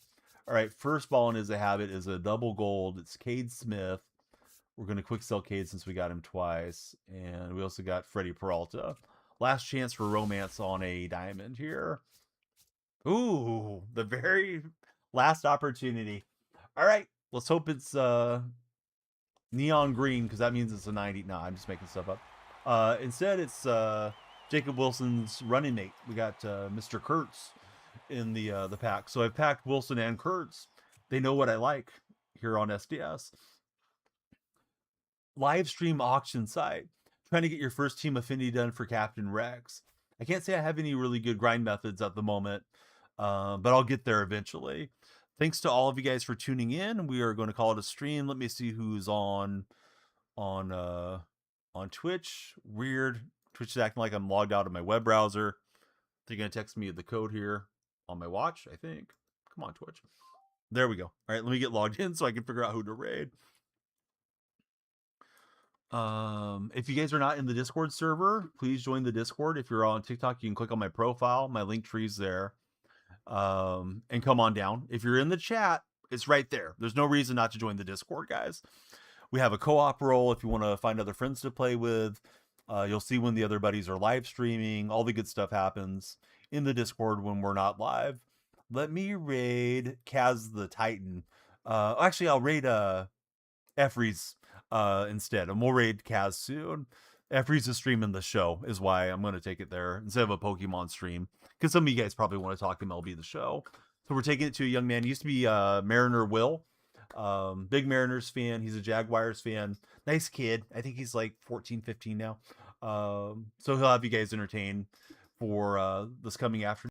All right, first ball in Is a Habit is a double gold. It's Cade Smith. We're going to quick sell Cade since we got him twice. And we also got Freddie Peralta. Last chance for romance on a diamond here. Ooh, the very last opportunity. All right, let's hope it's neon green, because that means it's a 90. No, I'm just making stuff up. Instead, it's Jacob Wilson's running mate. We got Mr. Kurtz in the pack. So I've packed Wilson and Kurtz. They know what I like here on SDS. Livestream auction site. Trying to get your first team affinity done for Captain Rex. I can't say I have any really good grind methods at the moment, but I'll get there eventually. Thanks to all of you guys for tuning in. We are going to call it a stream. Let me see who's on Twitch. Weird. Twitch is acting like I'm logged out of my web browser. They're going to text me the code here on my watch, I think. Come on, Twitch. There we go. All right, let me get logged in so I can figure out who to raid. If you guys are not in the Discord server, please join the Discord. If you're on TikTok, you can click on my profile. My link tree's there. And come on down. If you're in the chat, it's right there. There's no reason not to join the Discord, guys. We have a co-op role if you want to find other friends to play with. You'll see when the other buddies are live streaming. All the good stuff happens in the Discord when we're not live. Let me raid Kaz the Titan. Actually, I'll raid Efre's instead, and we'll raid Kaz soon. Efre's is streaming the show is why I'm going to take it there instead of a Pokemon stream, because some of you guys probably want to talk MLB The Show. So we're taking it to a young man. He used to be Mariner Will. Big Mariners fan. He's a Jaguars fan. Nice kid. I think he's like 14, 15 now. So he'll have you guys entertained for this coming afternoon.